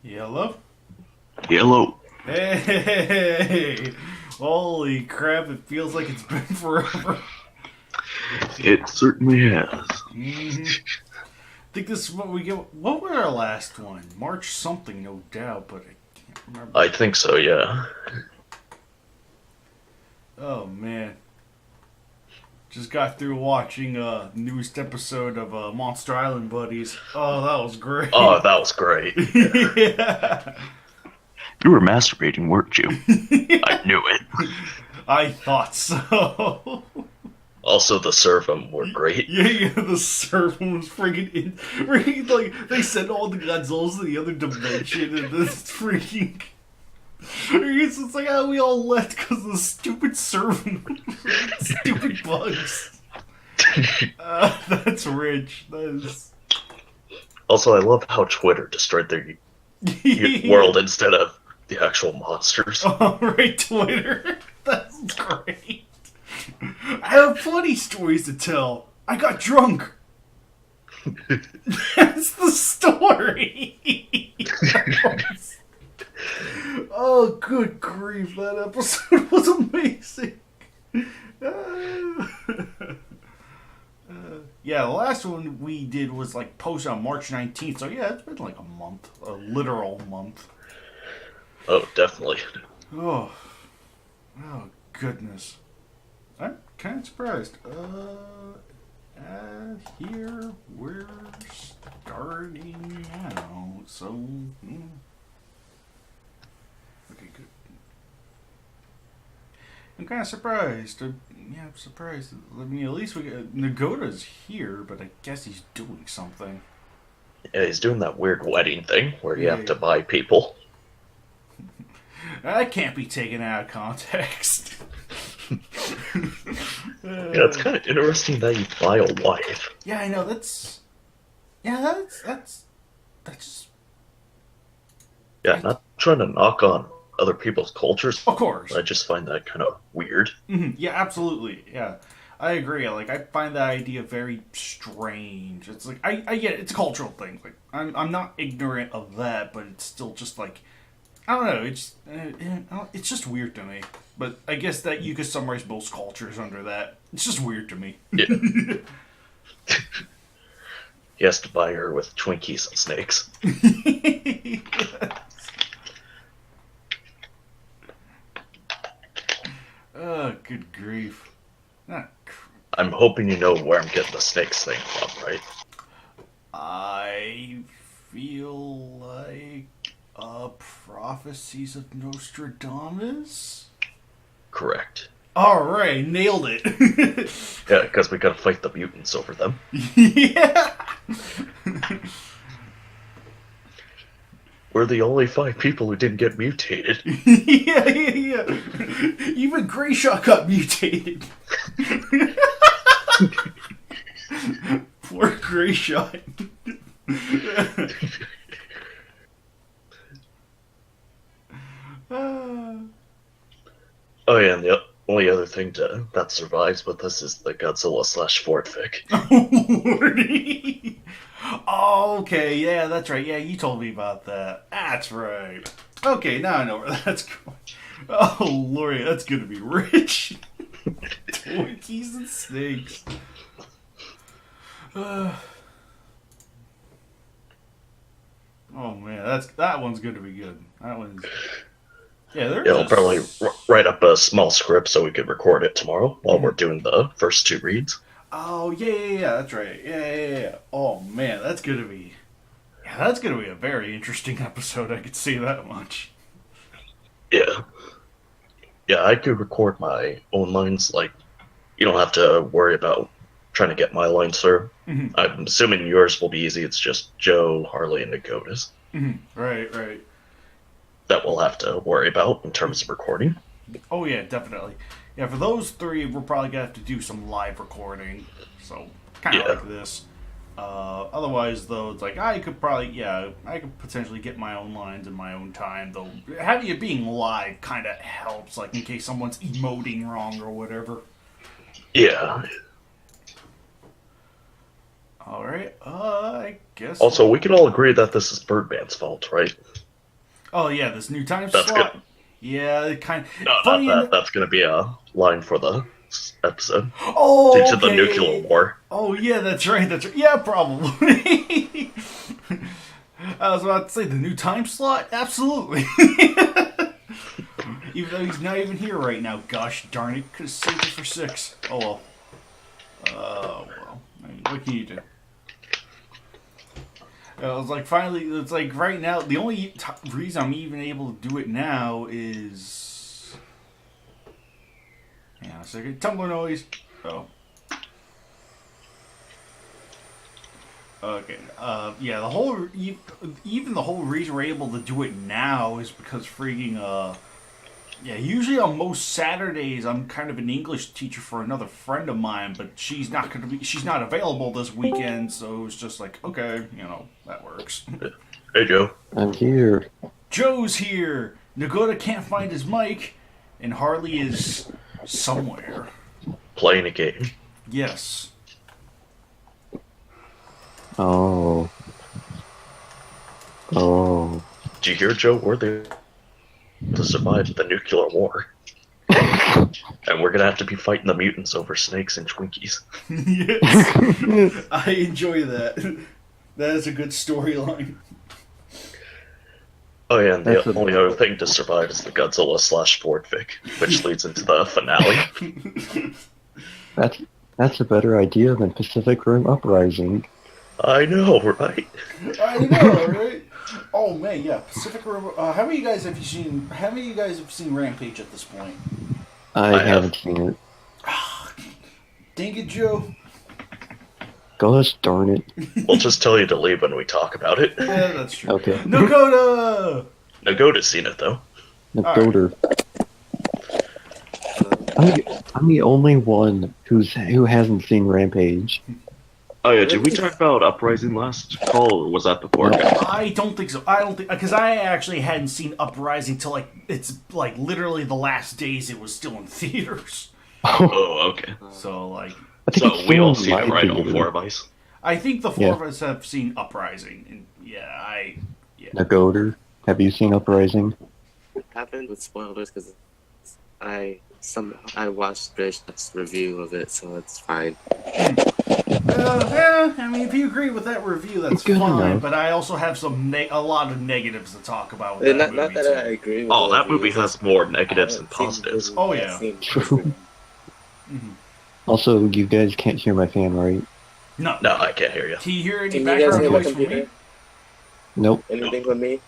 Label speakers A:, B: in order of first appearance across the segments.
A: Hello?
B: Hello.
A: Hey! Holy crap, it feels like it's been forever.
B: It certainly has.
A: I think this is what we get. What was our last one? March something, no doubt, but I can't remember.
B: I think so, yeah.
A: Oh, man. Just got through watching a newest episode of Monster Island Buddies. Oh, that was great.
B: Oh, that was great.
A: Yeah.
B: You were masturbating, weren't you? I knew it.
A: I thought so.
B: Also, the Servum were great.
A: Yeah, the servant was freaking like they sent all the Godzillas to the other dimension, and this freaking. It's like how we all left because of the stupid servant, stupid bugs. That's rich. That is.
B: Also, I love how Twitter destroyed their world instead of the actual monsters.
A: Alright, Twitter. That's great. I have plenty stories to tell. I got drunk. That's the story. Oh, good grief. That episode was amazing. Yeah, the last one we did was like post on March 19th. So yeah, it's been like a month. A literal month.
B: Oh, definitely.
A: Oh goodness. I'm kind of surprised. Here we're starting now. So, okay, good. I'm kind of surprised. I'm surprised. I mean, at least we got Nagoda's here, but I guess he's doing something.
B: Yeah, he's doing that weird wedding thing where you have to
A: Yeah.
B: buy people.
A: That can't be taken out of context.
B: Yeah, it's kind of interesting that you buy a wife.
A: Yeah, I know. That's just.
B: Yeah, not trying to knock on other people's cultures.
A: Of course.
B: I just find that kind of weird.
A: Yeah, absolutely. Yeah, I agree. Like, I find that idea very strange. It's like I get it. It's a cultural thing. Like, I'm not ignorant of that, but it's still just like I don't know. It's just weird to me. But I guess that you could summarize most cultures under that. It's just weird to me.
B: Yeah. He has to buy her with Twinkies and snakes.
A: Oh, good grief.
B: I'm hoping you know where I'm getting the snakes thing from, right?
A: I feel like prophecies of Nostradamus?
B: Correct.
A: Alright, nailed it.
B: Yeah, because we gotta fight the mutants over them.
A: Yeah.
B: We're the only 5 people who didn't get mutated.
A: Yeah. Even Greyshaw got mutated. Poor Greyshaw.
B: Oh yeah, and the only other thing that survives with us is the Godzilla / Ford fic.
A: Lordy. Oh, okay, yeah, that's right. Yeah, you told me about that. That's right. Okay, now I know where that's going. Oh, Lordy, that's gonna be rich. Twinkies and snakes. Oh man, that one's gonna be good. That one's
B: Yeah, I'll probably write up a small script so we could record it tomorrow while we're doing the first 2 reads.
A: Oh yeah, that's right. Yeah. Oh man, that's gonna be a very interesting episode. I could see that much.
B: Yeah. Yeah, I could record my own lines. Like, you don't have to worry about trying to get my lines through.
A: Mm-hmm.
B: I'm assuming yours will be easy. It's just Joe, Harley, and Nagoda's.
A: Mm-hmm. Right.
B: That we'll have to worry about in terms of recording.
A: Oh yeah, definitely. Yeah, for those 3, we're probably gonna have to do some live recording. So kind of like this. Otherwise, though, it's like I could potentially get my own lines in my own time. Though having it being live kind of helps, like in case someone's emoting wrong or whatever.
B: Yeah.
A: All right. I guess.
B: Also, we can all agree that this is Birdman's fault, right?
A: Oh yeah, this new time
B: That's
A: slot.
B: good.
A: Yeah, it kind of
B: No,
A: funny.
B: not that. That's going to be a line for the episode.
A: Oh,
B: Due to
A: okay.
B: the nuclear war.
A: Oh yeah, that's right. That's right. Yeah, probably. I was about to say the new time slot. Absolutely. Even though he's not even here right now. Gosh darn it! Could have saved it for 6. Oh well. Well. I mean, what can you do? It was like finally. It's like right now. The only reason I'm even able to do it now is. Yeah, a second. Tumbler noise. Oh. Okay. Yeah. The whole even the whole reason we're able to do it now is because freaking Yeah. Usually on most Saturdays I'm kind of an English teacher for another friend of mine, but she's not available this weekend, so it's just like okay, that works.
B: Hey, Joe.
C: I'm here.
A: Joe's here. Nagoda can't find his mic, and Harley is somewhere.
B: Playing a game.
A: Yes.
C: Oh.
B: Did you hear, Joe? We're there to survive the nuclear war. And we're going to have to be fighting the mutants over snakes and Twinkies.
A: Yes. I enjoy that. That is a good storyline.
B: Oh yeah, and the only other thing to survive is the Godzilla / Ford Vic, which leads into the finale.
C: That's a better idea than Pacific Rim Uprising.
B: I know, right?
A: I know, right? Oh man, yeah. Pacific Rim. How many of you guys have seen Rampage at this point?
C: I haven't seen it.
A: Dang it, Joe.
C: Gosh darn it.
B: We'll just tell you to leave when we talk about it.
A: Yeah, that's true.
C: Okay.
A: Nagoda!
B: Nagoda's seen it, though.
C: Nagoda. I'm the only one who hasn't seen Rampage.
D: Oh yeah, did we talk about Uprising last call, or was that before?
A: I don't think so. I don't think because I actually hadn't seen Uprising till it's literally the last days it was still in theaters.
D: Oh, okay.
A: So
C: I think
D: So
C: it's
D: we all
C: still
D: seen it,
C: in
D: right?
C: my
D: All
C: theater.
D: 4 of us.
A: I think the 4 of us have seen Uprising, and
C: Nagoda, have you seen Uprising?
E: Happened with spoilers because I watched Bishop's review of it, so it's fine.
A: I mean, if you agree with that review, that's
C: Good
A: fine.
C: enough.
A: But I also have a lot of negatives to talk about. With
E: Not
A: movie
E: that
A: too.
E: I agree with
D: Oh,
E: the
D: that movie
E: reviews.
D: has more negatives
E: I
D: than
E: haven't seen
D: positives.
E: the
A: Oh,
E: movie,
A: yeah.
E: I've seen
C: True.
A: Mhm.
C: Also, you guys can't hear my fan, right?
A: No,
B: No, I can't hear you.
A: Can you hear any
E: Can you guys
A: background
E: hear my
A: noise from me?
E: computer?
C: Nope.
E: Anything from me?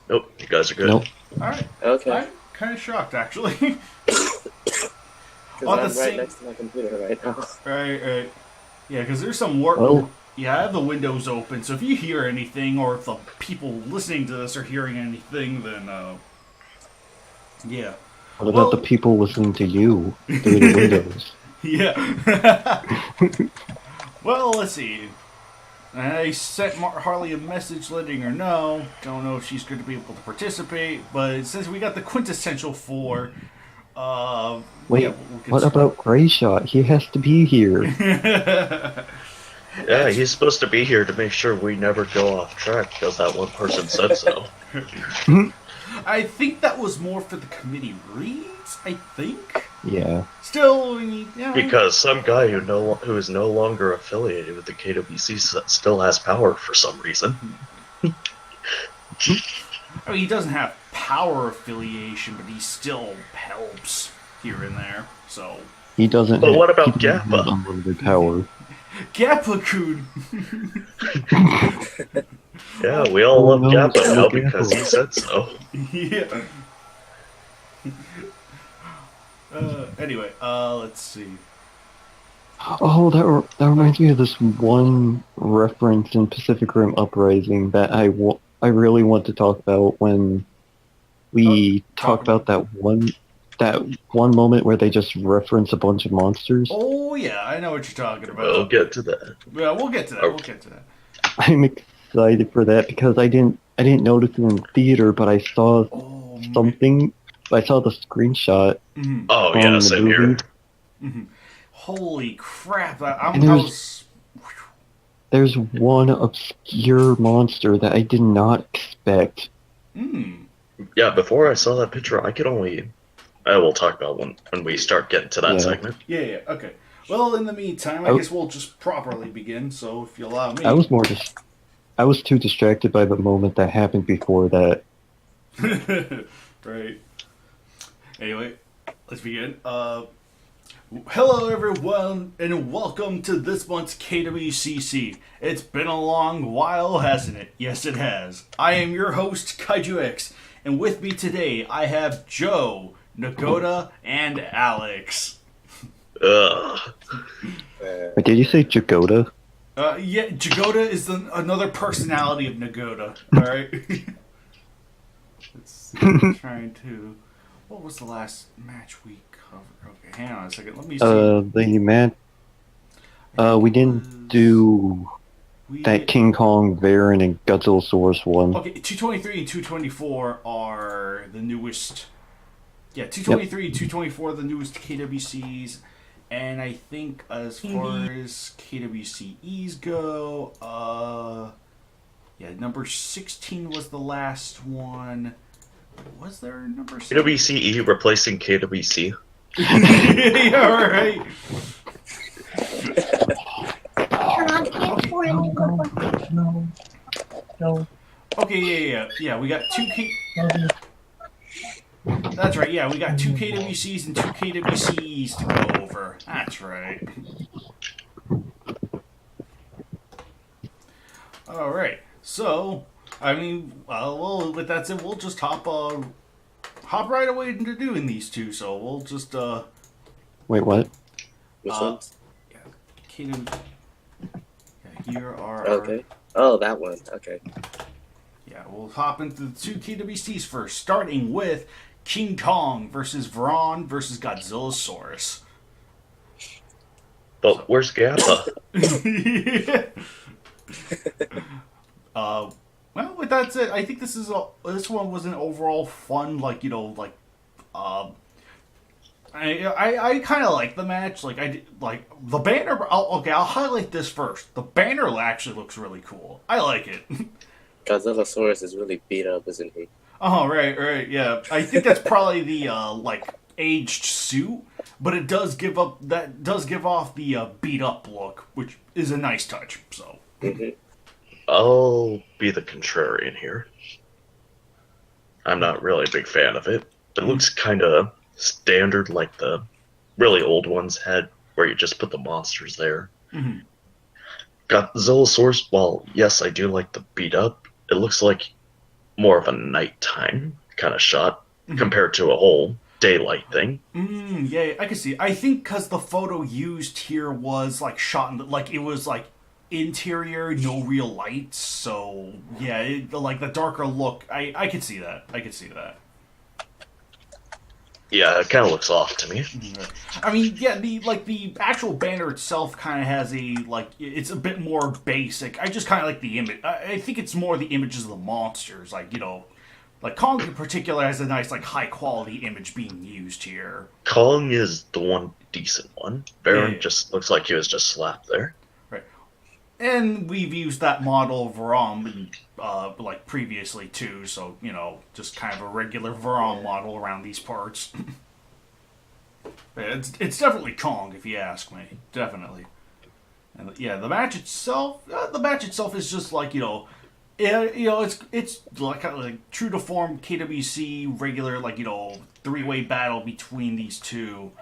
B: Nope, you guys are good.
C: Nope.
A: All right,
E: Okay.
A: I'm kind of shocked actually.
E: Because
A: Oh,
E: I'm
A: the
E: right
A: same-
E: next to my computer right now.
A: right. Yeah, because there's some work.
C: Well,
A: Yeah, I have the windows open, so if you hear anything, or if the people listening to this are hearing anything, then yeah.
C: what about
A: Well-
C: the people listening to you through the windows?
A: Yeah. Well, let's see. I sent Harley a message letting her know. Don't know if she's going to be able to participate, but since we got the quintessential 4,
C: Wait,
A: yeah, we'll get
C: what about Greyshot? He has to be here.
B: Yeah, he's supposed to be here to make sure we never go off track because that one person said so.
A: I think that was more for the committee reads, I think.
C: Yeah.
A: Still,
B: Because some guy who is no longer affiliated with the KWC still has power for some reason.
A: I mean, he doesn't have power affiliation, but he still helps here and there, so...
C: He doesn't
B: But what about
C: he doesn't have
B: Gappa?
C: unlimited power.
A: Gappa-kun!
B: Yeah, we all love
C: no,
B: Gappa
C: it's
B: now
C: Gappa.
B: because he said so.
A: Yeah. Anyway, let's see.
C: Oh, that reminds me of this one reference in Pacific Rim Uprising that I really want to talk about when we talk about that one moment where they just reference a bunch of monsters.
A: Oh, yeah, I know what you're talking about.
B: We'll get to that.
A: Yeah, we'll get to that. We'll get to that.
C: I'm excited for that because I didn't notice it in theater, but I saw
A: Oh,
C: something. I saw the screenshot.
A: mhm,
B: Oh,
C: from
B: yeah,
C: the
B: same
C: movie.
B: here.
A: mhm. Holy crap!
C: And there's one obscure monster that I did not expect.
A: Mm.
B: Yeah, before I saw that picture, I could only. We'll talk about when we start getting to that
C: Yeah.
B: segment.
A: Yeah, okay. Well, in the meantime, I
C: Oh.
A: guess we'll just properly begin, so if you allow me.
C: I was too distracted by the moment that happened before that.
A: Right. Anyway, let's begin. Hello everyone, and welcome to this month's KWCC. It's been a long while, hasn't it? Yes, it has. I am your host, Kaiju, and with me today I have Joe, Nagoda, and Alex.
B: Ugh.
C: Wait, did you say Jagoda?
A: Yeah, Jagoda is another personality of Nagoda, alright? Let's see, I'm trying to... What was the last match we covered? Okay, hang on a second, let me see.
C: The man. We didn't do that King Kong, Varan, and Godzilla Source one.
A: Okay, 223 and 224 are the newest... Yeah, 223 and 224 are the newest KWCs. And I think as far as KWCEs go, yeah, number 16 was the last one. Was there a number 16?
B: KWCE replacing KWC.
A: Yeah, right. Okay, yeah. We got two That's right, yeah, we got two KWCs and two KWCEs to go over. That's right. Alright, so, I mean, well, with that said, we'll just hop right away into doing these two, so we'll just,
C: Wait, what?
E: Which ones?
A: yeah, KW... Yeah, here are...
E: Okay. Oh, that one. Okay.
A: Yeah, we'll hop into the two KWCs first, starting with King Kong versus Brawn versus Godzilla Source.
B: But where's Gappa?
A: Well, with that said, I think this one was an overall fun, I kind of like the match. The banner. I'll highlight this first. The banner actually looks really cool. I like it.
E: Godzilla Source is really beat up, isn't he?
A: Oh, right, yeah. I think that's probably the aged suit, but it does give off the beat up look, which is a nice touch. So.
E: Mm-hmm.
B: I'll be the contrarian here. I'm not really a big fan of it. It looks kind of standard, like the really old ones had, where you just put the monsters there.
A: Mm-hmm.
B: Godzilla Source, while yes, I do like the beat up, it looks like more of a nighttime kind of shot compared to a whole daylight thing.
A: Yeah, I can see. I think because the photo used here was shot in it was interior, no real lights. So yeah, the darker look. I could see that.
B: Yeah, it kind of looks off to me.
A: I mean, yeah, the actual banner itself kind of has it's a bit more basic. I just kind of like the image. I think it's more the images of the monsters, Kong in particular has a nice high quality image being used here.
B: Kong is the one decent one. Baron
A: Yeah.
B: just looks like he was just slapped there.
A: Right, and we've used that model of Varam previously too, so just kind of a regular Varam model around these parts. Yeah, it's definitely Kong, if you ask me, definitely. And yeah, the match itself is just it's like true to form KWC regular three-way battle between these two.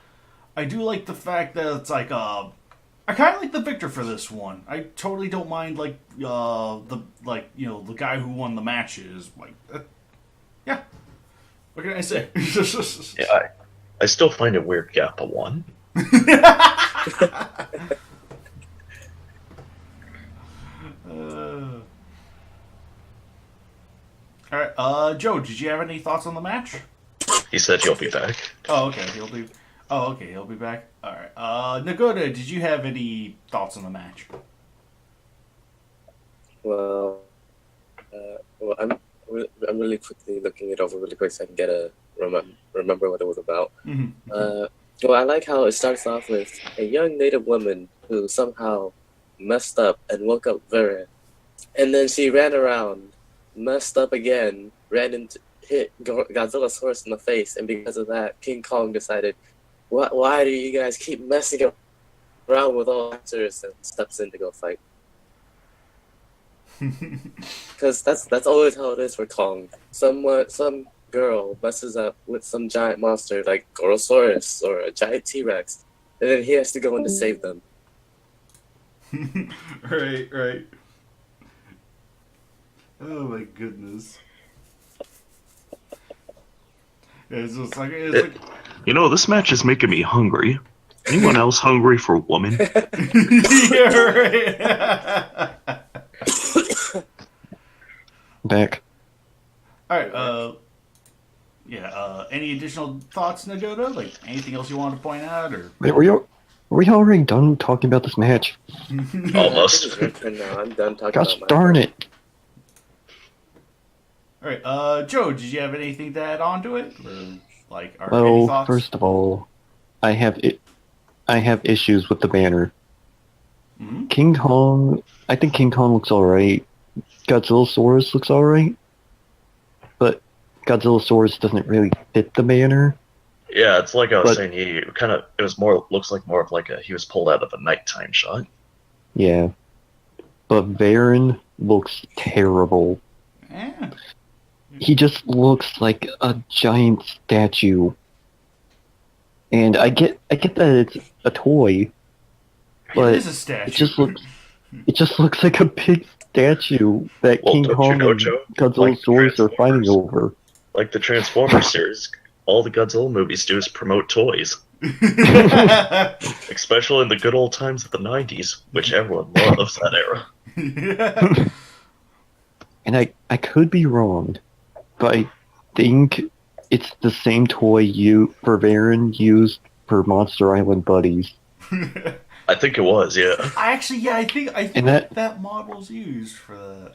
A: I do like the fact that it's I kind of like the victor for this one. I totally don't mind the guy who won the matches. Yeah. What can I say?
B: Yeah, I still find it weird Gappa won.
A: All right, Joe, did you have any thoughts on the match?
B: He said he'll be back.
A: Oh, okay, he'll be back. All right, Nagoda, did you have any thoughts on the match?
E: Well, I'm really quickly looking it over really quick so I can get remember what it was about.
A: Mm-hmm.
E: Well, I like how it starts off with a young native woman who somehow messed up and woke up Vera, and then she ran around, messed up again, ran into hit Godzilla Source in the face, and because of that, King Kong decided, why do you guys keep messing around with all actors, and steps in to go fight. Because that's always how it is for Kong. Some girl messes up with some giant monster like Gorosaurus or a giant T-Rex, and then he has to go in to save them.
A: Right. Oh my goodness. It's just like,
D: this match is making me hungry. Anyone else hungry for a woman?
A: Yeah, right.
C: Back.
A: Alright, any additional thoughts, Nagoda? Like, anything else you want to point out, or?
C: Wait, were we already done talking about this match?
B: Almost.
E: No, I'm done talking
C: Gosh
E: about
C: darn it.
A: Alright, Joe, did you have anything to add on to it? Or, any
C: Well,
A: thoughts?
C: first of all, I have issues with the banner.
A: Mm-hmm.
C: King Kong, I think King Kong looks alright. Godzilla Source looks alright. But Godzilla Source doesn't really fit the banner.
B: Yeah, it's like I was saying. Looks like more of he was pulled out of a nighttime shot.
C: Yeah. But Varan looks terrible.
A: Yeah.
C: He just looks like a giant statue. And I get that it's a toy, but
A: It is a statue.
C: it just looks like a big statue that
B: Well,
C: King
B: don't you
C: Kong
B: know,
C: and
B: Joe?
C: Godzilla Source are fighting over.
B: Like the Transformers series, all the Godzilla movies do is promote toys. Especially in the good old times of the 90s, which everyone loves that era.
A: Yeah.
C: And I could be wrong, but I think it's the same toy for Varan used for Monster Island Buddies.
B: I think it was, yeah.
A: I think
C: And
A: that model's used for that.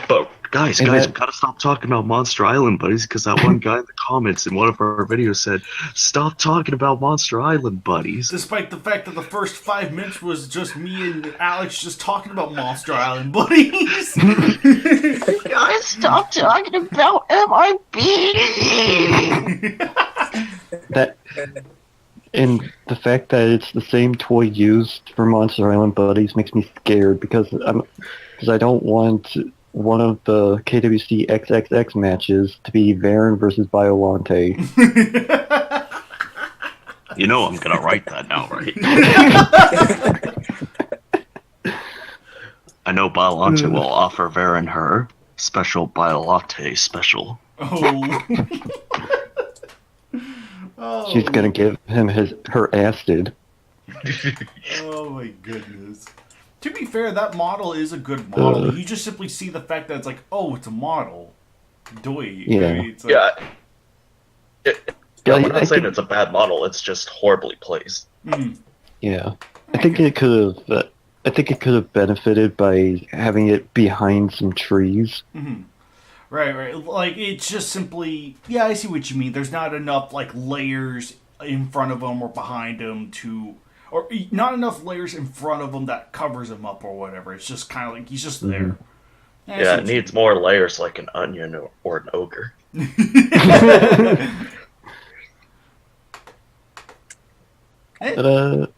B: But
D: Guys, we gotta stop talking about Monster Island Buddies, because that one guy in the comments in one of our videos said, "Stop talking about Monster Island Buddies."
A: Despite the fact that the first 5 minutes was just me and Alex just talking about Monster Island Buddies.
F: Guys, stop talking about MIB!
C: And the fact that it's the same toy used for Monster Island Buddies makes me scared because I don't want one of the KWC XXX matches to be Varan versus Biolante.
D: You know I'm gonna write that now, right? I know Biolante will offer Varan her special Biolante special.
A: Oh. Oh.
C: She's gonna give him her acid.
A: Oh my goodness. To be fair, that model is a good model. You just simply see the fact that it's like, oh, it's a model. Doi.
C: Yeah.
A: Right? It's like,
B: We're not saying it's a bad model. It's just horribly placed.
C: Yeah, I think it could have benefited by having it behind some trees.
A: Mm-hmm. Right. Like, it's just simply... Yeah, I see what you mean. There's not enough, layers in front of him or behind him to... Or not enough layers in front of him that covers him up or whatever. It's just kind of like he's just there.
B: Yeah, it needs more layers like an onion or an ogre.
C: But,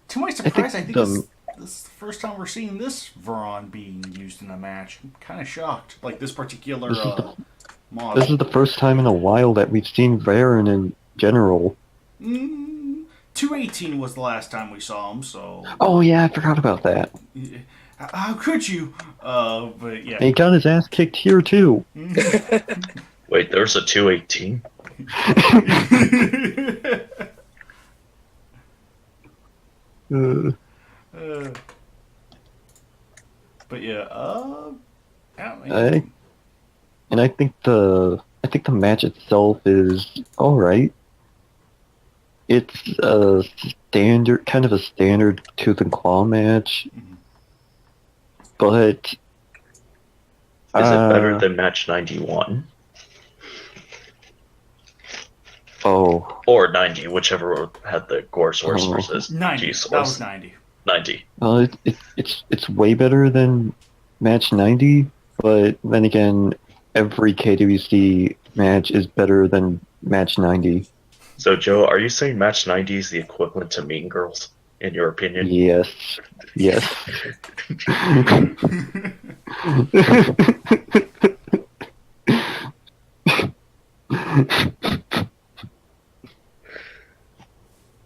A: to my surprise, I think
C: the-
A: this is the first time we're seeing this Brawn being used in a match. I'm kind of shocked. Like, this particular model.
C: this is the first time in a while that we've seen Varan in general.
A: 218 was the last time we saw him, so...
C: Oh yeah, I forgot about that.
A: How could you? But yeah.
C: And he got his ass kicked here too.
B: Wait, there's a 218?
A: But yeah,
C: I think the match itself is all right. It's a standard tooth and claw match, but
B: Is it better than match 91?
C: Oh.
B: Or 90, whichever had the Gore Source versus
A: 90.
B: G Source.
A: That was 90.
B: 90.
C: Well, it's way better than match 90, but then again, every KWC match is better than match 90.
B: So, Joe, are you saying match 90 is the equivalent to Mean Girls, in your opinion?
C: Yes. Yes.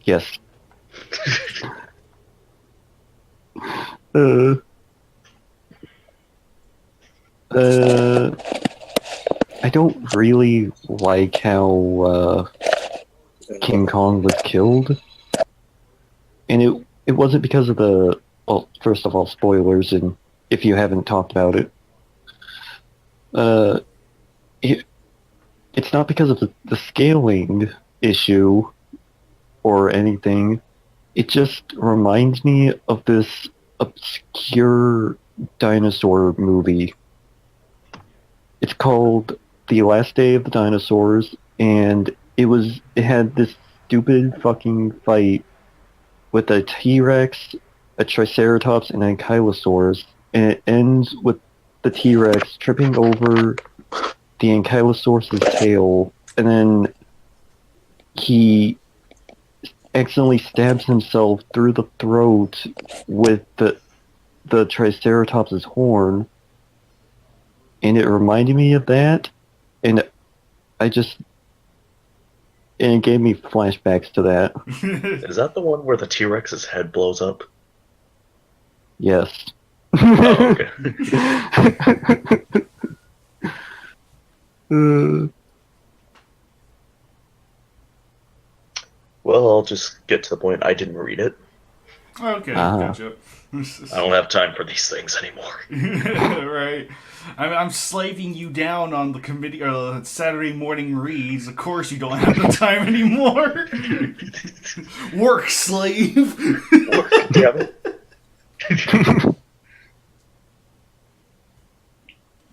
C: Yes. I don't really like how King Kong was killed, and it wasn't because of the, well, first of all, spoilers, and if you haven't talked about it, it's not because of the scaling issue or anything. It just reminds me of this obscure dinosaur movie. It's called The Last Day of the Dinosaurs, and it had this stupid fucking fight with a T-Rex, a Triceratops, and a Ankylosaurus, and it ends with the T-Rex tripping over the Ankylosaurus' tail, and then he accidentally stabs himself through the throat with the Triceratops' horn, and it reminded me of that, and it gave me flashbacks to that.
B: Is that the one where the T-Rex's head blows up?
C: Yes.
B: Oh, okay. Well, I'll just get to the point. I didn't read it.
A: Okay, gotcha.
B: I don't have time for these things anymore.
A: Right. I'm slaving you down on the committee or Saturday morning reads. Of course, you don't have the time anymore. Work, slave.
B: Work, damn it.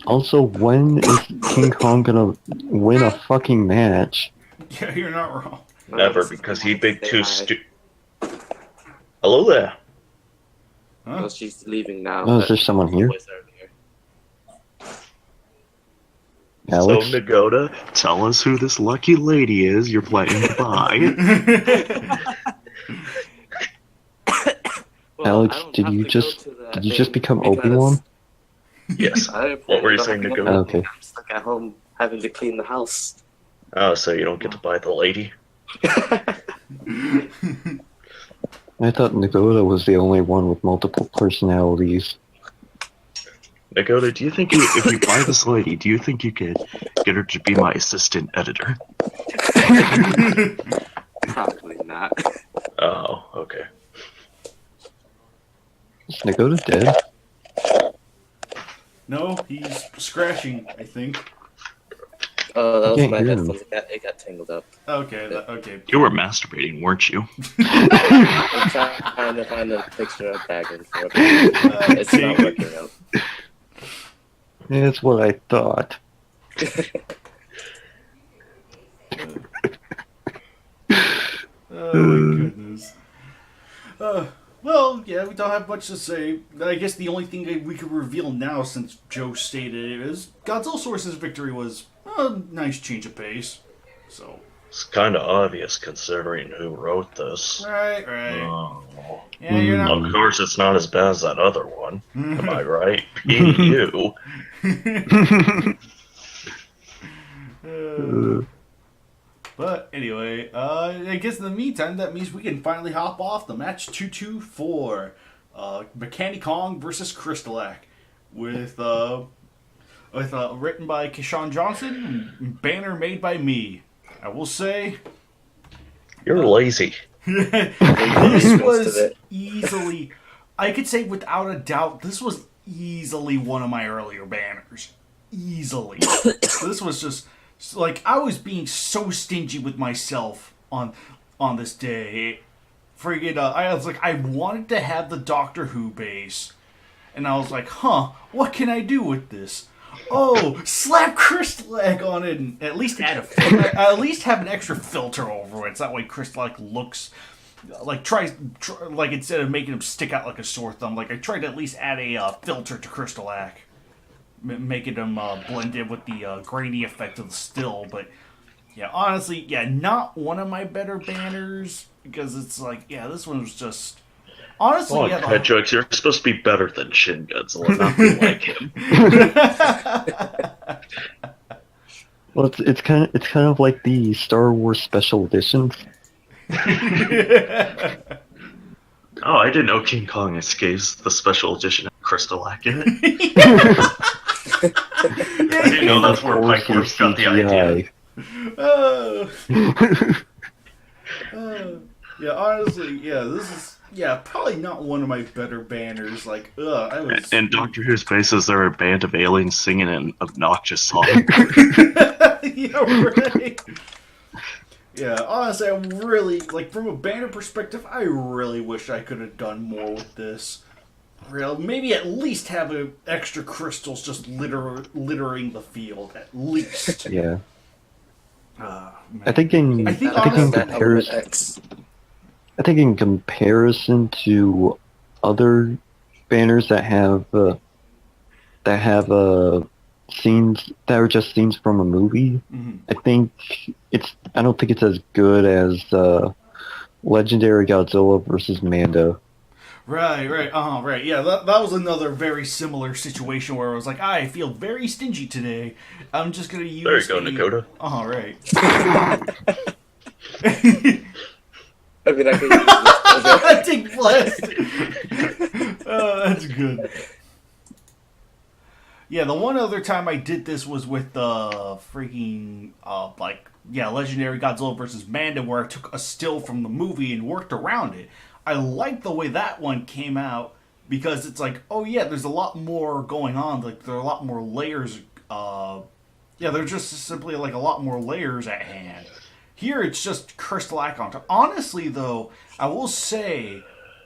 C: Also, when is King Kong gonna win a fucking match?
A: Yeah, you're not wrong.
B: Never, because he big too Hello there.
A: Huh?
E: Well, she's leaving now.
C: Oh, is there someone here?
E: Boys are here.
C: Alex?
D: So, Nagoda, tell us who this lucky lady is you're planning to buy.
E: Well,
C: Alex,
E: I don't
C: did
E: have
C: you
E: to
C: just
E: go to that
C: did you
E: thing
C: just become
E: because
C: Obi-Wan?
B: Yes.
E: I
B: What were you
E: don't
B: saying,
E: have to
B: Nagoda?
E: go.
C: Okay.
E: I'm stuck at home having to clean the house.
B: Oh, so you don't get to buy the lady?
C: I thought Nagoda was the only one with multiple personalities.
B: Nagoda,
D: Do you think if we buy this lady, do you think you could get her to be my assistant editor?
E: Probably not.
B: Oh, okay.
C: Is Nagoda dead?
A: No, he's scratching, I think.
E: Oh, that was
C: Can't
E: my
C: hear him.
E: headphones. It got tangled up.
A: Okay, okay.
D: You were masturbating, weren't you?
E: I'm trying to find a picture of Baggins for it. It's not working out.
C: That's what I thought.
A: Oh my goodness. Well, yeah, we don't have much to say. I guess the only thing we could reveal now, since Joe stated it, is Godzilla Source's victory was a nice change of pace. So.
B: It's kind of obvious considering who wrote this.
A: Right.
B: Oh.
A: Yeah, you're not.
B: Of course, it's not as bad as that other one. Am I right? PRU.
A: But anyway, I guess in the meantime, that means we can finally hop off the match 224. Mechanic Kong versus Crystalak. With written by Keyshawn Johnson, banner made by me. I will say...
B: You're lazy.
A: This was easily... I could say without a doubt, this was easily one of my earlier banners. Easily. This was just... Like, I was being so stingy with myself on this day. Friggin', I was like, I wanted to have the Doctor Who base. And I was like, what can I do with this? Oh, slap Crystalak on it and at least at least have an extra filter over it. So that way Crystalak looks... Like, like, instead of making him stick out like a sore thumb, like, I tried to at least add a filter to Crystalak. making them blend in with the grainy effect of the still. But yeah, honestly, yeah, not one of my better banners because it's like, yeah, this one was just honestly.
B: Oh,
A: yeah,
B: Kaiju, you're supposed to be better than Shin Godzilla, not be like him.
C: Well, it's kind of like the Star Wars special editions.
B: Oh, I didn't know King Kong escapes the special edition of Crystalak in it. I didn't know that's where Mike Wars got the idea.
A: Yeah, honestly, yeah, this is probably not one of my better banners. Like, I was.
B: And Doctor Who's faces are a band of aliens singing an obnoxious song.
A: Yeah, right. Yeah, honestly, I really, like, from a banner perspective, I really wish I could have done more with this. Maybe at least have extra crystals just littering the field, at least.
C: Yeah.
A: Man.
C: I think in comparison to other banners that have scenes that are just scenes from a movie,
A: Mm-hmm.
C: I don't think it's as good as Legendary Godzilla versus Mando.
A: Right. Right. Yeah, that was another very similar situation where I was like, I feel very stingy today. I'm just gonna use.
B: There you go, Nagoda.
A: Right.
E: I mean, I could use this.
A: Take blast. That's good. Yeah, the one other time I did this was with the freaking Legendary Godzilla vs. Manda, where I took a still from the movie and worked around it. I like the way that one came out because it's like, oh yeah, there's a lot more going on. Like there are a lot more layers. There's just simply like a lot more layers at hand. Here it's just Crystalak on top. Honestly, though, I will say,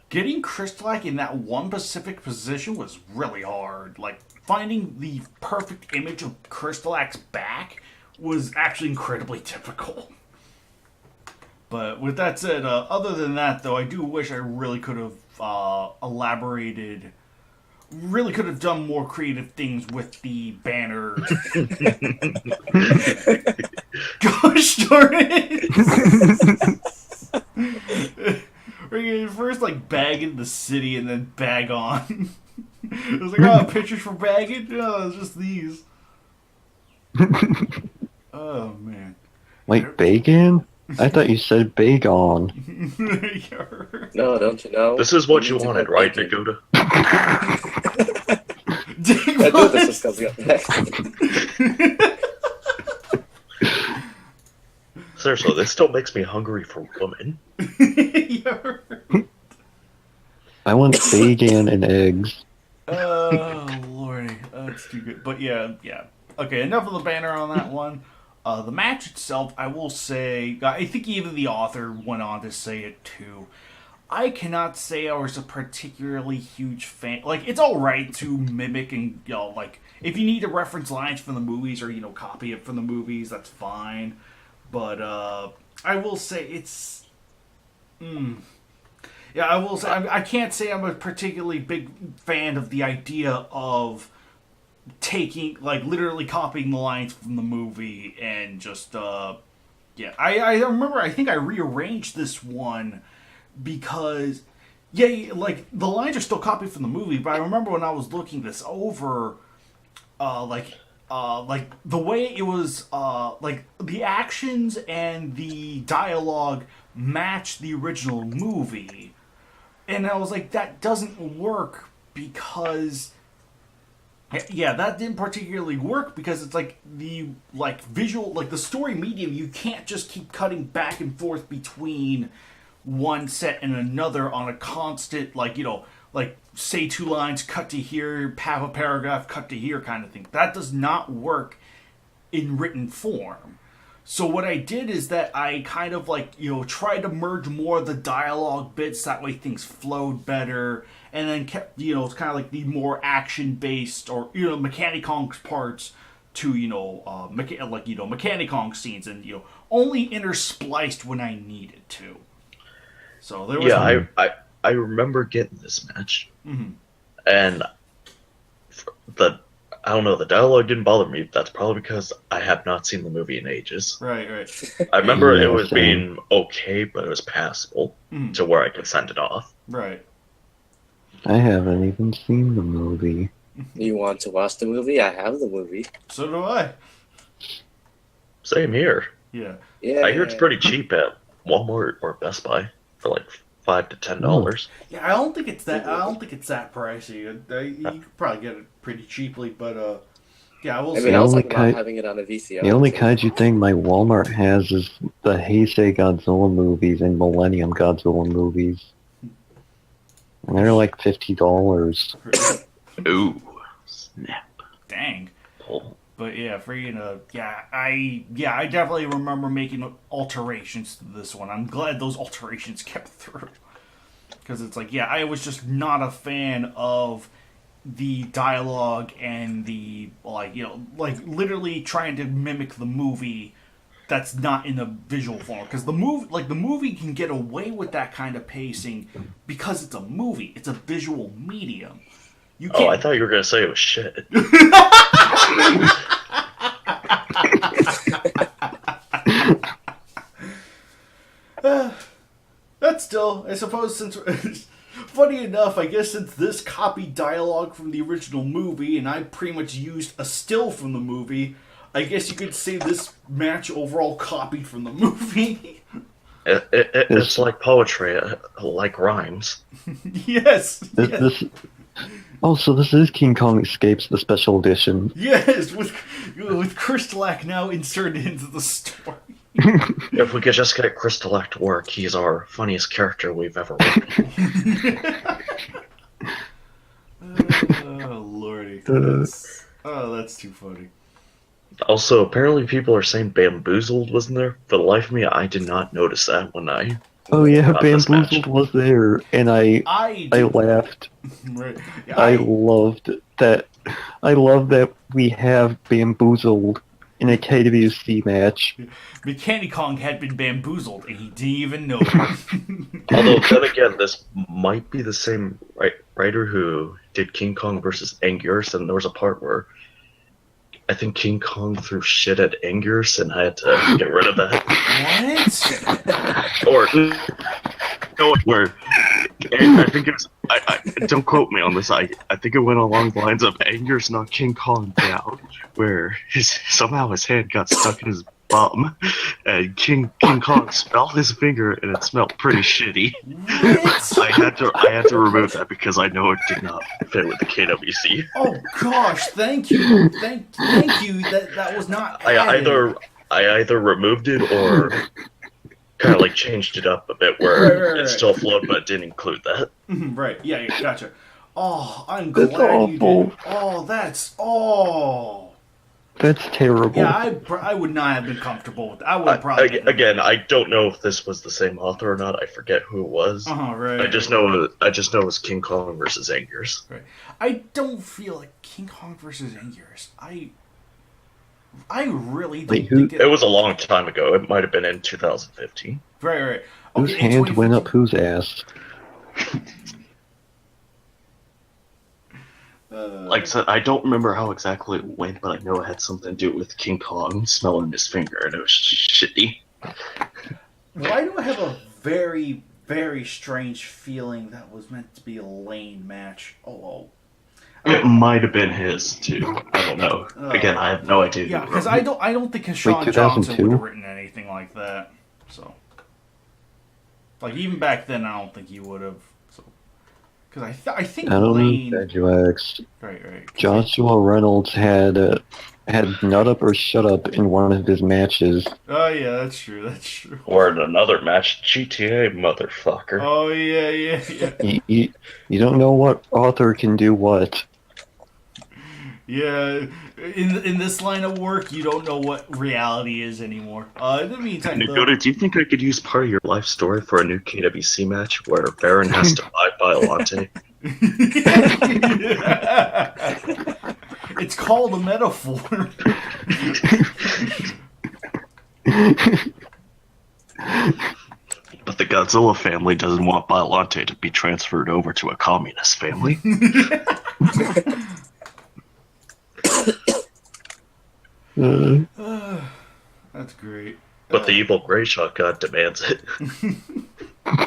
A: getting Crystalak in that one specific position was really hard. Like finding the perfect image of Crystalak's back was actually incredibly difficult. But with that said, other than that, though, I do wish I really could have elaborated, really could have done more creative things with the banner. Gosh darn it! We're first like bag in the city and then bag on. It was like, pictures for bagging? No, it's just these. Oh, man.
C: Wait, bacon? I thought you said bacon.
E: No, don't you know?
B: This is what you wanted, right, Nagoda?
E: I knew this was coming up next.
B: Seriously, this still makes me hungry for women.
C: I want bacon and eggs.
A: Oh, lordy. That's too good. But yeah. Okay, enough of the banner on that one. The match itself, I will say, I think even the author went on to say it too. I cannot say I was a particularly huge fan. Like, it's alright to mimic and, like, if you need to reference lines from the movies or, copy it from the movies, that's fine. But, I will say it's... Yeah, I will say, I can't say I'm a particularly big fan of the idea of taking, like, literally copying the lines from the movie and just, I remember, I think I rearranged this one because, like, the lines are still copied from the movie, but I remember when I was looking this over, like, the way it was, like, the actions and the dialogue match the original movie, and I was like, that doesn't work because... Yeah, that didn't particularly work because it's like the visual, like the story medium, you can't just keep cutting back and forth between one set and another on a constant, like say two lines, cut to here, have a paragraph, cut to here kind of thing. That does not work in written form. So what I did is that I kind of tried to merge more of the dialogue bits, that way things flowed better, and then kept, it's kind of like the more action-based or, Mechanicong's parts to, Mechanicong scenes and, only interspliced when I needed to. So there was...
B: Yeah, I remember getting this match.
A: Mm-hmm.
B: And I don't know, the dialogue didn't bother me. That's probably because I have not seen the movie in ages.
A: Right.
B: I remember
C: Yeah,
B: it was
C: same.
B: being okay, but it was passable
A: Mhm.
B: to where I could send it off.
A: Right.
C: I haven't even seen the movie.
E: You want to watch the movie? I have the movie.
A: So do I.
B: Same here.
A: Yeah.
E: Yeah.
B: I hear it's pretty cheap at Walmart or Best Buy for like $5 to $10.
A: Yeah, I don't think it's that. I don't think it's that pricey. You could probably get it pretty cheaply, but yeah, I will
E: I
A: say.
E: mean, I was
C: only
E: thinking about
C: ki-
E: having it on a VCR.
C: The only kaiju thing my Walmart has is the Heisei Godzilla movies and Millennium Godzilla movies. And they're like $50.
D: Ooh, snap.
A: Dang.
B: Oh,
A: But yeah, I definitely remember making alterations to this one. I'm glad those alterations kept through. Because it's like, yeah, I was just not a fan of the dialogue and the, like, literally trying to mimic the movie that's not in a visual form. Because the movie can get away with that kind of pacing because it's a movie. It's a visual medium. You can't...
B: I thought you were going to say it was shit.
A: That's still, I suppose, since... Funny enough, I guess since this copied dialogue from the original movie, and I pretty much used a still from the movie, I guess you could say this match overall copied from the movie.
B: It's like poetry, like rhymes.
A: Yes.
C: This is King Kong Escapes, the special edition.
A: Yes, with Crystalac now inserted into the story.
B: If we could just get Crystalak to work, he's our funniest character we've ever written.
A: Oh, lordy. That's too funny.
B: Also, apparently people are saying Bamboozled wasn't there. For the life of me, I did not notice that when I...
C: Oh yeah,
B: Not this match.
C: Bamboozled was there, and I laughed.
A: Right. Yeah,
C: I loved that. I love that we have Bamboozled in a KWC match.
A: Mechanic Kong had been bamboozled, and he didn't even know it.
B: Although, then again, this might be the same writer who did King Kong versus Anguirus, and there was a part where I think King Kong threw shit at Anguirus, and I had to get rid of that.
A: What?
B: Or,
D: No, where I think it was. I don't quote me on this. I think it went along the lines of Anger's knocked King Kong down, where somehow his hand got stuck in his bum, and King Kong smelled his finger, and it smelled pretty shitty.
A: What?
D: I had to remove that because I know it did not fit with the KWC.
A: Oh gosh, thank you, thank you. That was not.
B: I
A: added.
B: either removed it or kind of like changed it up a bit where
A: Right.
B: it still flowed but didn't include that.
A: Right? Yeah, gotcha. Oh, I'm
C: That's
A: glad you
C: awful.
A: did. Oh, that's
C: That's terrible.
A: Yeah, I would not have been comfortable with that. I would probably
B: Again, I don't know if this was the same author or not. I forget who it was.
A: Right.
B: I just know it was King Kong versus Anguirus.
A: Right. I don't feel like King Kong versus Anguirus. I really don't
C: Wait,
A: think
B: It was a long time ago. It might have been in 2015.
A: Right.
C: Whose
A: Okay, in
C: hand went up
A: 2015
C: whose ass?
D: Like I said, I don't remember how exactly it went, but I know it had something to do with King Kong smelling his finger, and it was shitty.
A: Why do I have a very, very strange feeling that was meant to be a lane match?
D: It might have been his too. I don't know. Again, I have no idea.
A: Yeah, because I don't think Sean
C: 2002?
A: Johnson would have written anything like that. So, like even back then, I don't think he would have. So, because I think
C: I don't
A: Lane.
C: know, Kaiju.
A: Right.
C: Joshua Reynolds had Nut Up or Shut Up in one of his matches.
A: Oh yeah, that's true.
B: Or in another match, GTA motherfucker.
A: Oh yeah.
C: You don't know what author can do what.
A: Yeah, in this line of work, you don't know what reality is anymore. In the meantime,
D: Nagoda, do you think I could use part of your life story for a new KWC match where Baron has to buy Biolante?
A: It's called a metaphor.
D: But the Godzilla family doesn't want Biolante to be transferred over to a communist family.
A: That's great.
B: But the evil Grey Shot God demands it.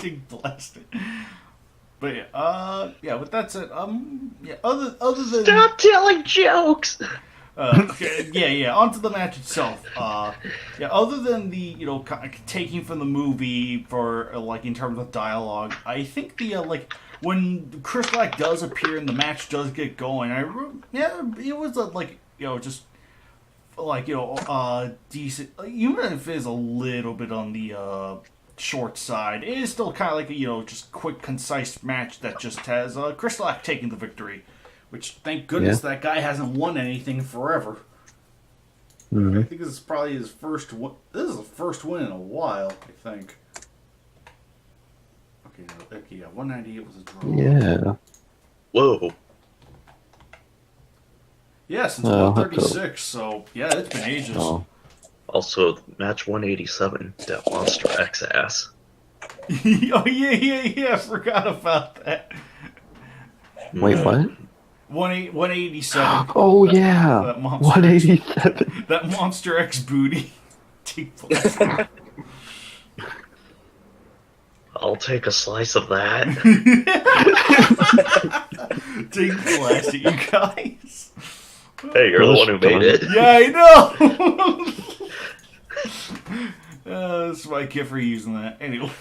A: Big blasted. But yeah, but that's it. Yeah, other than
F: Stop telling jokes!
A: yeah, onto the match itself. Yeah, other than the taking from the movie for like in terms of dialogue, I think the like when Chris Black does appear and the match does get going, it was like just like decent, even if it is a little bit on the short side. It is still kind of like a just quick, concise match that just has Chris Black taking the victory. Which, thank goodness, that guy hasn't won anything forever.
C: Mm-hmm.
A: I think this is probably his first win. This is the first win in a while, I think. Okay, yeah, 198 was a draw.
C: Yeah.
B: Whoa.
A: Yeah, since 136, so yeah, it's been ages.
C: Oh.
B: Also, match 187, that Monster X ass.
A: Oh, yeah, I forgot about that.
C: Wait, what?
A: 187.
C: Oh, yeah.
A: That monster
C: 187.
A: That Monster X booty.
B: I'll take a slice of that.
A: Take blast at you guys.
B: Hey, you're the one who made it.
A: Yeah, I know. That's my kid for using that. Anyway.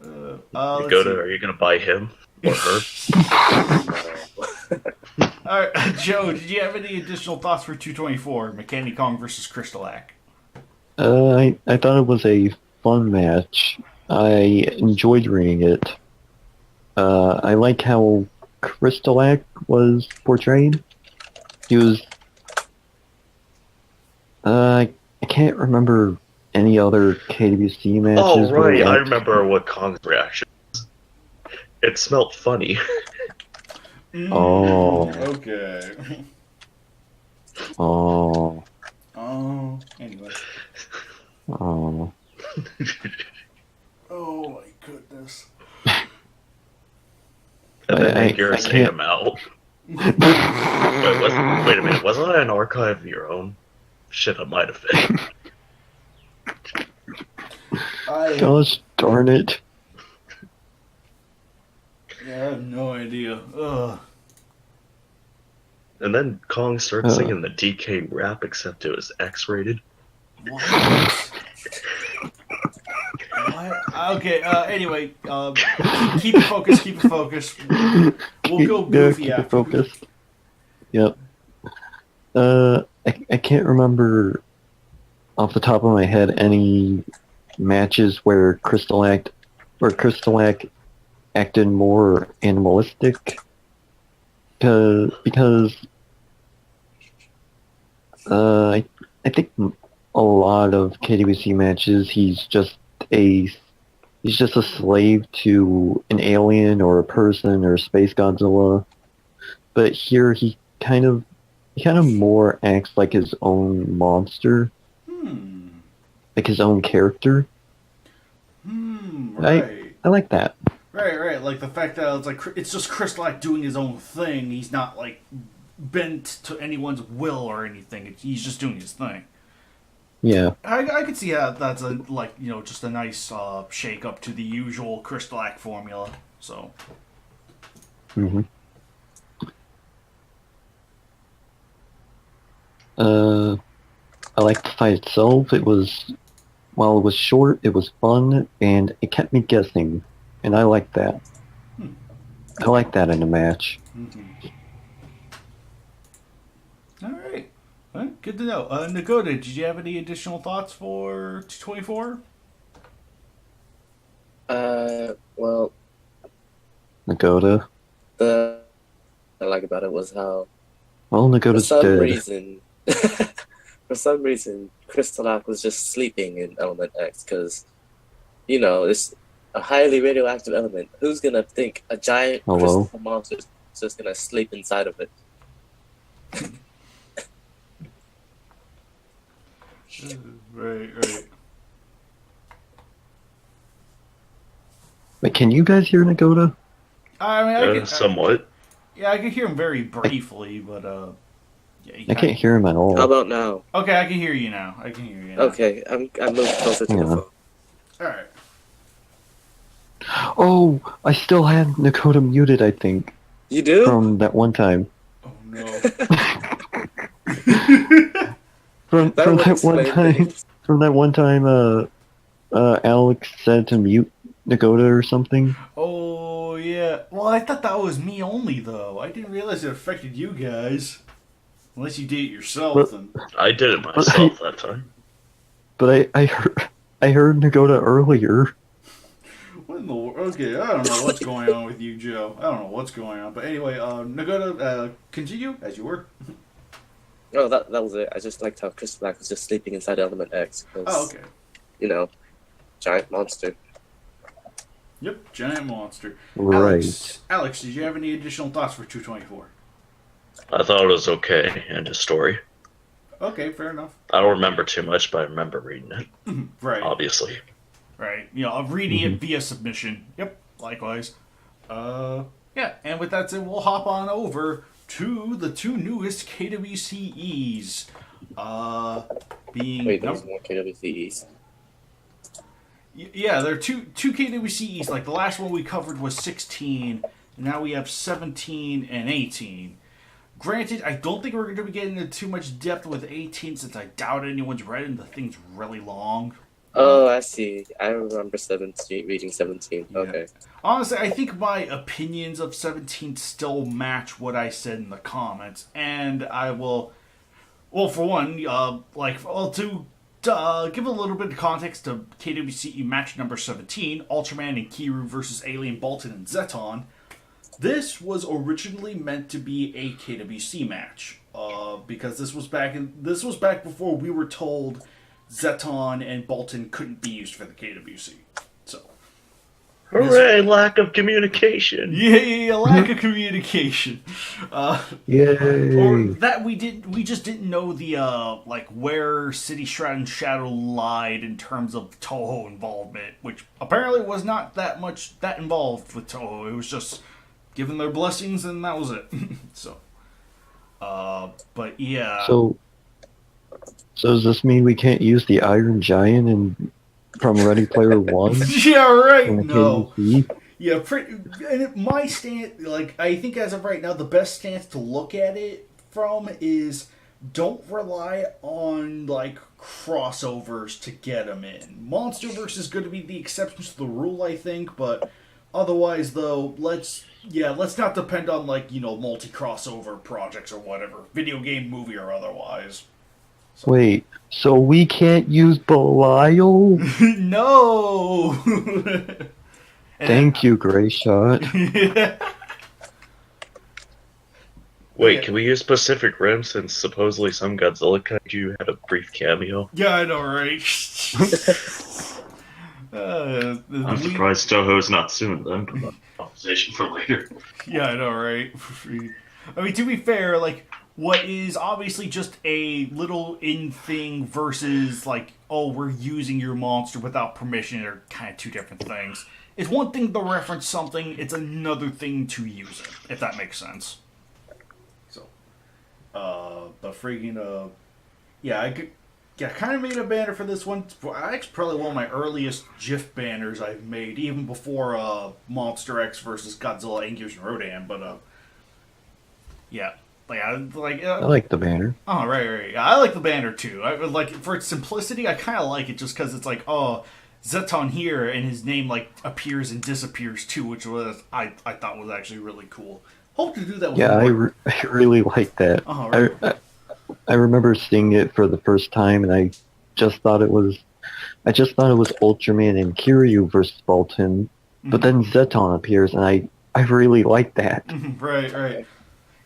B: Nagoda, are you going to buy him or her?
A: Alright, Joe, did you have any additional thoughts for 224, Mechanic Kong versus Crystalak?
C: I thought it was a fun match. I enjoyed reading it. I like how Crystalak was portrayed. He was... I can't remember any other KWC matches.
B: Oh, right, I remember what Kong's reaction was. It smelled funny.
C: Oh.
A: Okay.
C: Oh.
A: Oh. Anyway.
C: Oh.
A: Oh my goodness.
B: And then
C: I
B: yours ate
C: can't-
B: him out. Wait a minute, wasn't that an archive of your own? Shit, I might have been.
C: Gosh darn it.
A: Yeah, I have no idea. Ugh.
B: And then Kong started singing the DK rap, except it was X-rated.
A: What? What? Okay, anyway, keep it focused, keep it focused. We'll go goofy
C: keep it
A: after.
C: focused. Yep. I can't remember off the top of my head any matches where Crystalak acted more animalistic. Because I think a lot of KWC matches he's just a slave to an alien or a person or Space Godzilla. But here he kind of more acts like his own monster. Like his own character.
A: Right.
C: I like that.
A: Right. Like the fact that it's like it's just Crystalak doing his own thing. He's not like bent to anyone's will or anything. He's just doing his thing.
C: Yeah.
A: I could see how that's just a nice shake up to the usual Crystalak formula. So.
C: Mm-hmm. I liked the fight itself. While it was short, it was fun, and it kept me guessing, and I like that. I like that in a match.
A: All right. Well, good to know. Nagoda, did you have any additional thoughts for 224?
E: Well,
C: Nagoda.
E: the I like about it was how
C: Well, Nagoda's dead.
E: For some reason, Crystalak was just sleeping in Element X because, it's a highly radioactive element. Who's gonna think a giant crystal monster is just gonna sleep inside of it?
A: Right.
C: Wait, can you guys hear Nagoda?
A: I mean,
B: Somewhat.
A: I could hear him very briefly, but Yeah,
C: I can't hear him at all.
E: How about now?
A: Okay, I can hear you now.
E: Okay, I'm moving closer to the phone.
A: Alright.
C: Oh, I still had Nagoda muted, I think.
E: You do?
C: From that one time.
A: Oh no.
C: From
E: That would
C: that one
E: explain
C: time.
E: things.
C: From that one time, Alex said to mute Nagoda or something.
A: Oh yeah. Well, I thought that was me only though. I didn't realize it affected you guys. Unless you did it yourself,
C: But-
A: then.
B: I did it myself that time.
C: But I heard Nagoda earlier.
A: What in the world? Okay, I don't know what's going on with you, Joe. I don't know what's going on. But anyway, Nagoda, continue as you were.
E: Oh, that was it. I just liked how Crystal Black was just sleeping inside Element X. 'Cause,
A: Oh, okay.
E: You know, giant monster.
A: Yep, giant monster.
C: Right.
A: Alex, did you have any additional thoughts for 224?
B: I thought it was okay. End of story.
A: Okay, fair enough.
B: I don't remember too much, but I remember reading it.
A: Right.
B: Obviously.
A: Right. You know, I'm reading it via submission. Yep, likewise. Yeah, and with that said, we'll hop on over to the two newest KWCEs. Being...
E: Wait, there's more KWCEs.
A: Yeah, there are two KWCEs. Like, the last one we covered was 16, and now we have 17 and 18. Granted, I don't think we're going to be getting into too much depth with 18, since I doubt anyone's read it, and the thing's really long.
E: Oh, I see. I remember 17, reading 17.
A: Yeah.
E: Okay.
A: Honestly, I think my opinions of 17 still match what I said in the comments, and I will... Well, for one, to give a little bit of context to KWCE match number 17, Ultraman and Kiryu versus Alien Bolton and Zeton, this was originally meant to be a KWC match, because this was back before we were told Zeton and Bolton couldn't be used for the KWC. So,
B: Hooray! Lack of communication.
A: yeah, lack of communication.
C: Yay!
A: Or that we just didn't know the where City Shroud and Shadow lied in terms of Toho involvement, which apparently was not that involved with Toho. It was just given their blessings and that was it. So, but yeah.
C: So does this mean we can't use the Iron Giant from Ready Player One?
A: Yeah, right.
C: in the
A: No.
C: KWC?
A: Yeah, my stance, I think as of right now, the best stance to look at it from is don't rely on, crossovers to get them in. Monsterverse is going to be the exception to the rule, I think, but otherwise, though, let's not depend on, multi-crossover projects or whatever, video game, movie, or otherwise.
C: Wait, so we can't use Belial?
A: No!
C: Thank you, Gray Shot.
B: Wait, can we use Pacific Rim since supposedly some Godzilla Kaiju had a brief cameo?
A: Yeah, I know, right?
D: I'm surprised Toho's not suing them, but conversation for later.
A: Yeah, I know, right? I mean, to be fair, what is obviously just a little in thing versus, we're using your monster without permission are kind of two different things. It's one thing to reference something, it's another thing to use it, if that makes sense. So, but freaking, I kind of made a banner for this one. It's probably one of my earliest GIF banners I've made, even before Monster X versus Godzilla, Anguirus, and Rodan. But yeah, I
C: like the banner.
A: Oh, right. Yeah, I like the banner too. For its simplicity, I kind of like it just because it's Zeton here, and his name appears and disappears too, which was I thought was actually really cool. Hope to do that with more.
C: I really like that.
A: Oh, right.
C: I remember seeing it for the first time, and I just thought it was Ultraman and Kiryu versus Bolton, but then Zeton appears, and I really like that.
A: Right.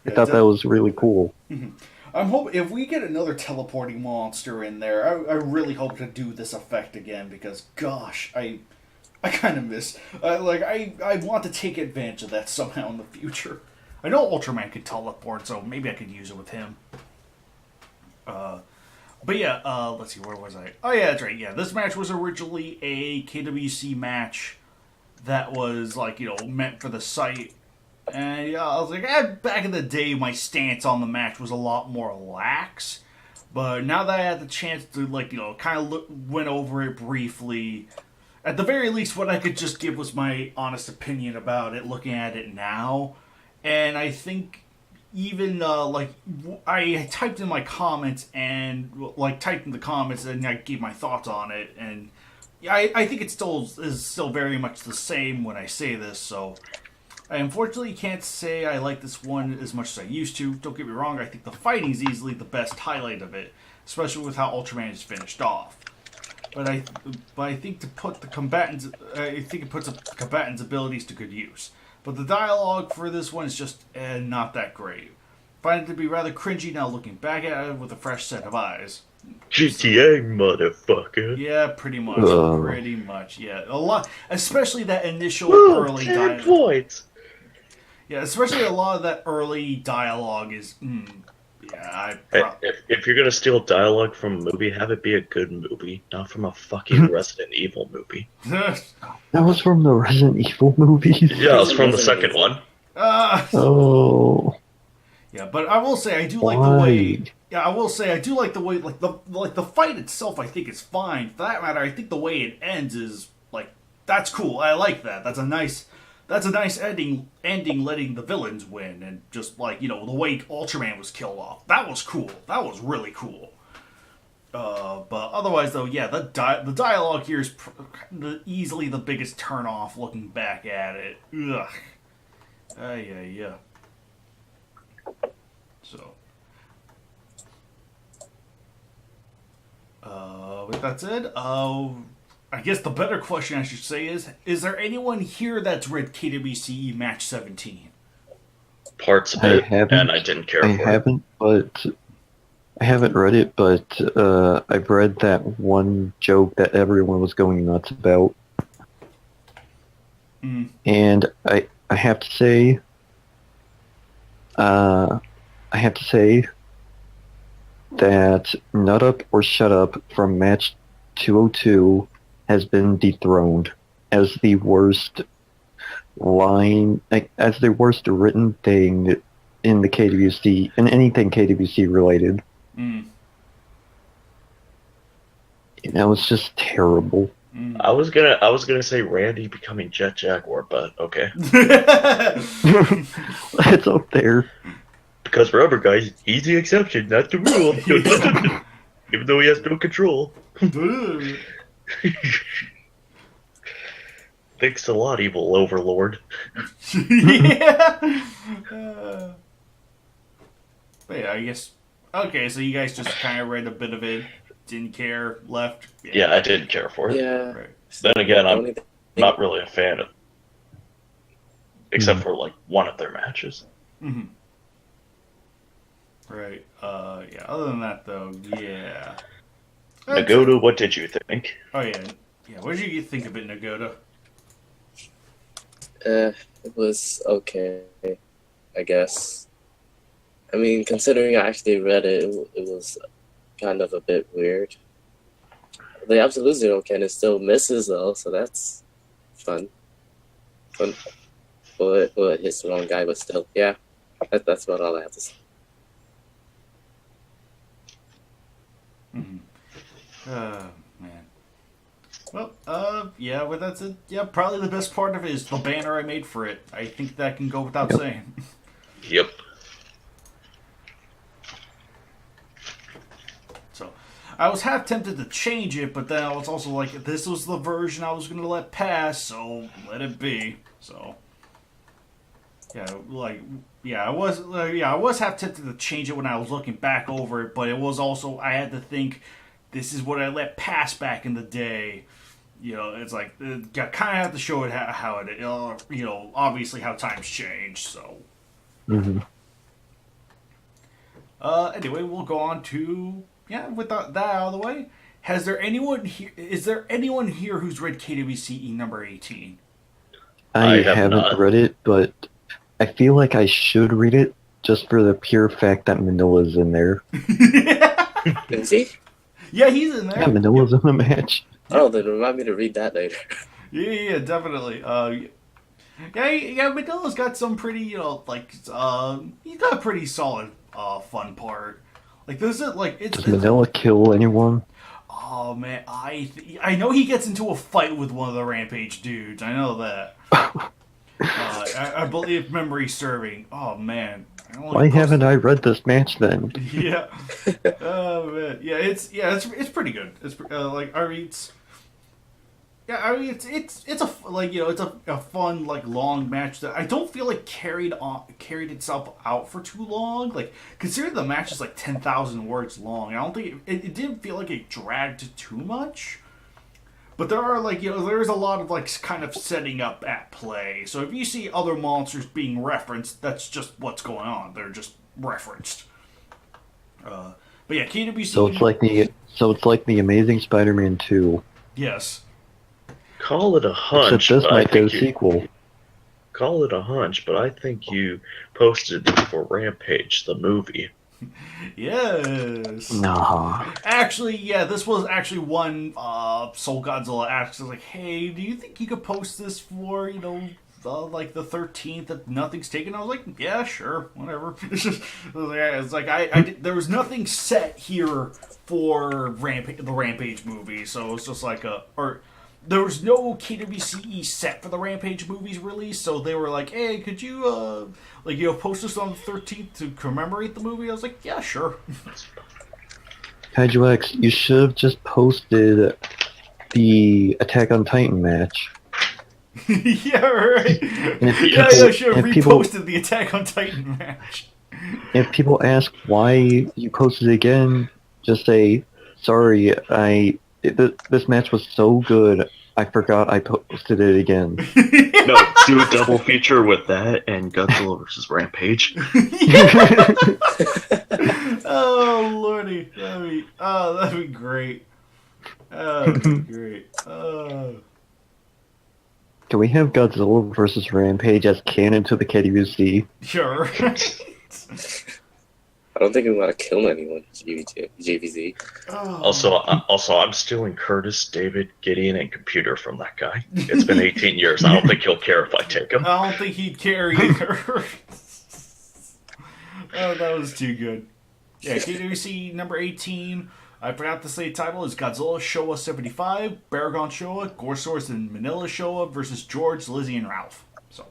C: I thought that was really cool.
A: I'm hoping if we get another teleporting monster in there, I really hope to do this effect again because gosh, I kind of miss I want to take advantage of that somehow in the future. I know Ultraman could teleport, so maybe I could use it with him. But yeah, let's see, where was I? Oh yeah, that's right. Yeah, this match was originally a KWC match that was meant for the site. And yeah, I was like, back in the day, my stance on the match was a lot more lax. But now that I had the chance to, like, you know, kind of went over it briefly, at the very least, what I could just give was my honest opinion about it, looking at it now. And I think even, I typed in my comments and, typed in the comments and I gave my thoughts on it. And I think it is still very much the same when I say this, so I unfortunately can't say I like this one as much as I used to. Don't get me wrong, I think the fighting is easily the best highlight of it, especially with how Ultraman is finished off. But I think to put the combatants, I think it puts the combatants' abilities to good use. But the dialogue for this one is just not that great. Find it to be rather cringy now looking back at it with a fresh set of eyes.
B: GTA, motherfucker.
A: Yeah, pretty much. Pretty much, yeah. A lot, especially that initial
B: Woo,
A: early
B: 10
A: dialogue.
B: points.
A: Yeah, especially a lot of that early dialogue is.
B: If you're gonna steal dialogue from a movie, have it be a good movie, not from a fucking Resident Evil movie.
C: That was from the Resident Evil movies?
B: Yeah, it's from the second one.
C: Oh.
A: Yeah, but I will say I do like the way. Yeah, I will say I do like the way, like the fight itself. I think is fine. For that matter, I think the way it ends is that's cool. I like that. That's a nice ending, letting the villains win, and just the way Ultraman was killed off. That was cool. That was really cool. But otherwise, though, yeah, the dialogue here is easily the biggest turnoff. Looking back at it, ugh. Yeah. So, with that said, I guess the better question I should say is there anyone here that's read KWCE Match 17?
B: Parts of it, and I didn't care for it.
C: I haven't read it, but I've read that one joke that everyone was going nuts about. And I have to say, that Nut Up or Shut Up from Match 202 has been dethroned as the worst line, as the worst written thing in the KWC, in anything KWC related. And that was just terrible.
B: I was gonna say Randy becoming Jet Jaguar, but okay.
C: It's up there.
B: Because Rubber Guy, he's the exception, not the rule. Even though he has no control. Thanks a lot, evil overlord.
A: Yeah. But yeah, I guess. Okay, so you guys just kind of read a bit of it, didn't care, left.
B: Yeah, I didn't care for it.
E: Yeah.
A: Right.
B: Then again, I'm not really a fan of, except for one of their matches.
A: Mm-hmm. Right. Yeah. Other than that, though, yeah.
B: Nagoda, what did you think?
A: Oh yeah. What did you think of it, Nagoda?
E: It was okay, I guess. I mean, considering I actually read it, it was kind of a bit weird. The Absolute Zero Cannon still misses, though, so that's fun. Well, it hits the wrong guy, but still, yeah. That's about all I have to say.
A: Man. Well, yeah, but that's it. Yeah, probably the best part of it is the banner I made for it. I think that can go without saying.
B: Yep.
A: So, I was half tempted to change it, but then I was also like, this was the version I was going to let pass, so let it be. So, I was half tempted to change it when I was looking back over it, but it was also, I had to think, this is what I let pass back in the day. It's like, you kind of have to show it how it, obviously how times change, so.
C: Mm-hmm.
A: Anyway, we'll go on to, with that out of the way. Is there anyone here who's read KWCE number 18?
C: I haven't read it, but I feel like I should read it just for the pure fact that Manila's in there.
E: Is he?
A: Yeah, he's in there.
C: Yeah, Manila's in the match.
E: Oh, then remind me to read that later.
A: Yeah, definitely. Yeah, Manila's got some pretty, he's got a pretty solid, fun part. Like, this is, like,
C: Does Manila kill anyone?
A: Oh, man, I know he gets into a fight with one of the Rampage dudes. I know that. I believe memory serving. Oh, man.
C: Why haven't I read this match then?
A: Yeah. Oh, man. Yeah, it's pretty good. It's, it's a fun, like, long match that I don't feel like carried itself out for too long. Like, considering the match is like 10,000 words long, I don't think it didn't feel like it dragged too much. But there are, like, there's a lot of, like, kind of setting up at play. So if you see other monsters being referenced, that's just what's going on. They're just referenced. But yeah, KWC.
C: So it's like the Amazing Spider-Man 2.
A: Yes.
B: Call it a hunch.
C: Except this might get a sequel.
B: Call it a hunch, but I think you posted for Rampage, the movie.
A: Yes.
C: Nah.
A: Actually, yeah, this was actually one Soul Godzilla asked, like, hey, do you think you could post this for, like the 13th that nothing's taken? I was like, yeah, sure, whatever. It's like there was nothing set here for the Rampage movie, so it's just like there was no KWCE set for the Rampage movies release, so they were like, hey, could you, post this on the 13th to commemorate the movie? I was like, yeah, sure.
C: Kaiju X, you should have just posted the Attack on Titan match.
A: Yeah, right. I should have reposted the Attack on Titan match.
C: If people ask why you posted it again, just say, sorry, this match was so good, I forgot I posted it again.
D: No, do a double feature with that and Godzilla vs. Rampage.
A: Oh, lordy. That'd be great. That'd be great.
C: Can we have Godzilla vs. Rampage as canon to the KWC?
A: Sure.
E: I don't think we want to kill anyone, JVZ.
A: Oh.
B: Also, I'm stealing Curtis, David, Gideon, and Computer from that guy. It's been 18 years. I don't think he'll care if I take him.
A: I don't think he'd care either. Oh, that was too good. Yeah, KWC number 18. I forgot to say title is Godzilla Showa 75, Baragon Showa, Gore Source, and Manila Showa versus George, Lizzie, and Ralph. So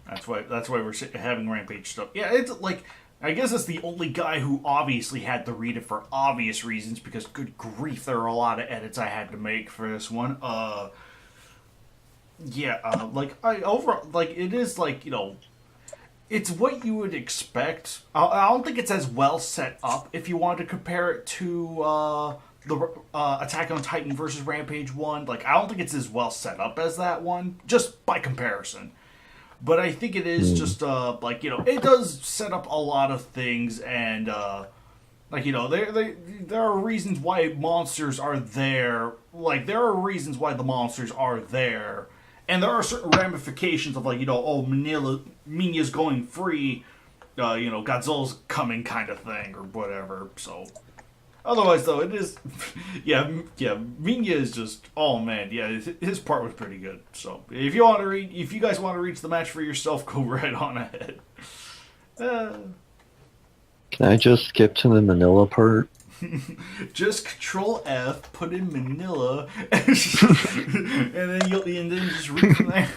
A: that's why we're having Rampage stuff. Yeah, it's like, I guess it's the only guy who obviously had to read it for obvious reasons, because good grief, there are a lot of edits I had to make for this one. It is like, it's what you would expect. I don't think it's as well set up if you wanted to compare it to the Attack on Titan versus Rampage one. Like, I don't think it's as well set up as that one, just by comparison. But I think it is just, it does set up a lot of things, and, there are reasons why monsters are there. Like, there are reasons why the monsters are there. And there are certain ramifications of, Minya's going free, Godzilla's coming kind of thing, or whatever, so... Otherwise, though, it is... Minya is just... Oh, man, yeah, his part was pretty good. So, if you guys want to reach the match for yourself, go right on ahead.
C: Can I just skip to the Manila part?
A: Just Control F, put in Manila, and then just read from there.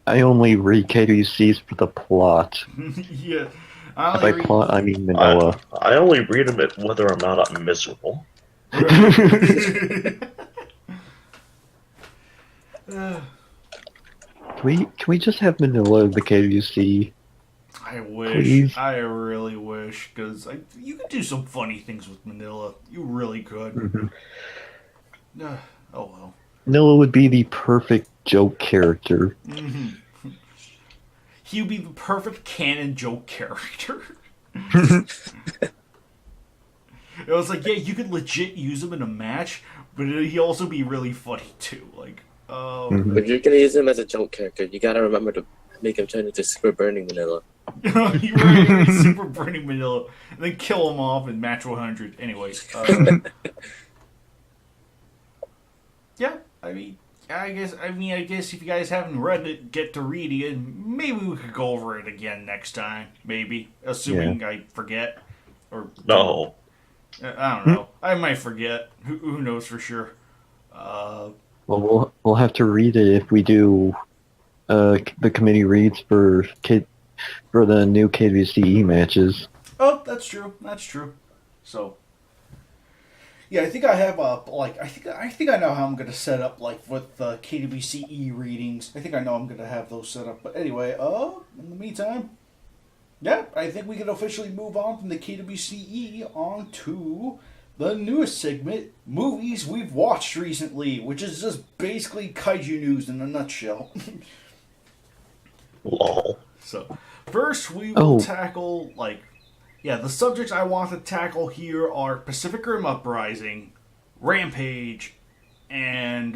C: I only read KWCs for the plot.
A: Yeah.
C: By plot, I mean Manila.
B: I only read them at whether or not I'm miserable.
C: Can we just have Manila in the KWC?
A: I wish.
C: Please?
A: I really wish, because you could do some funny things with Manila. You really could.
C: Mm-hmm.
A: Oh well.
C: Manila would be the perfect joke character.
A: Mm-hmm. He would be the perfect canon joke character. It was like, yeah, you could legit use him in a match, but he'd also be really funny too. Like,
E: If you're gonna use him as a joke character, you gotta remember to make him turn into Super Burning Manila.
A: You were Super Burning Manila, and then kill him off in match 100. Anyway. Yeah, I guess if you guys haven't read it, get to reading it. Maybe we could go over it again next time. Maybe, assuming I forget, or
B: No.
A: I don't know. I might forget. Who knows for sure?
C: Well, we'll have to read it if we do the committee reads for the new KWCE matches.
A: Oh, that's true. That's true. So, yeah, I think I have I think I know how I'm gonna set up with the KWCE readings. I think I know I'm gonna have those set up. But anyway, in the meantime, yeah, I think we can officially move on from the KWCE on to the newest segment, movies we've watched recently, which is just basically kaiju news in a nutshell.
B: Lol.
A: So, first we will tackle, the subjects I want to tackle here are Pacific Rim Uprising, Rampage, and,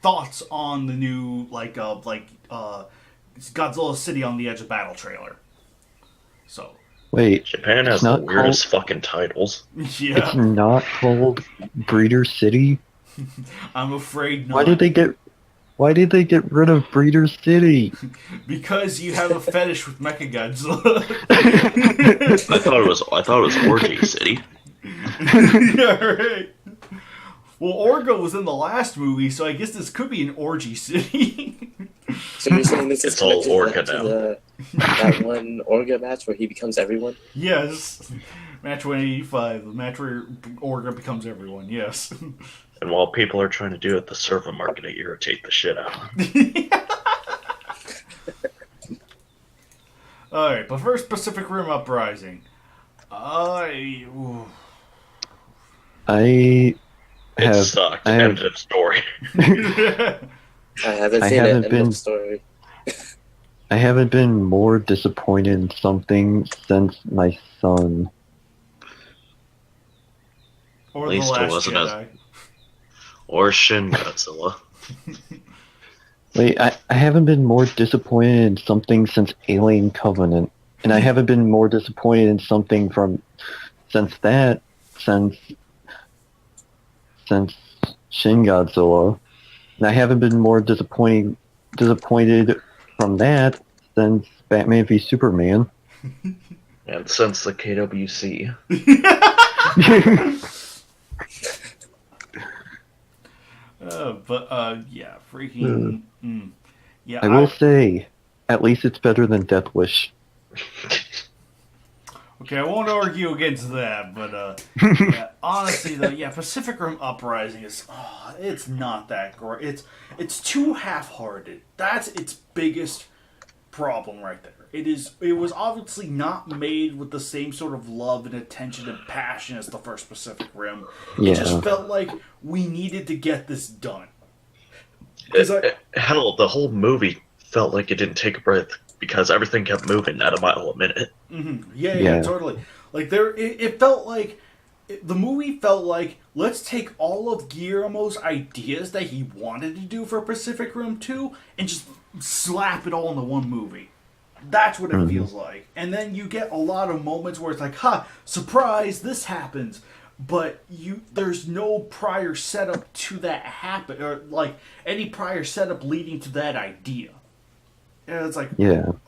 A: thoughts on the new, Godzilla City on the Edge of Battle trailer. So.
C: Wait.
B: Japan has the weirdest fucking titles.
A: Yeah.
C: It's not called Breeder City?
A: I'm afraid not.
C: Why did they get rid of Breeder City?
A: Because you have a fetish with Mechagodzilla.
B: I thought it was Orgy City.
A: Yeah, right. Well, Orgo was in the last movie, so I guess this could be an orgy city.
E: So you're saying this is
B: It's all Orga
E: to that one Orga match where he becomes everyone?
A: Yes. Match 185, the match where Orga becomes everyone, yes.
B: And while people are trying to do it, the server market irritate the shit out.
A: Alright, but first, Pacific Rim Uprising.
B: It sucked. End of story.
E: I haven't seen it. End of story.
C: I haven't been more disappointed in something since my son.
A: Or
B: At least
A: the
B: it
A: Last
B: wasn't
A: Jedi.
B: Or Shin Godzilla.
C: Wait, I haven't been more disappointed in something since Alien Covenant. And I haven't been more disappointed in something since Shin Godzilla. And I haven't been more disappointed from that since Batman v Superman.
B: And since the KWC.
A: Yeah, freaking. Yeah,
C: I will say, at least it's better than Death Wish.
A: Okay, I won't argue against that, but honestly though, Pacific Rim Uprising is it's not that great. It's too half-hearted. That's its biggest problem right there. It was obviously not made with the same sort of love and attention and passion as the first Pacific Rim. It just felt like we needed to get this done.
B: Hell, the whole movie felt like it didn't take a breath because everything kept moving at a mile a minute.
A: Mm-hmm. Yeah, totally. It felt like the movie felt like, let's take all of Guillermo's ideas that he wanted to do for Pacific Rim 2 and just slap it all into one movie. That's what it feels like. And then you get a lot of moments where it's like, surprise, this happens. But there's no prior setup to that happen, or any prior setup leading to that idea. And it's like,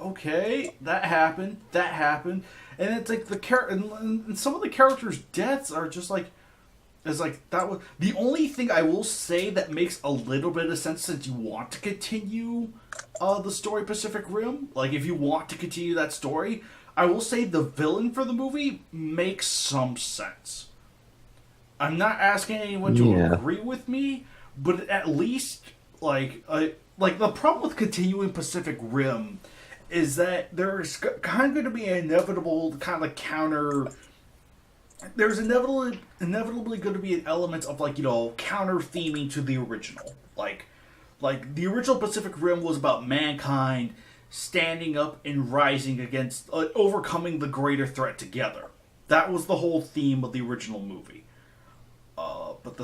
A: okay, that happened, and it's like and some of the characters' deaths are just that was the only thing I will say that makes a little bit of sense since you want to continue the story Pacific Rim. If you want to continue that story, I will say the villain for the movie makes some sense. I'm not asking anyone to agree with me, but at least the problem with continuing Pacific Rim is that there's kind of going to be an inevitable kind of counter. There's inevitably going to be an element of counter theming to the original. Like the original Pacific Rim was about mankind standing up and rising against overcoming the greater threat together. That was the whole theme of the original movie. But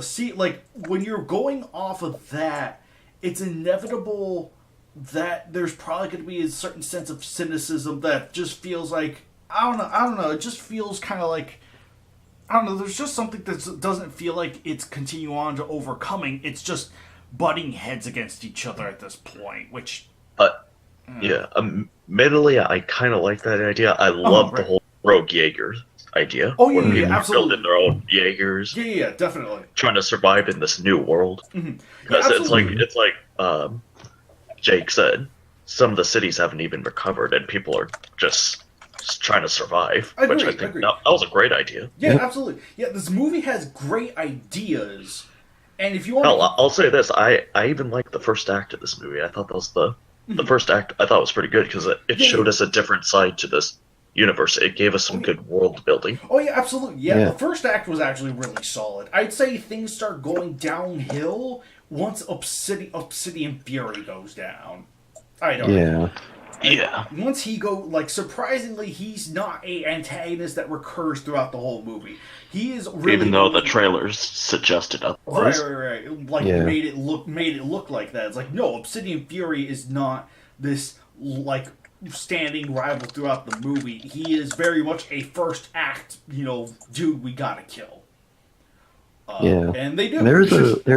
A: when you're going off of that, it's inevitable that there's probably going to be a certain sense of cynicism that just feels like I don't know. It just feels kind of like I don't know, there's just something that doesn't feel like it's continuing on to overcoming. It's just butting heads against each other at this point, which...
B: Yeah, admittedly, I kind of like that idea. I love the whole rogue Jaeger idea.
A: Oh, yeah,
B: where people
A: absolutely.
B: building their own Jaegers.
A: Yeah, definitely.
B: Trying to survive in this new world.
A: Mm-hmm.
B: Because
A: Yeah,
B: it's like Jake said, some of the cities haven't even recovered, and people are just trying to survive.
A: I
B: which I
A: agree.
B: think that was a great idea.
A: Yeah, absolutely. Yeah, this movie has great ideas, and if you want,
B: I'll say this: I even like the first act of this movie. I thought that was the first act. I thought was pretty good because it showed us a different side to this universe. It gave us some good world building.
A: Oh yeah, absolutely. Yeah, the first act was actually really solid. I'd say things start going downhill once Obsidian Fury goes down. I don't know.
D: Yeah.
A: Once he surprisingly, he's not a antagonist that recurs throughout the whole movie. He is really...
D: Even though the trailers suggested otherwise.
A: Right. Made it look like that. It's like, no, Obsidian Fury is not this, standing rival throughout the movie. He is very much a first act, dude we gotta kill. And they do.
C: There's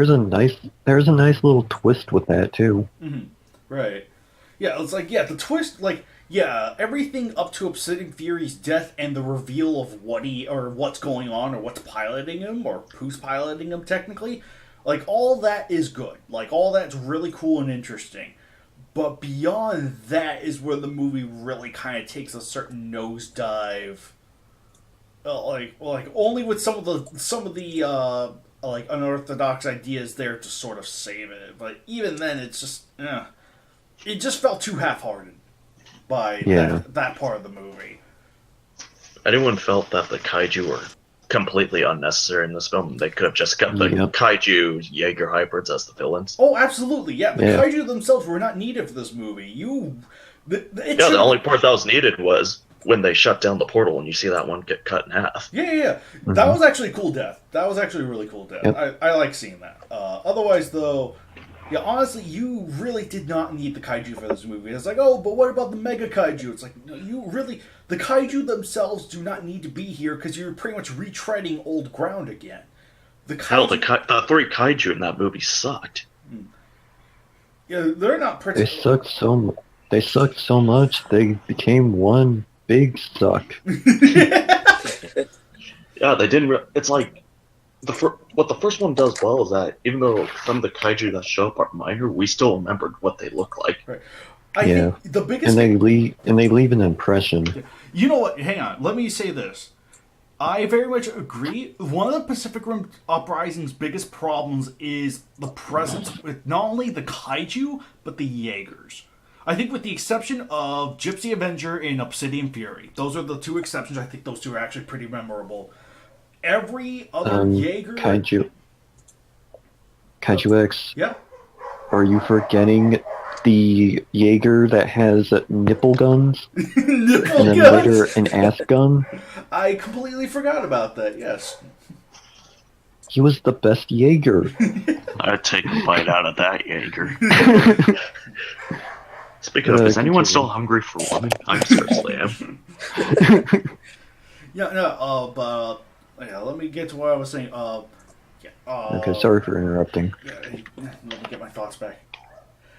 C: a nice little twist with that too.
A: Mm-hmm. Right. Yeah, it's the twist, everything up to Obsidian Fury's death and the reveal of what's going on, or what's piloting him, or who's piloting him technically, all that is good. All that's really cool and interesting. But beyond that is where the movie really kind of takes a certain nosedive. Only with some of the unorthodox ideas there to sort of save it. But even then, it's just, it just felt too half-hearted by that part of the movie.
B: Anyone felt that the kaiju were completely unnecessary in this film? They could have just kept the kaiju Jaeger hybrids as the villains.
A: Oh, absolutely, yeah. The kaiju themselves were not needed for this movie.
B: The only part that was needed was when they shut down the portal and you see that one get cut in half.
A: Yeah. Mm-hmm. That was actually a cool death. That was actually a really cool death. Yep. I like seeing that. Otherwise, though... Yeah, honestly, you really did not need the kaiju for this movie. It's like, oh, but what about the mega kaiju? It's like, no, the kaiju themselves do not need to be here because you're pretty much retreading old ground again. The
B: three kaiju in that movie sucked.
A: Yeah, they're not
C: They sucked so much, they became one big suck.
B: Yeah, they didn't... It's like... what the first one does well is that even though some of the kaiju that show up are minor, we still remembered what they look like.
A: Right. I think the biggest
C: they leave an impression.
A: You know what? Hang on. Let me say this. I very much agree. One of the Pacific Rim Uprising's biggest problems is the presence with not only the kaiju but the Jaegers. I think with the exception of Gypsy Avenger and Obsidian Fury, those are the two exceptions. I think those two are actually pretty memorable. Every other Jaeger...
C: Kaiju X.
A: Yeah.
C: Are you forgetting the Jaeger that has nipple guns? And then later an ass gun?
A: I completely forgot about that, yes.
C: He was the best Jaeger.
D: I'd take a bite out of that Jaeger. Speaking of, is anyone still hungry for women? I certainly am.
A: Yeah, let me get to what I was saying.
C: Okay, sorry for interrupting.
A: Let me get my thoughts back.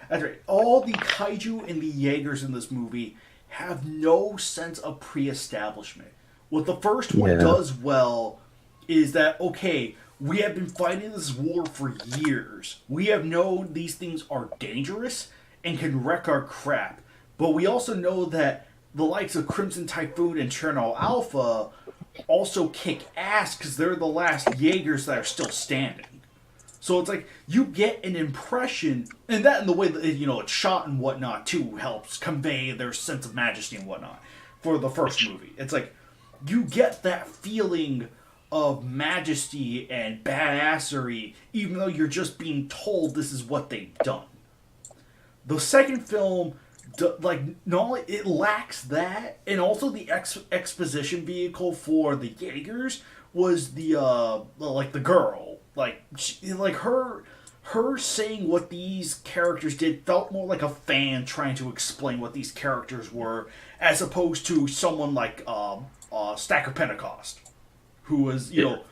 A: That's right. All the kaiju and the Jaegers in this movie have no sense of pre-establishment. What the first one does well is that, okay, we have been fighting this war for years. We have known these things are dangerous and can wreck our crap. But we also know that the likes of Crimson Typhoon and Chernobyl Alpha also kick ass because they're the last Jaegers that are still standing. So it's like, you get an impression, and that in the way that, it's shot and whatnot too helps convey their sense of majesty and whatnot for the first movie. It's like, you get that feeling of majesty and badassery even though you're just being told this is what they've done. The second film... not only it lacks that, and also the exposition vehicle for the Jaegers was the girl, her saying what these characters did felt more like a fan trying to explain what these characters were, as opposed to someone like Stacker Pentecost, who was, you know,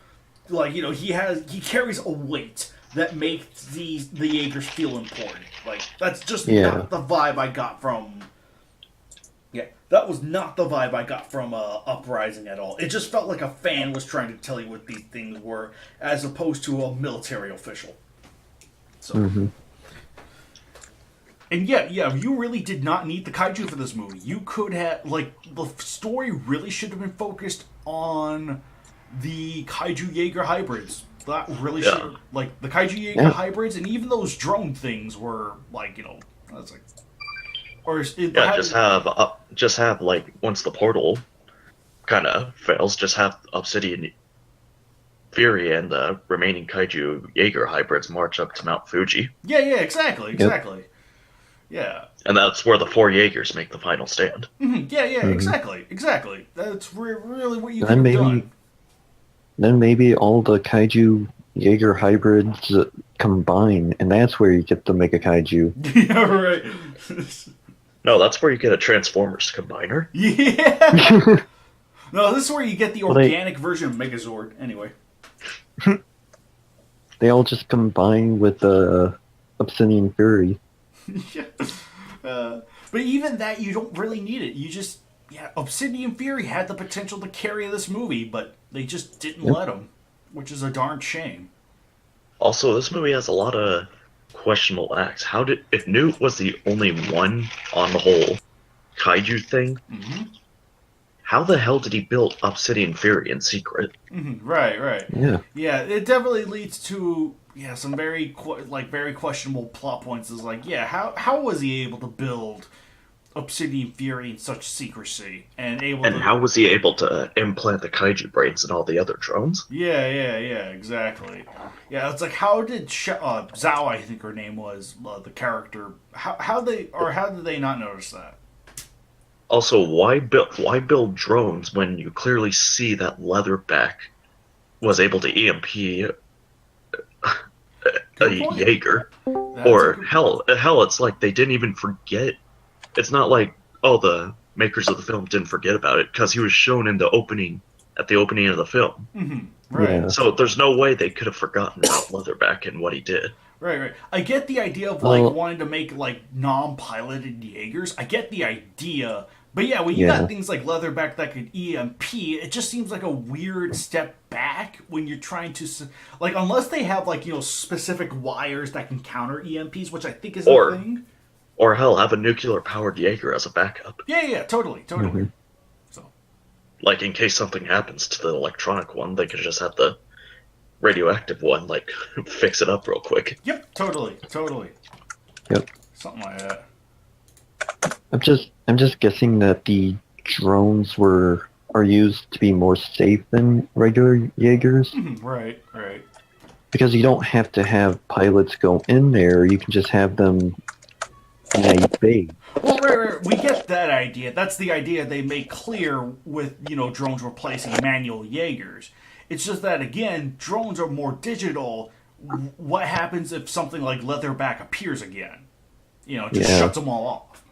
A: like, you know, he carries a weight that makes the Jaegers feel important. Like, that's just not the vibe I got from... Yeah, that was not the vibe I got from Uprising at all. It just felt like a fan was trying to tell you what these things were, as opposed to a military official. So...
C: Mm-hmm.
A: And yeah, you really did not need the kaiju for this movie. You could have, like, the story really should have been focused on the kaiju Jaeger hybrids. That really should, like, the kaiju Jaeger hybrids, and even those drone things were, like, you know, that's like, or
B: just have like once the portal kind of fails, just have Obsidian Fury and the remaining kaiju Jaeger hybrids march up to Mount Fuji.
A: Yeah, exactly. Yeah.
B: And that's where the 4 Jaegers make the final stand.
A: Mm-hmm. Yeah, exactly. That's really what you could have done.
C: Then maybe all the kaiju Jaeger hybrids combine, and that's where you get the Mega Kaiju.
A: Yeah, right.
B: No, that's where you get a Transformers combiner.
A: Yeah! No, this is where you get the organic version of Megazord, anyway.
C: They all just combine with the Obsidian Fury.
A: Yeah. But even that, you don't really need it. You just... Yeah, Obsidian Fury had the potential to carry this movie, but they just didn't let him, which is a darn shame.
B: Also, this movie has a lot of questionable acts. If Newt was the only one on the whole kaiju thing, how the hell did he build Obsidian Fury in secret?
A: Mm-hmm. Right. Yeah, it definitely leads to some very questionable plot points. Is like, how was he able to build Obsidian Fury in such secrecy and
B: how was he able to implant the kaiju brains in all the other drones?
A: Yeah, exactly. Yeah, it's like, how did Zhao, I think her name was, the character, how did they not notice that?
B: Also, why build drones when you clearly see that Leatherback was able to EMP a Jaeger? Hell, it's like they didn't even forget. It's not like, the makers of the film didn't forget about it, because he was shown at the opening of the film.
A: Mm-hmm. Right.
C: Yeah.
B: So there's no way they could have forgotten about Leatherback and what he did.
A: Right. I get the idea of wanting to make non-piloted Jaegers. I get the idea, but when you got things like Leatherback that could EMP, it just seems like a weird step back when you're trying to unless they have specific wires that can counter EMPs, which I think is a thing.
B: Or hell, have a nuclear-powered Jaeger as a backup.
A: Yeah, totally.
C: Mm-hmm.
A: So,
B: in case something happens to the electronic one, they could just have the radioactive one, fix it up real quick.
A: Yep, totally.
C: Yep.
A: Something like that.
C: I'm just guessing that the drones are used to be more safe than regular Jaegers.
A: Mm-hmm. Right.
C: Because you don't have to have pilots go in there. You can just have them in a base.
A: Well, right. We get that idea. That's the idea they make clear with, drones replacing manual Jaegers. It's just that, again, drones are more digital. What happens if something like Leatherback appears again? It just shuts them all off.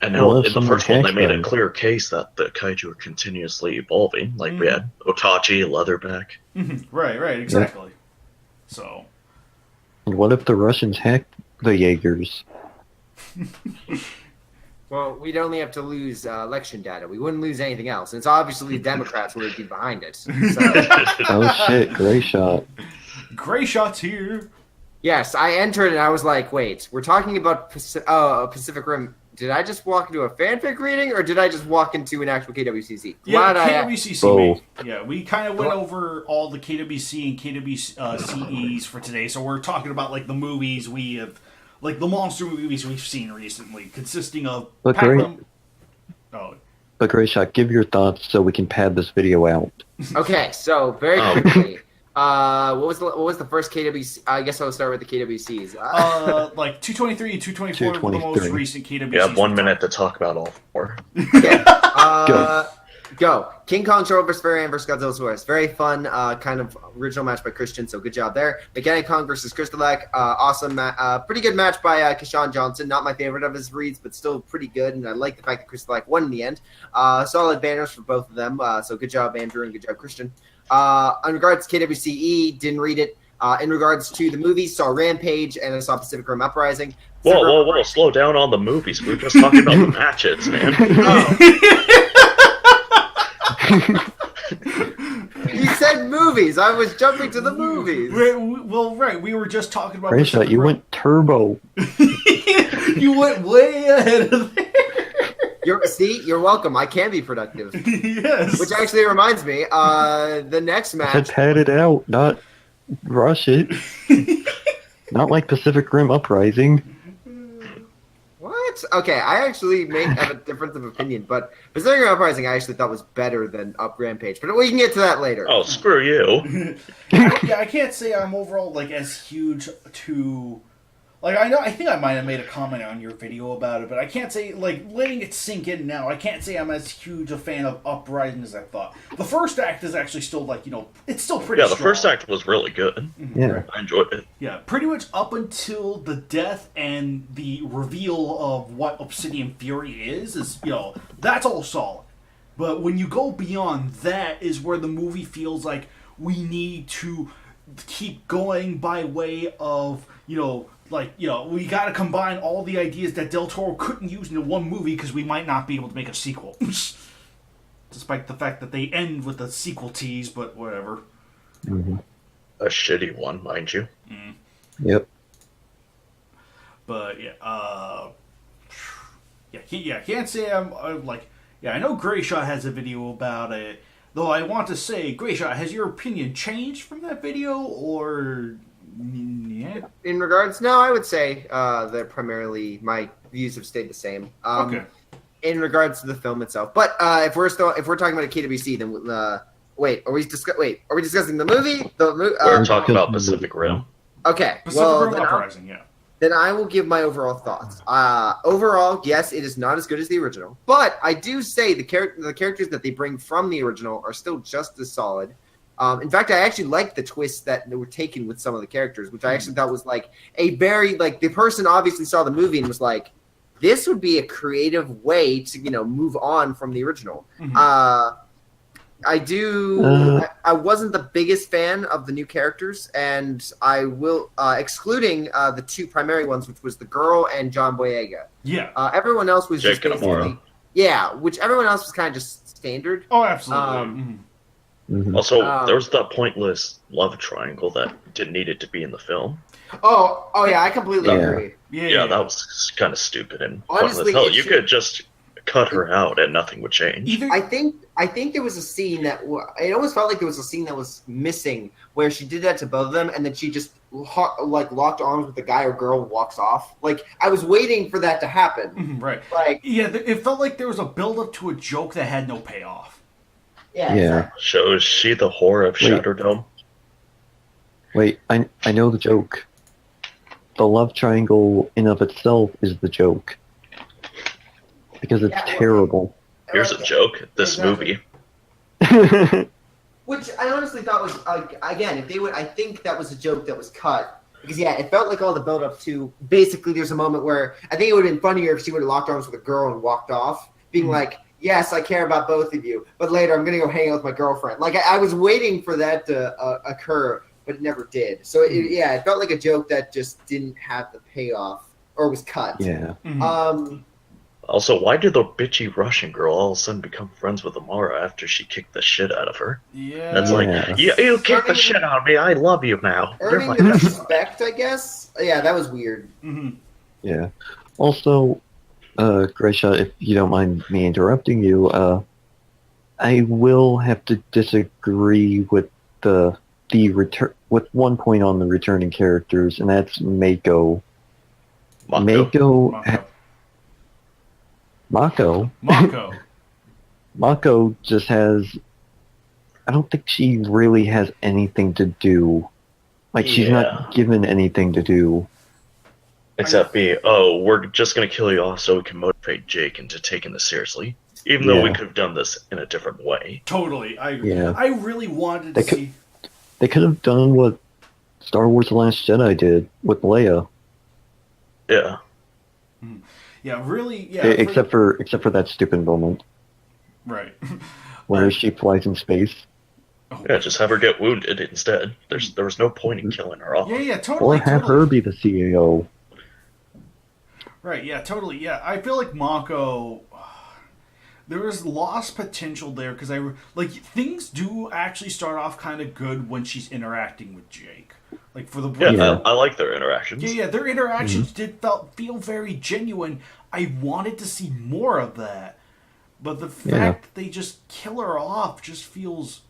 B: And in the first one, they made a clear case that the kaiju are continuously evolving. We had Otachi, Leatherback.
A: Mm-hmm. Right, exactly. Yep. So.
C: And what if the Russians hacked the Jaegers?
G: Well, we'd only have to lose election data. We wouldn't lose anything else. And it's obviously the Democrats would be behind it. So.
C: Oh shit, Gray Shot.
A: Gray Shot's here.
G: Yes, I entered and I was like, wait, we're talking about Pacific Rim. Did I just walk into a fanfic reading, or did I just walk into an actual KWCC?
A: Yeah, KWCC. Yeah, we kind of went over all the KWC and KWCEs for today, so we're talking about the movies we have... the monster movies we've seen recently, consisting of...
C: But Gray Shot, give your thoughts so we can pad this video out.
G: Okay, so very quickly, what was the first KWC? I guess I'll start with the KWCs.
A: 223 and 224 were the most recent KWCs.
B: You have 1 minute to talk about all 4.
G: Okay. Go. King Kong Troll vs. Fairyland vs. Godzilla Source. Very fun, kind of original match by Christian, so good job there. Mechanic Kong versus Crystalak. Awesome, pretty good match by Keshawn Johnson. Not my favorite of his reads, but still pretty good, and I like the fact that Crystalak won in the end. Solid banners for both of them, so good job, Andrew, and good job, Christian. In regards to KWCE, didn't read it. In regards to the movies, saw Rampage, and I saw Pacific Rim Uprising.
B: Whoa, slow down on the movies. We're just talking about the matches, man.
G: You said movies. I was jumping to the movies.
A: Right. We were just talking about.
C: Rayshot, you went turbo.
A: You went way ahead of there.
G: You're welcome. I can be productive.
A: Yes.
G: Which actually reminds me, the next match.
C: Just pad it out, not rush it. Not like Pacific Rim Uprising.
G: What? Okay, I actually may have a difference of opinion, but Pacific Rim Uprising I actually thought was better than Rampage, but we can get to that later.
B: Oh, screw you.
A: I can't say I'm overall like as huge to. Like, I think I might have made a comment on your video about it, but I can't say, like, letting it sink in now, I can't say I'm as huge a fan of Uprising as I thought. The first act is actually still, like, it's still pretty strong.
B: The first act was really good.
C: Yeah.
B: I enjoyed it.
A: Yeah, pretty much up until the death and the reveal of what Obsidian Fury is, that's all solid. But when you go beyond that is where the movie feels like we need to keep going by way of, we got to combine all the ideas that Del Toro couldn't use into one movie because we might not be able to make a sequel. Despite the fact that they end with a sequel tease, but whatever.
C: Mm-hmm.
B: A shitty one, mind you.
A: Mm.
C: Yep.
A: But, can't say I'm I know Grayshot has a video about it, though I want to say, Grayshot, has your opinion changed from that video, or... Yeah.
G: In regards, no, I would say that primarily my views have stayed the same.
A: Okay.
G: In regards to the film itself, but if we're talking about a KWC, then are we discussing the movie?
B: We're talking about Pacific Rim.
G: Okay.
A: Pacific Rim Uprising, yeah.
G: Then I will give my overall thoughts. Overall, yes, it is not as good as the original, but I do say the characters that they bring from the original are still just as solid. In fact, I actually liked the twists that were taken with some of the characters, which I actually thought was like a very, like, the person obviously saw the movie and was like, this would be a creative way to, move on from the original.
A: Mm-hmm.
G: I wasn't the biggest fan of the new characters, and I will, excluding the two primary ones, which was the girl and John Boyega.
A: Yeah.
G: Everyone else was
B: Jake
G: just basically, which everyone else was kind of just standard.
A: Oh, absolutely.
C: Mm-hmm.
B: Also, there was that pointless love triangle that didn't need it to be in the film.
G: Oh yeah, I completely agree.
B: Yeah, that was kind of stupid and
G: honestly,
B: pointless. You could just cut her out and nothing would change.
G: I think there was a scene that it almost felt like there was a scene that was missing where she did that to both of them, and then she just locked arms with the guy or girl and walks off. Like, I was waiting for that to happen.
A: Right.
G: Like,
A: it felt like there was a build up to a joke that had no payoff.
G: Yeah.
C: Exactly.
B: So is she the whore of Shatterdome?
C: Wait, I know the joke. The love triangle in of itself is the joke. Because it's terrible.
B: Here's a joke. This movie.
G: Which I honestly thought was, again, I think that was a joke that was cut. Because, it felt like all the build-up to, basically there's a moment where, I think it would have been funnier if she would have locked arms with a girl and walked off, being like, yes, I care about both of you, but later I'm going to go hang out with my girlfriend. Like, I was waiting for that to occur, but it never did. So, it felt like a joke that just didn't have the payoff, or was cut.
C: Yeah.
B: Also, why did the bitchy Russian girl all of a sudden become friends with Amara after she kicked the shit out of her?
A: Yeah.
B: That's like, you kicked the shit out of me, I love you now.
G: Earning the respect, I guess? Yeah, that was weird.
A: Mm-hmm.
C: Yeah. Also... Gracia, if you don't mind me interrupting you, I will have to disagree with with one point on the returning characters, and that's Mako. Mako just has... I don't think she really has anything to do. Like, she's not given anything to do.
B: Except we're just going to kill you off so we can motivate Jake into taking this seriously. Even though we
C: Yeah.
B: could have done this in a different way.
A: Totally, I agree.
C: Yeah.
A: I really wanted to
C: They could-
A: see.
C: They could have done what Star Wars: The Last Jedi did with Leia,
B: Yeah.
A: Yeah, really. Yeah,
C: except for that stupid moment
A: right.
C: where she flies in space.
A: Oh.
B: Yeah, just have her get wounded instead. There was no point in killing her off.
A: Yeah, totally.
C: Or have
A: totally.
C: her be the CEO.
A: Right, yeah, totally. Yeah, I feel like Mako, there was lost potential there because things do actually start off kind of good when she's interacting with Jake. Like for the
B: Yeah,
C: Yeah.
B: I like their interactions.
A: yeah, their interactions did feel very genuine. I wanted to see more of that. But the fact they just kill her off just feels...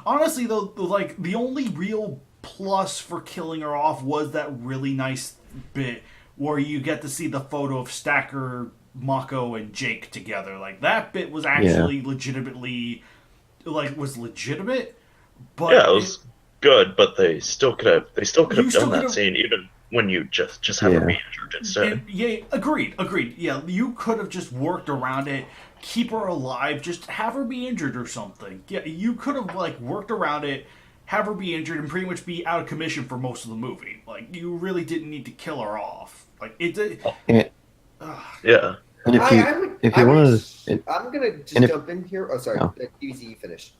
A: Honestly, though, like, the only real plus for killing her off was that really nice bit where you get to see the photo of Stacker, Mako, and Jake together. Like, that bit was actually legitimately... Like, was legitimate, but...
B: Yeah, it was good, but they still could have done that
A: could've-
B: scene even when you just have her be injured instead.
A: Yeah, agreed. Yeah, you could have just worked around it, keep her alive, just have her be injured or something. Yeah, you could have like worked around it, have her be injured, and pretty much be out of commission for most of the movie. Like you really didn't need to kill her off. Like it did.
B: Yeah.
C: And if you want to,
G: I'm gonna just
C: and if-
G: jump in here. Oh, sorry.
C: No.
G: QZ finished.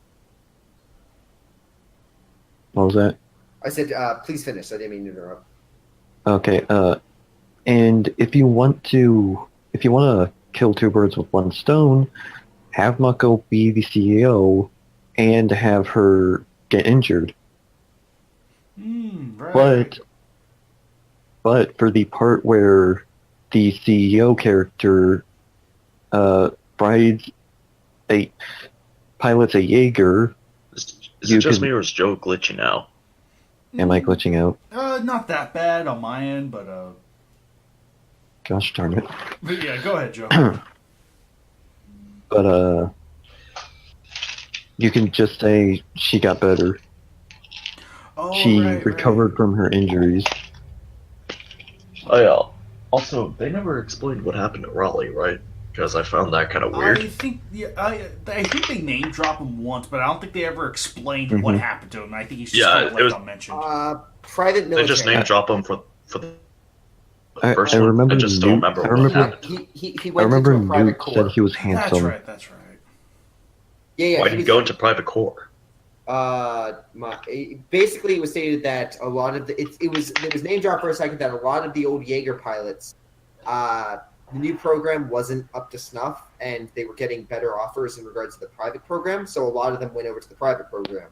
C: what was that?
G: I said, please finish. I didn't mean to interrupt.
C: Okay. And if you want to kill two birds with one stone, have Mako be the CEO, and have her get injured.
A: Right.
C: But for the part where the CEO character pilots a Jaeger,
B: Is
C: You
B: it just
C: could-
B: me or is Joe glitching out?
C: am I glitching out?
A: Not that bad on my end, but
C: Gosh darn it.
A: yeah, go ahead, Joe.
C: But you can just say she got better.
A: Oh,
C: She
A: right.
C: recovered from her injuries.
B: Oh yeah. Also, they never explained what happened to Raleigh, right? Because I found that kind of weird.
A: I think I think they name drop him once, but I don't think they ever explained what happened to him. I think he's just kind of
B: it
A: left
B: was-
A: unmentioned.
G: Private
B: They
G: military.
B: just name drop him for the
C: I
B: first one.
C: remember
B: I just don't
C: Newt-
B: remember
C: I
B: what
C: remember-
B: happened.
G: He
C: I
G: went
C: remember
G: into a private
C: Newt
G: corps.
C: said he was
A: That's
C: handsome.
A: right.
G: Yeah.
B: Why
G: he
B: did he
G: was-
B: go into private corps?
G: Basically, it was stated that a lot of it was name dropped for a second that a lot of the old Jaeger pilots, the new program wasn't up to snuff, and they were getting better offers in regards to the private program. So a lot of them went over to the private program.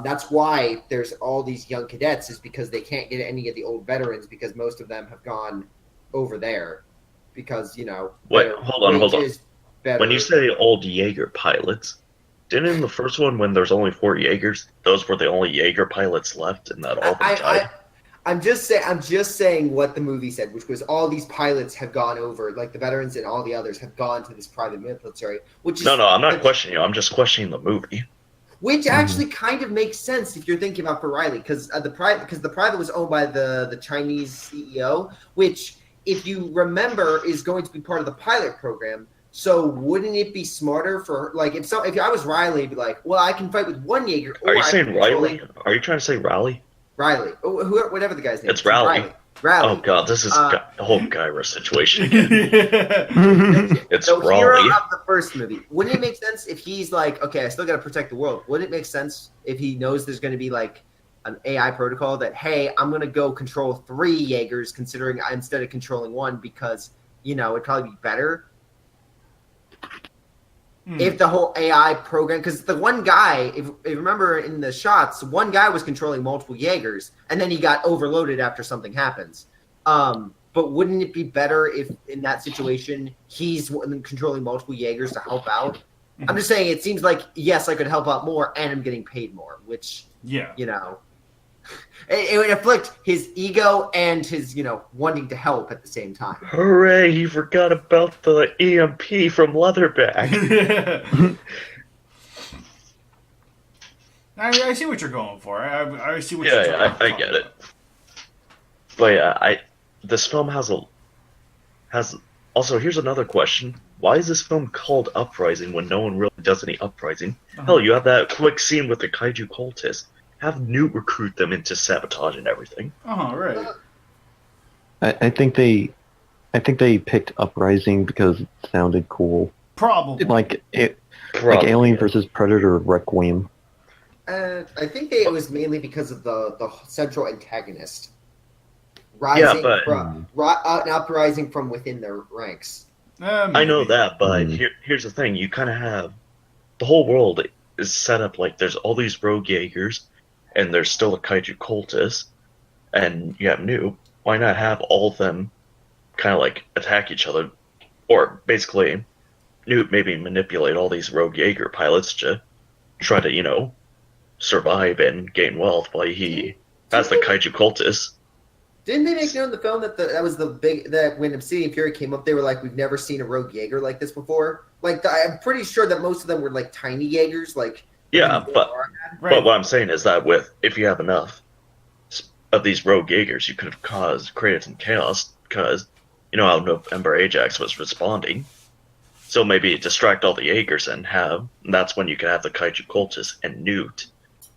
G: That's why there's all these young cadets, is because they can't get any of the old veterans because most of them have gone over there because
B: Wait,
G: better
B: hold on.
G: wages, better-
B: When you say old Jaeger pilots, didn't in the first one when there's only 4 Jaegers, those were the only Jaeger pilots left, and that all of them died?
G: I'm just saying what the movie said, which was all these pilots have gone over, like the veterans and all the others have gone to this private military. Which is,
B: No, I'm not questioning you. I'm just questioning the movie.
G: Which actually kind of makes sense if you're thinking about for Riley, because the private was owned by the Chinese CEO, which, if you remember, is going to be part of the pilot program. So wouldn't it be smarter for if I was Riley, I'd be like, well, I can fight with one Jaeger.
B: Are you
G: I
B: saying
G: can control
B: Riley? Are you trying to say Riley?
G: Riley, whatever the guy's name.
B: It's Riley.
G: Riley.
B: Oh god, this is the whole Gyra situation again. It's
G: So hero
B: Raleigh.
G: of the first movie. Wouldn't it make sense if he's like, okay, I still got to protect the world? Wouldn't it make sense if he knows there's going to be like an AI protocol that, hey, I'm going to go control 3 Jaegers considering instead of controlling 1 because, it'd probably be better if the whole AI program, because the one guy, if you remember in the shots, one guy was controlling multiple Jaegers and then he got overloaded after something happens. But wouldn't it be better if, in that situation, he's controlling multiple Jaegers to help out? I'm just saying, it seems like, yes, I could help out more, and I'm getting paid more, which, it would afflict his ego and his, wanting to help at the same time.
B: Hooray, you forgot about the EMP from Leatherback.
A: I see what you're going for. I see what
B: Yeah,
A: you're
B: yeah, I get it. But yeah, this film has Also, here's another question. Why is this film called Uprising when no one really does any uprising?
A: Uh-huh.
B: Hell, you have that quick scene with the kaiju cultists. Have Newt recruit them into sabotage and everything.
A: Oh, right.
C: I think they picked Uprising because it sounded cool.
A: Probably.
C: Like
B: Probably,
C: Alien
B: yeah.
C: versus Predator Requiem.
G: I think it was mainly because of the central antagonist rising
B: Yeah, but
G: from an uprising from within their ranks.
B: I know that, but
C: Hmm.
B: here's the thing: you kind of have the whole world is set up like there's all these rogue Jaegers, and there's still a kaiju cultist, and you have Newt. Why not have all of them kind of like attack each other, or basically Newt maybe manipulate all these rogue Jaeger pilots to try to survive and gain wealth while he has the kaiju cultists.
G: Didn't they make known in the film that that was that when Obsidian Fury came up, they were like, we've never seen a rogue Jaeger like this before? Like, I'm pretty sure that most of them were like tiny Jaegers, like.
B: Yeah, but
A: Right.
B: what I'm saying is that if you have enough of these rogue Jaegers, you could have created some chaos because how November Ajax was responding. So maybe distract all the Jaegers and that's when you can have the kaiju cultists and Newt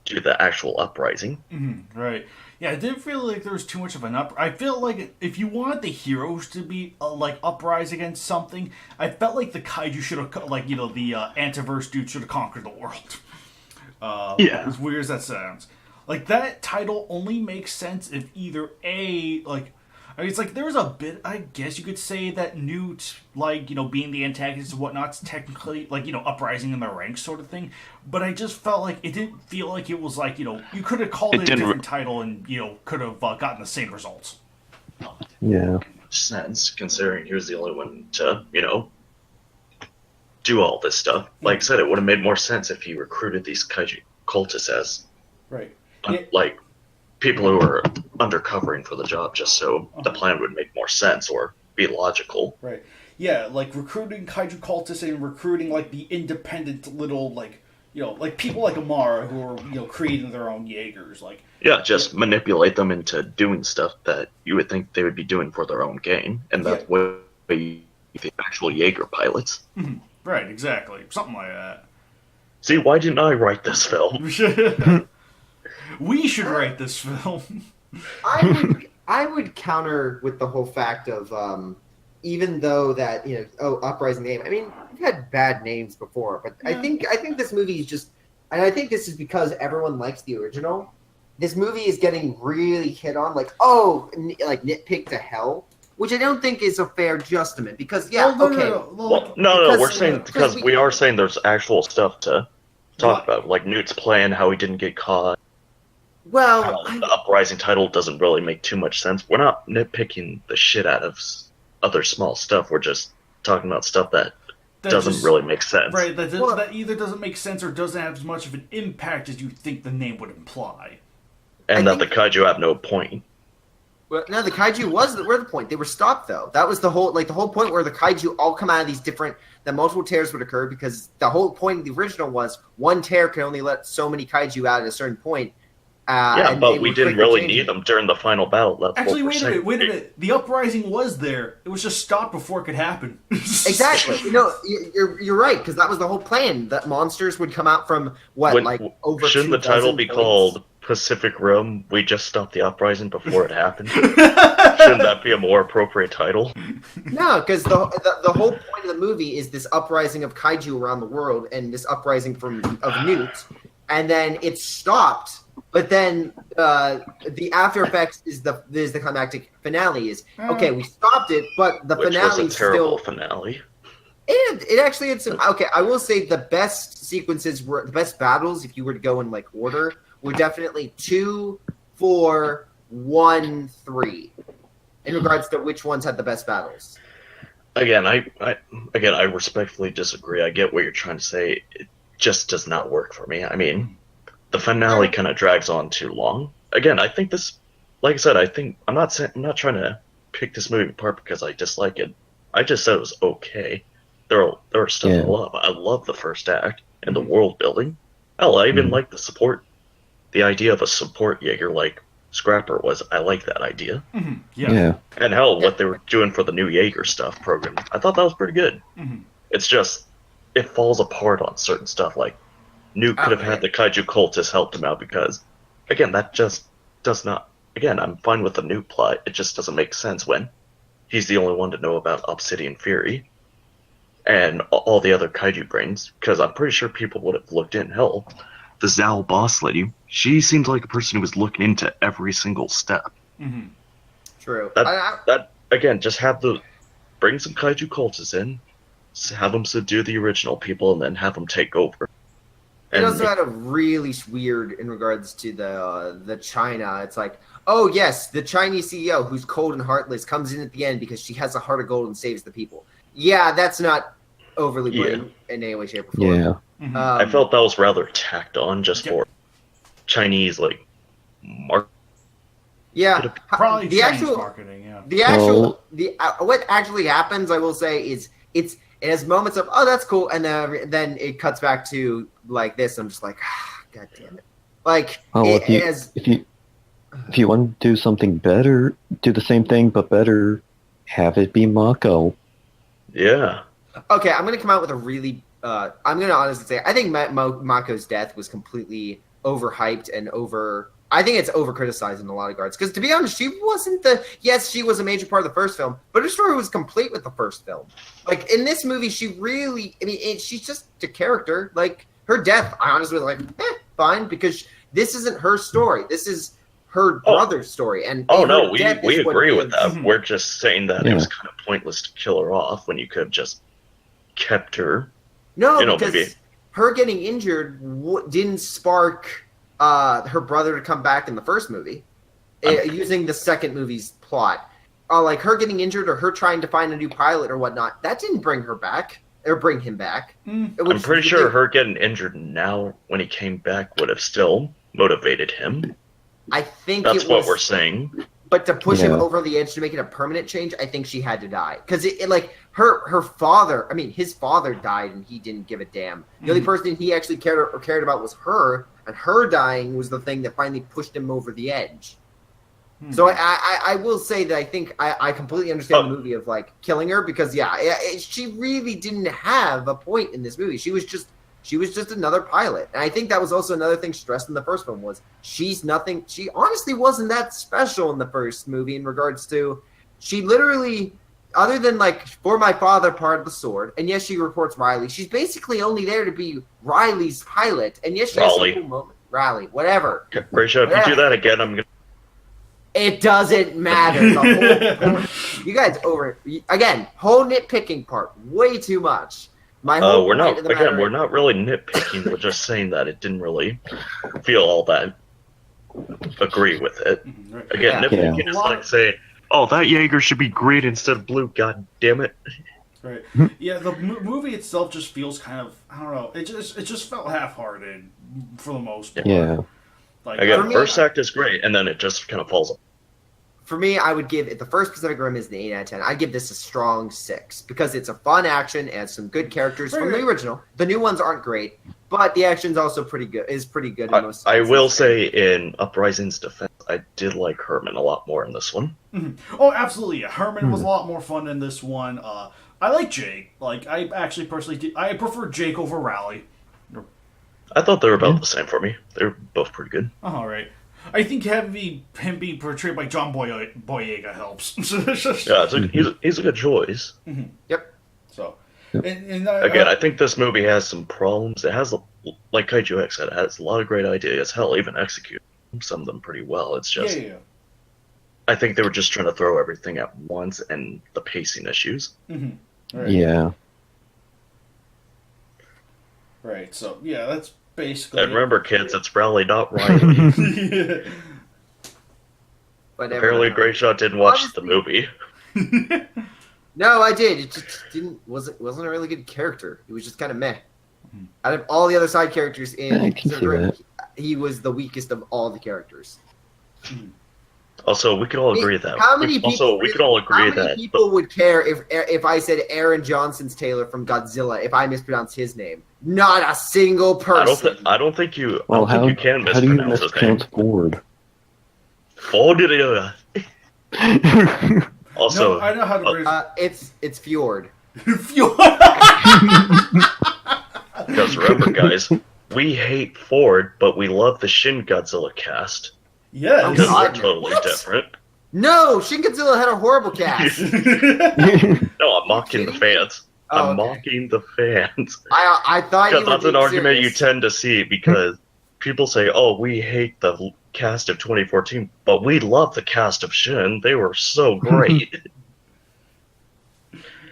B: do the actual uprising.
A: Mm-hmm. Right. Yeah, I didn't feel like there was too much of an I feel like if you wanted the heroes to be uprise against something, I felt like the kaiju should have the Antiverse dude should have conquered the world.
D: Yeah.
A: As weird as that sounds, like that title only makes sense if either it's like there's a bit, I guess you could say, that Newt, being the antagonist and whatnot's technically, uprising in the ranks sort of thing. But I just felt like it didn't feel like it was you could have called it a different title and, could have gotten the same results.
C: Yeah.
B: Sense, considering he was the only one to, do all this stuff. Like I said, it would have made more sense if he recruited these kaiju cultists as,
A: Right.
B: people who are undercovering for the job, just so the plan would make more sense or be logical.
A: Right. Yeah, recruiting kaiju cultists and recruiting the independent little people like Amara who are creating their own Jaegers
B: Yeah, just manipulate them into doing stuff that you would think they would be doing for their own gain, and that's what you the actual Jaeger pilots.
A: Mm-hmm. Right, exactly, something like that.
B: See, why didn't I write this film?
A: We should write this film.
G: I would counter with the whole fact of even though that uprising name. I mean, we've had bad names before, but I think this movie is just, and I think this is because everyone likes the original. This movie is getting really hit on, nitpick to hell, which I don't think is a fair justment because
B: No, we're saying because we are saying there's actual stuff to talk about, like Newt's plan, how he didn't get caught.
G: Well,
B: the uprising title doesn't really make too much sense. We're not nitpicking the shit out of other small stuff. We're just talking about stuff that doesn't really make sense.
A: Right, that either doesn't make sense or doesn't have as much of an impact as you think the name would imply.
B: And the kaiju have no point.
G: Well, no, the kaiju were the point. They were stopped though. That was the whole point where the kaiju all come out of these that multiple tears would occur because the whole point of the original was one tear could only let so many kaiju out at a certain point.
B: But we didn't really need them during the final battle. That's
A: actually, wait a minute. The uprising was there. It was just stopped before it could happen.
G: Exactly. You're right because that was the whole plan. That monsters would come out from over.
B: Shouldn't the title be called Pacific Rim? We just stopped the uprising before it happened. Shouldn't that be a more appropriate title?
G: No, because the whole point of the movie is this uprising of kaiju around the world and this uprising of Newt, and then it stopped. But then the after effects is the climactic finale. Okay, we stopped it, but the finale
B: was a terrible finale.
G: And it actually had some. Okay, I will say the best sequences were the best battles. If you were to go in order, were definitely 2, 4, 1, 3. In regards to which ones had the best battles.
B: Again, I respectfully disagree. I get what you're trying to say. It just does not work for me. I mean, the finale kind of drags on too long. Again, I think this, like I said, I'm not trying to pick this movie apart because I dislike it. I just said it was okay. There are stuff I love. I love the first act and the world building. Hell, I even like the idea of a support Jaeger, Scrapper was, I like that idea.
A: Mm-hmm.
C: Yeah.
B: And hell, what they were doing for the new Jaeger stuff program, I thought that was pretty good.
A: Mm-hmm.
B: It's just, it falls apart on certain stuff. Like, Nuke could have had the Kaiju cultists help him out because, again, that just does not... Again, I'm fine with the Nuke plot. It just doesn't make sense when he's the only one to know about Obsidian Fury and all the other Kaiju brains, because I'm pretty sure people would have looked in. Hell,
D: The Zal boss lady, she seemed like a person who was looking into every single step.
A: Mm-hmm.
G: True.
B: that again, just bring some Kaiju cultists in, have them subdue the original people, and then have them take over.
G: It also had a really weird in regards to the China. It's like, oh yes, the Chinese CEO who's cold and heartless comes in at the end because she has a heart of gold and saves the people. Yeah, that's not overly blatant in any way, shape, or form.
C: Yeah.
A: Mm-hmm.
B: I felt that was rather tacked on just for Chinese market.
G: Yeah,
A: Probably
G: the
A: Chinese
G: actual
A: marketing, yeah.
G: the actual what actually happens, I will say, is it has moments of, oh, that's cool, and then it cuts back to like this. I'm just like, god damn it! Like,
C: if you want to do something better, do the same thing but better. Have it be Mako.
B: Yeah.
G: Okay, I'm gonna come out with a really. I'm gonna honestly say I think Mako's death was completely overhyped and over. I think it's over criticized in a lot of regards because, to be honest, she wasn't yes, she was a major part of the first film, but her story was complete with the first film. Like in this movie, she really, she's just a character. Like her death, I honestly was like, fine, because this isn't her story. This is her brother's story. And
B: no, we agree with that. We're just saying that it was kind of pointless to kill her off when you could have just kept her.
G: No, because her getting injured didn't spark her brother to come back in the first movie, using the second movie's plot. Like her getting injured or her trying to find a new pilot or whatnot, that didn't bring her back or bring him back.
B: I'm pretty sure her getting injured now when he came back would have still motivated him.
G: I think
B: that's what we're saying.
G: But to push him over the edge to make it a permanent change, I think she had to die. Because her father, his father died and he didn't give a damn. The only person he actually cared about was her, and her dying was the thing that finally pushed him over the edge. So I will say that I think I completely understand the movie of killing her because she really didn't have a point in this movie. She was just another pilot. And I think that was also another thing stressed in the first one was she honestly wasn't that special in the first movie in regards to, she literally, other than for my father part of the sword, and yes, she reports Riley, she's basically only there to be Riley's pilot. And yes, she has a cool moment. Riley, whatever.
B: Rachel, if you do that again, I'm going to...
G: It doesn't matter. The whole, you guys whole nitpicking part, way too much.
B: We're not really nitpicking. We're just saying that it didn't really feel all that agree with it. Again, nitpicking is like saying, "Oh, that Jaeger should be green instead of blue." God damn it!
A: Right. Yeah, the movie itself just feels kind of, I don't know. It just felt half-hearted for the most part.
C: Yeah.
B: Again, first act is great, and then it just kind of falls apart.
G: For me, I would give it, the first Pacific Rim is an 8 out of 10. I'd give this a strong 6 because it's a fun action and some good characters from the original. The new ones aren't great, but the action's also pretty good. In most
B: I will say, in Uprising's defense, I did like Herman a lot more in this one.
A: Mm-hmm. Oh, absolutely. Yeah. Herman was a lot more fun in this one. I like Jake. I actually personally I prefer Jake over Raleigh.
B: I thought they were about the same for me. They were both pretty good.
A: All right. I think him being portrayed by John Boyega helps.
B: He's a good choice.
A: Mm-hmm.
G: Yep.
A: So,
B: again, I think this movie has some problems. It has, like Kaiju X said, it has a lot of great ideas. Hell, even execute some of them pretty well. It's just, I think they were just trying to throw everything at once, and the pacing issues.
A: Mm-hmm. Right.
C: Yeah.
A: Right. So that's basically.
B: And remember, kids, it's Raleigh, not Riley. Apparently, Greyshot didn't watch the movie.
G: No, I did. It just wasn't a really good character. He was just kind of meh. Out of all the other side characters in he was the weakest of all the characters.
B: Also, we can all agree that.
G: How many people would care if I said Aaron Johnson's Taylor from Godzilla if I mispronounced his name? Not a single person.
B: I don't think you. Well, how do you mispronounce Ford? Ford. Also,
A: No, I know how to bridge.
G: It's Fjord.
B: because remember, guys, we hate Ford, but we love the Shin Godzilla cast.
A: Yes.
B: Because
G: God,
B: they're totally
G: what?
B: different.
G: No, Shin Godzilla had a horrible cast.
B: No, I'm mocking the fans.
G: Oh,
B: I'm
G: okay.
B: mocking the fans.
G: I thought you
B: Because
G: were
B: that's an
G: being
B: argument you
G: serious.
B: tend to see, because people say, oh, we hate the cast of 2014, but we love the cast of Shin. They were so great.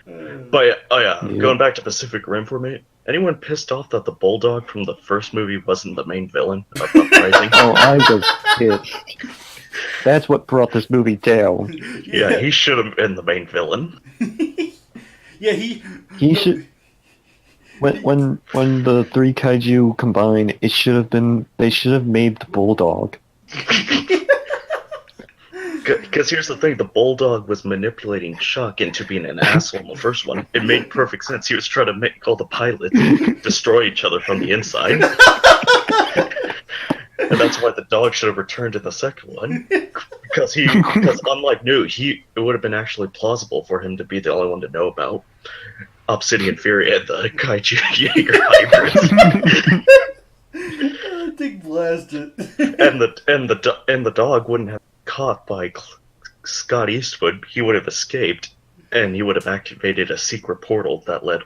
B: But, oh yeah, going back to Pacific Rim for me, anyone pissed off that the Bulldog from the first movie wasn't the main villain of Uprising?
C: Oh, I was pissed. That's what brought this movie down.
B: Yeah, he should have been the main villain.
A: Yeah,
C: He should. When the three kaiju combine, they should have made the bulldog.
B: Because here's the thing, the Bulldog was manipulating Chuck into being an asshole in the first one. It made perfect sense. He was trying to make all the pilots destroy each other from the inside. And that's why the dog should have returned in the second one. Because unlike New, it would have been actually plausible for him to be the only one to know about Obsidian Fury and the Kaiju Jaeger hybrids.
A: Dick blasted.
B: and the dog wouldn't have been caught by Scott Eastwood. He would have escaped, and he would have activated a secret portal that let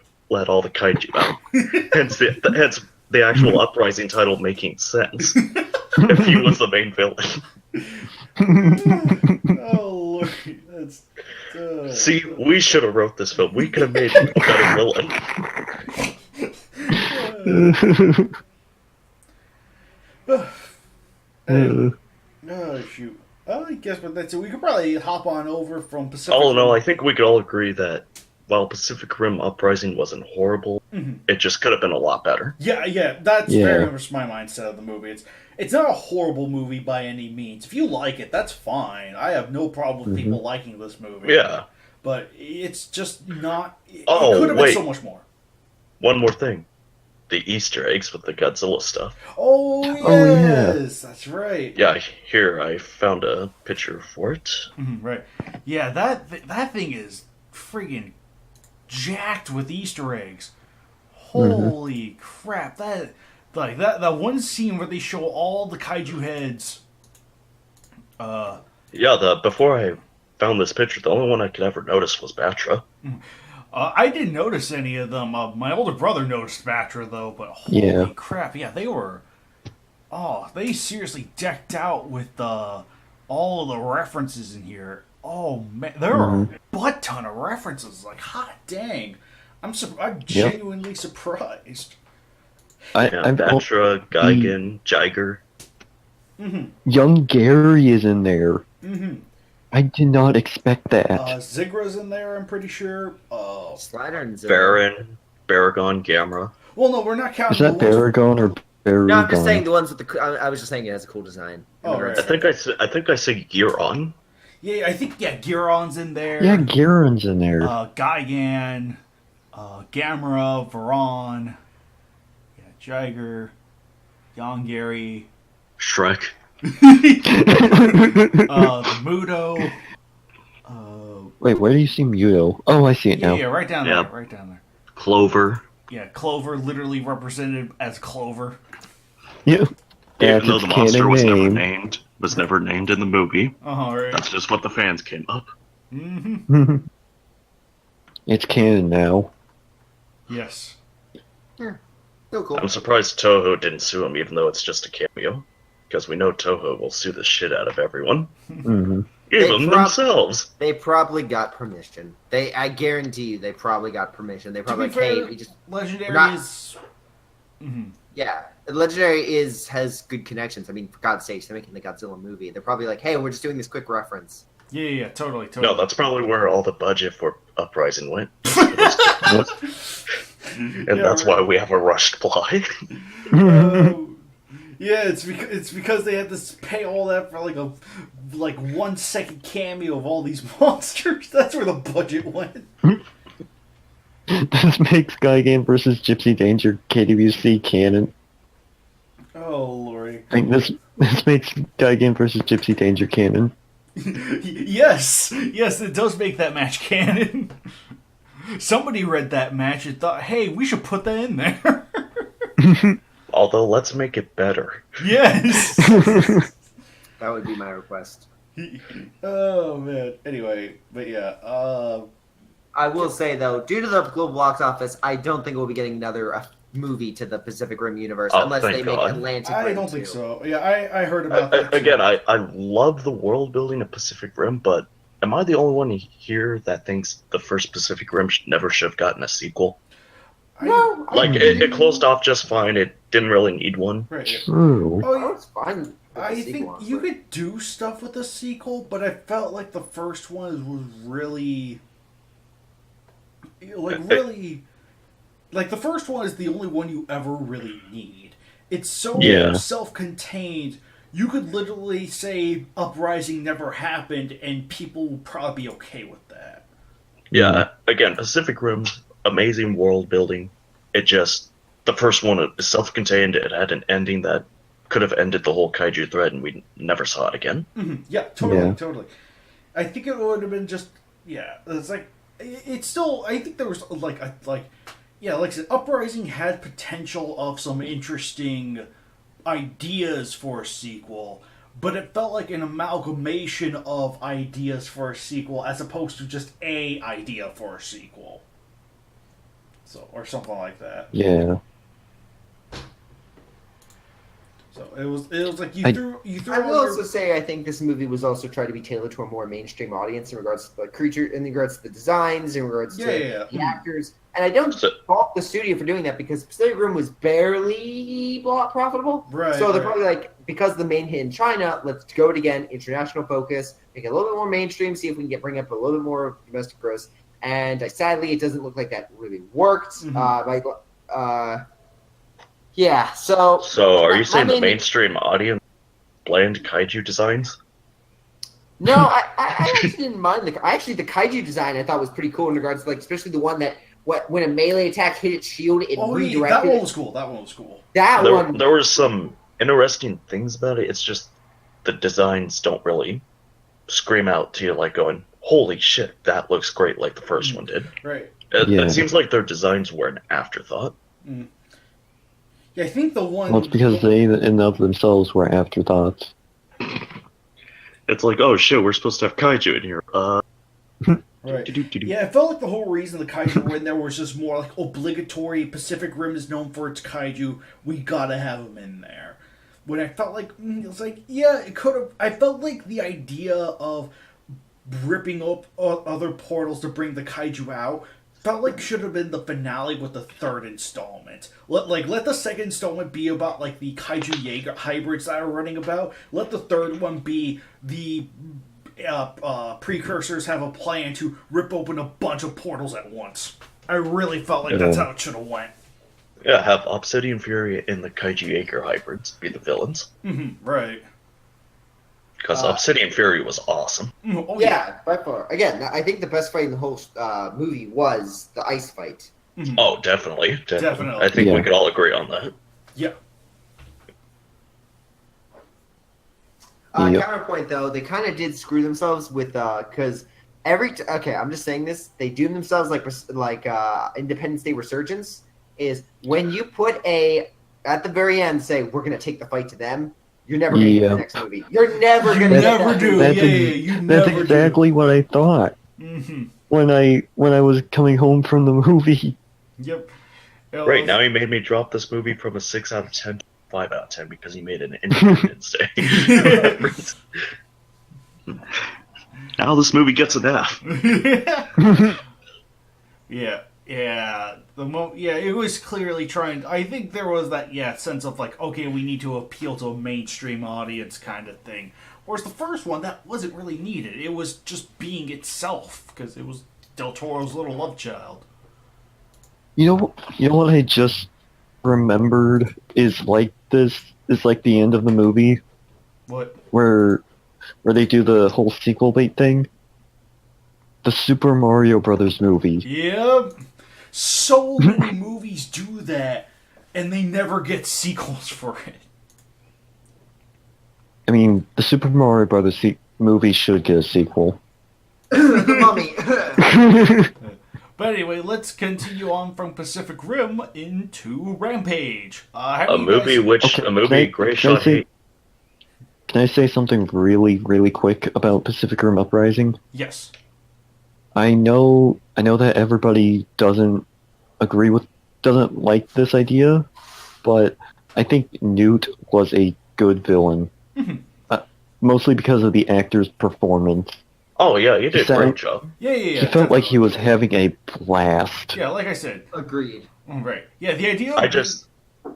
B: all the kaiju out. hence the actual Uprising title making sense if he was the main villain.
A: Oh Lord, that's.
B: See, we should have wrote this film. We could have made a better villain.
A: Oh shoot. I guess with that, so we could probably hop on over from Pacific.
B: All in all, I think we could all agree that while Pacific Rim Uprising wasn't horrible, it just could have been a lot better.
A: Yeah, that's very much my mindset of the movie. It's not a horrible movie by any means. If you like it, that's fine. I have no problem with people liking this movie.
B: Yeah.
A: But it's just not. It
B: Oh,
A: could have
B: wait.
A: been so much more.
B: One more thing. The Easter eggs with the Godzilla stuff.
A: Oh, yes! That's right.
B: Yeah, here, I found a picture for it.
A: Right. Yeah, that thing is friggin' jacked with Easter eggs. Holy crap! That one scene where they show all the kaiju heads.
B: Before I found this picture, the only one I could ever notice was Batra.
A: I didn't notice any of them. My older brother noticed Batra though, but holy crap! Yeah, they were. Oh, they seriously decked out with all of the references in here. Oh man, there are a butt ton of references. Like, hot dang! I'm genuinely surprised.
B: Batra, Gigan, Jiger.
C: Young Gary is in there. I did not expect that.
A: Zigra's in there, I'm pretty sure.
G: Slider and Zilla.
B: Baron, Baragon, Gamera.
A: Well, no, we're not counting.
C: Is that Baragon or Baragon?
G: No, I'm just saying the ones with the. I was just saying it has a cool design.
A: Oh, right.
B: I think I said Giron.
A: Yeah, I think Giron's in there.
C: Yeah, Garen's in there.
A: Gigan, Gamera, Brawn, Jiger, Yongari,
B: Shrek.
A: Muto.
C: Wait, where do you see Muto? Oh, I see it now.
A: Yeah, right down there. Right down there.
B: Clover.
A: Yeah, Clover, literally represented as Clover.
C: Yeah.
D: Even though the monster was never
C: name.
D: named, in the movie.
A: Right.
D: That's just what the fans came up.
C: It's canon now.
A: Yes.
G: So cool.
B: I'm surprised Toho didn't sue him, even though it's just a cameo. Because we know Toho will sue the shit out of everyone. Even themselves.
G: They probably got permission. I guarantee you, they probably got permission. They probably
A: fair,
G: we just
A: Legendary is.
G: Yeah, Legendary has good connections. I mean, for God's sakes, they're making the Godzilla movie. They're probably like, hey, we're just doing this quick reference.
A: Yeah, totally.
B: No, that's probably where all the budget for Uprising went. And that's why we have a rushed plot.
A: Yeah, it's because they had to pay all that for like a 1 second cameo of all these monsters. That's where the budget went.
C: This makes Gigan versus Gypsy Danger KWC canon.
A: Oh lordy!
C: I think This makes Gigan versus Gypsy Danger canon.
A: Yes, it does make that match canon. Somebody read that match and thought, hey, we should put that in there.
B: Although, let's make it better.
A: Yes.
G: That would be my request.
A: Oh, man. Anyway, but yeah.
G: I will say, though, due to the global box office, I don't think we'll be getting another movie to the Pacific Rim universe unless they make Atlantic Rim.
A: I don't think so. Yeah, I heard about that.
B: Again, I love the world building of Pacific Rim, but am I the only one here that thinks the first Pacific Rim never should have gotten a sequel?
G: No.
B: Like, it closed off just fine. It didn't really need one.
A: Right. Yeah.
C: True.
A: Oh,
G: It's fine.
A: I think you could do stuff with the sequel, but I felt like the first one was really... Like, the first one is the only one you ever really need. It's so self-contained, you could literally say Uprising never happened, and people would probably be okay with that.
B: Yeah, again, Pacific Rim, amazing world building. It just... The first one is self-contained, it had an ending that could have ended the whole kaiju thread, and we never saw it again.
A: Mm-hmm. Yeah, totally. I think it would have been just... Yeah, it's like... It's still... I think there was, yeah, like I said, Uprising had potential of some interesting ideas for a sequel, but it felt like an amalgamation of ideas for a sequel as opposed to just a idea for a sequel. So, or something like that.
C: Yeah.
A: So it was like you threw.
G: I will also say I think this movie was also trying to be tailored to a more mainstream audience in regards to the creature, in regards to the designs, in regards to the actors. And I don't fault the studio for doing that because Pacific Rim was barely profitable.
A: Right.
G: So they're probably like, because the main hit in China, let's go it again, international focus, make it a little bit more mainstream, see if we can bring up a little bit more domestic gross. And sadly, it doesn't look like that really worked.
A: Mm-hmm.
G: Yeah, so...
B: So, are you saying the mainstream audience bland kaiju designs?
G: No, I actually didn't mind the kaiju design I thought was pretty cool in regards to, like, especially the one that when a melee attack hit its shield, it redirected.
A: That one was cool.
B: There were some interesting things about it. It's just the designs don't really scream out to you like going, holy shit, that looks great like the first one did.
A: Right.
B: It seems like their designs were an afterthought.
A: Mm. Yeah, I think the one...
C: Well, it's because they in and of themselves were afterthoughts.
D: It's like, oh shit, we're supposed to have kaiju in here.
A: Right. Yeah, it felt like the whole reason the kaiju were in there was just more like obligatory. Pacific Rim is known for its kaiju. We gotta have them in there. When I felt like, it was like, yeah, it could have... I felt like the idea of ripping up other portals to bring the kaiju out felt like should have been the finale with the third installment. Let the second installment be about like the Kaiju Jaeger hybrids that are running about. Let the third one be the precursors have a plan to rip open a bunch of portals at once. I really felt like that's how it should have went.
B: Yeah, have Obsidian Fury and the Kaiju Jaeger hybrids be the villains.
A: Mm-hmm, right.
B: Because Obsidian Fury was awesome.
G: Oh, yeah, by far. Again, I think the best fight in the whole movie was the ice fight.
A: Mm-hmm.
B: Oh, definitely. I think we could all agree on that.
A: Yeah.
G: Counterpoint, though, they kind of did screw themselves with, because I'm just saying this, they doomed themselves like Independence Day Resurgence, is when you put at the very end, say, we're going to take the fight to them, you're never going to get the next movie. You're never going to
A: never do.
C: That's exactly what I thought.
A: Mm-hmm.
C: When I was coming home from the movie.
A: Yep.
B: Right, now he made me drop this movie from a 6 out of 10 to 5 out of 10 because he made an Independence Day.
D: Now this movie gets an F.
A: Yeah. It was clearly trying. I think there was that sense of like, okay, we need to appeal to a mainstream audience kind of thing. Whereas the first one, that wasn't really needed. It was just being itself because it was Del Toro's little love child. You know
C: what I just remembered is like the end of the movie.
A: What?
C: Where they do the whole sequel bait thing. The Super Mario Brothers movie.
A: Yep. So many movies do that, and they never get sequels for it.
C: I mean, the Super Mario Brothers movie should get a sequel.
G: The Mummy.
A: But anyway, let's continue on from Pacific Rim into Rampage.
B: A movie Gray Shot hate.
C: Can I say something really, really quick about Pacific Rim Uprising?
A: Yes.
C: I know that everybody doesn't like this idea, but I think Newt was a good villain. Mostly because of the actor's performance.
B: Oh yeah, he did a great job.
A: Yeah.
C: He felt like he was having a blast.
A: Yeah, like I said.
G: Agreed.
A: Right. Yeah, the idea.
B: Oh,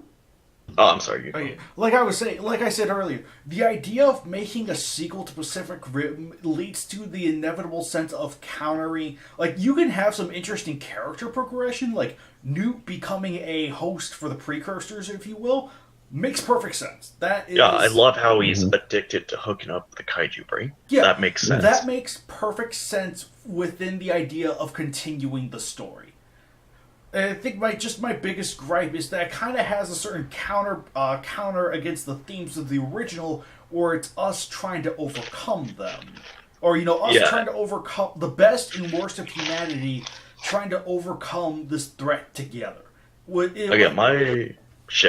B: I'm sorry.
A: Like I said earlier, the idea of making a sequel to Pacific Rim leads to the inevitable sense of countering. Like, you can have some interesting character progression, like Newt becoming a host for the precursors, if you will, makes perfect sense.
B: I love how he's addicted to hooking up with the kaiju brain.
A: Yeah,
B: that makes sense.
A: That makes perfect sense within the idea of continuing the story. And I think my biggest gripe is that it kind of has a certain counter against the themes of the original, where it's us trying to overcome them, or us trying to overcome the best and worst of humanity, trying to overcome this threat together.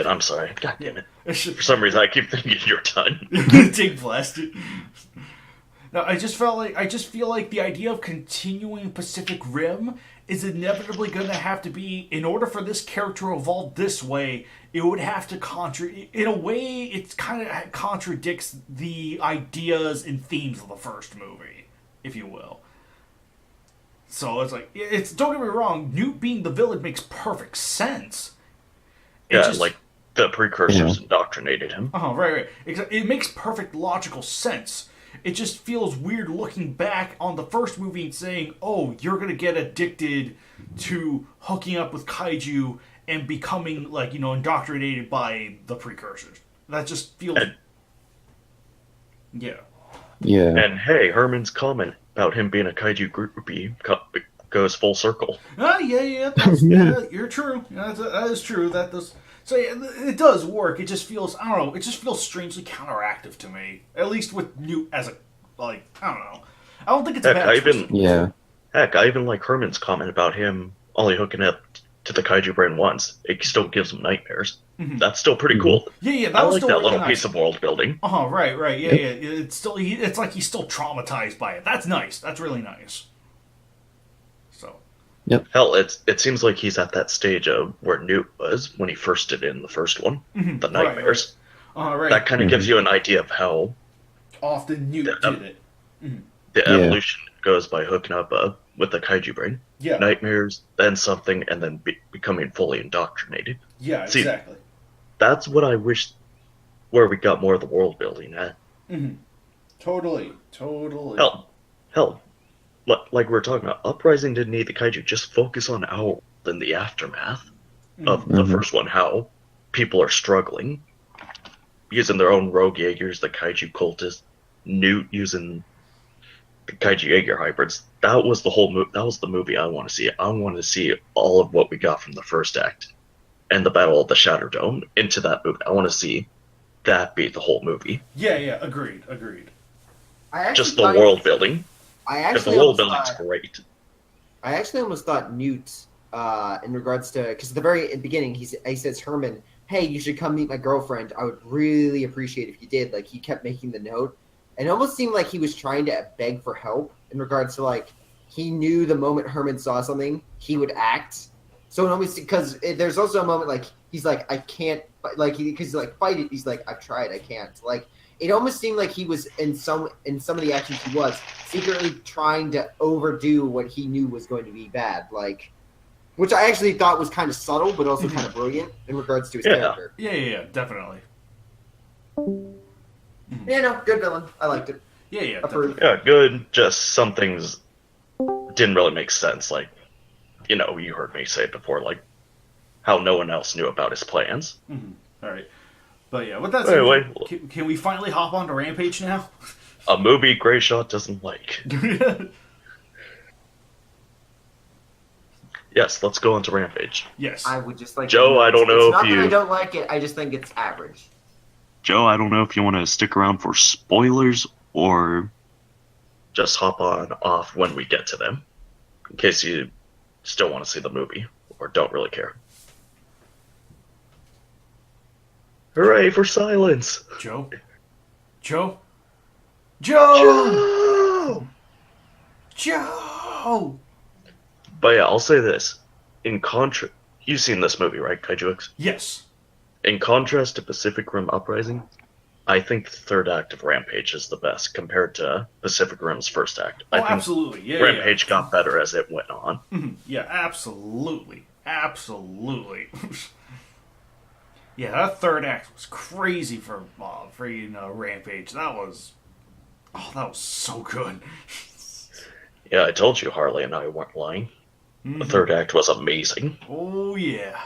B: I'm sorry. God damn it. For some reason, I keep thinking you're done.
A: Dig blasted. No, I just feel like the idea of continuing Pacific Rim is inevitably going to have to be, in order for this character to evolve this way, it would have to in a way, it kind of contradicts the ideas and themes of the first movie, if you will. So it's like, don't get me wrong, Newt being the villain makes perfect sense.
B: Like the precursors indoctrinated him.
A: Right. It makes perfect logical sense. It just feels weird looking back on the first movie and saying, oh, you're going to get addicted to hooking up with kaiju and becoming, indoctrinated by the precursors. That just feels... Yeah.
B: And hey, Herman's comment about him being a kaiju groupie goes full circle.
A: Yeah. You're true. That is true. That does... So yeah, it does work. It just feels, I don't know, it just feels strangely counteractive to me. At least with Newt as I don't know. I don't think it's a bad choice.
B: Heck, I even like Herman's comment about him only hooking up to the kaiju brain once. It still gives him nightmares. Mm-hmm. That's still pretty cool.
A: Yeah.
B: I like that little piece of world building.
A: Right. Yeah. It's like he's still traumatized by it. That's nice. That's really nice. So.
C: Yep.
B: Hell, it seems like he's at that stage of where Newt was when he first did it in the first one, the nightmares.
A: Right.
B: That kind of gives you an idea of how
A: often Newt did it.
B: The evolution goes by hooking up with the kaiju brain.
A: Yeah.
B: Nightmares, then something, and then becoming fully indoctrinated.
A: Yeah, exactly.
B: That's what I wish, where we got more of the world building at.
A: Mm-hmm. Totally.
B: Hell. Like we were talking about, Uprising didn't need the kaiju. Just focus on Owl in the aftermath of the first one, how people are struggling, using their own rogue Jaegers, the kaiju cultists, Newt using the kaiju Jaeger hybrids. That was the whole that was the movie I want to see. I want to see all of what we got from the first act and the Battle of the Shatter Dome into that movie. I want to see that be the whole movie.
A: Yeah, agreed.
B: Just the world building.
G: If
B: the world building's great.
G: I actually almost thought Newt, in regards to, because at the very beginning he says, Herman, hey, you should come meet my girlfriend. I would really appreciate if you did. Like, he kept making the note. And it almost seemed like he was trying to beg for help in regards to, like, he knew the moment Herman saw something, he would act. So it almost, because there's also a moment, like, he's like, I can't, like, because he's like, fight it. He's like, I've tried, I can't. Like, it almost seemed like he was, in some of the actions he was, secretly trying to overdo what he knew was going to be bad. Like, which I actually thought was kind of subtle, but also kind of brilliant in regards to his character.
A: Yeah, definitely.
G: Yeah, no, good villain. I liked it.
A: Yeah,
G: approved.
B: Yeah, good. Just some things didn't really make sense. Like, you heard me say it before, like how no one else knew about his plans.
A: Mm-hmm. All right. But yeah, with that said,
B: anyway,
A: can we finally hop on to Rampage now?
B: A movie Grayshot doesn't like. Yes, let's go on to Rampage.
A: Yes.
G: I would just like
B: Joe, I don't know
G: if
B: you...
G: I don't like it, I just think it's average.
D: Joe, I don't know if you want to stick around for spoilers or
B: just hop on off when we get to them, in case you still want to see the movie or don't really care. Hooray for silence!
A: Joe? Joe? Joe! Joe!
B: But yeah, I'll say this. You've seen this movie, right, KWCC?
A: Yes.
B: In contrast to Pacific Rim Uprising, I think the third act of Rampage is the best compared to Pacific Rim's first act. I think
A: absolutely. Yeah,
B: Rampage got better as it went on.
A: Yeah, absolutely. Absolutely. Yeah, that third act was crazy for Rampage. That was so good.
B: Yeah, I told you Harley and I weren't lying. The third act was amazing.
A: Oh yeah.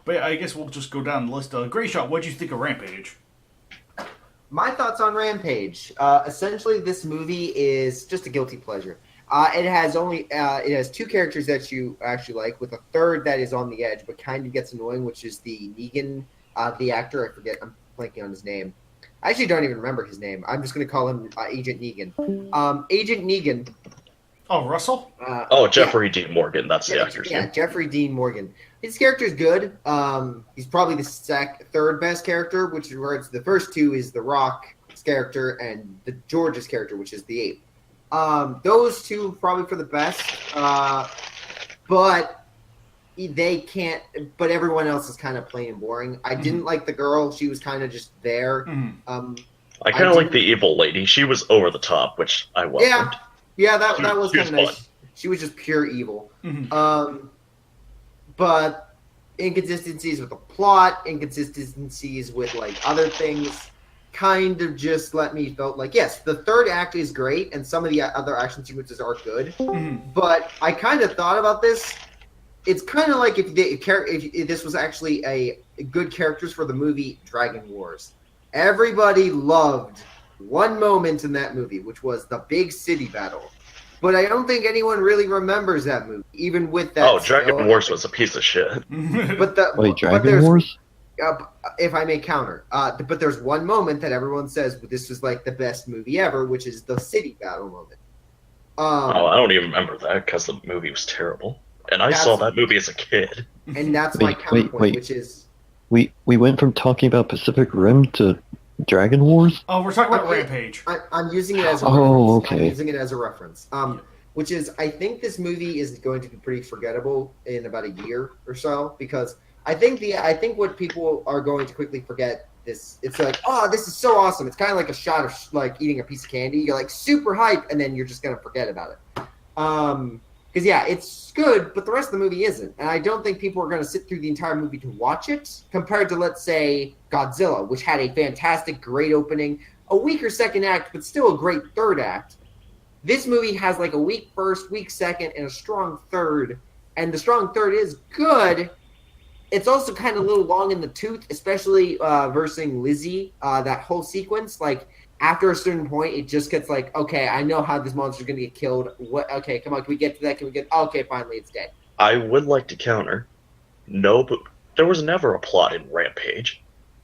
A: But yeah, I guess we'll just go down the list. Great Shot, what'd you think of Rampage?
G: My thoughts on Rampage. Essentially, this movie is just a guilty pleasure. It has two characters that you actually like, with a third that is on the edge, but kind of gets annoying, which is the Negan, the actor. I forget. I'm blanking on his name. I actually don't even remember his name. I'm just going to call him Agent Negan. Agent Negan.
A: Oh, Russell?
B: Jeffrey Dean Morgan. That's the actor's name.
G: Yeah, Jeffrey Dean Morgan. His character is good. He's probably the third best character, which is where the first two is the Rock's character and the George's character, which is the ape. Those two probably for the best, but they can't. But everyone else is kind of plain and boring. I didn't like the girl; she was kind of just there.
B: I kind of like the evil lady. She was over the top, which I welcomed.
G: Yeah, that was kind of nice. She was just pure evil. But inconsistencies with the plot, inconsistencies with like other things, kind of just let me felt like, yes, the third act is great, and some of the other action sequences are good. But I kind of thought about this. It's kind of like if this was actually a good characters for the movie Dragon Wars. Everybody loved one moment in that movie, which was the big city battle. But I don't think anyone really remembers that movie, even with that.
B: Oh, Dragon Wars was a piece of shit.
C: Dragon Wars?
G: If I may counter. But there's one moment that everyone says this was like the best movie ever, which is the city battle moment.
B: I don't even remember that because the movie was terrible. And I saw that movie as a kid.
G: And that's my counterpoint, which is...
C: We went from talking about Pacific Rim to Dragon Wars?
A: Oh, we're talking about Rampage.
G: I'm using it as a
C: reference.
G: Oh,
C: okay.
G: I'm using it as a reference. Which is, I think this movie is going to be pretty forgettable in about a year or so, because I think what people are going to quickly forget this. It's like, oh, this is so awesome. It's kind of like a shot of like eating a piece of candy. You're like super hype, and then you're just gonna forget about it. Because yeah, it's good, but the rest of the movie isn't. And I don't think people are going to sit through the entire movie to watch it, compared to, let's say, Godzilla, which had a fantastic, great opening, a weaker second act, but still a great third act. This movie has like a weak first, weak second, and a strong third. And the strong third is good. It's also kind of a little long in the tooth, especially versing Lizzie, that whole sequence. Like, after a certain point, it just gets like, okay, I know how this monster's going to get killed. What? Okay, come on, can we get to that? Can we get... Okay, finally, it's dead.
B: I would like to counter. No, but there was never a plot in Rampage.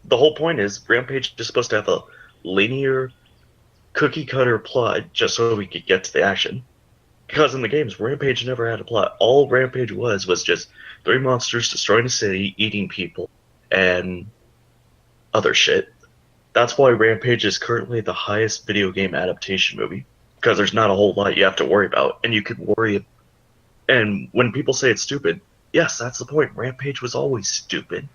B: The whole point is Rampage is supposed to have a linear, cookie-cutter plot just so we could get to the action. Because in the games, Rampage never had a plot. All Rampage was just three monsters destroying a city, eating people, and other shit. That's why Rampage is currently the highest video game adaptation movie, because there's not a whole lot you have to worry about, and you could worry. And when people say it's stupid, yes, that's the point. Rampage was always stupid.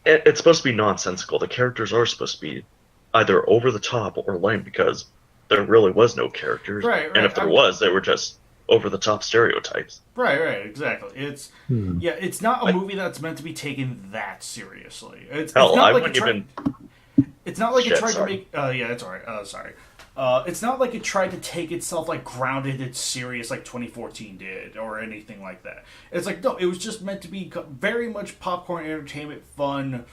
B: It's supposed to be nonsensical. The characters are supposed to be either over the top or lame, because there really was no characters.
A: Right.
B: And if there was, they were just over the top stereotypes.
A: Right, exactly. It's it's not a movie that's meant to be taken that seriously. It's not like it tried to make. It's alright. Sorry. It's not like it tried to take itself like grounded and serious like 2014 did or anything like that. It's like, no, it was just meant to be very much popcorn entertainment, fun,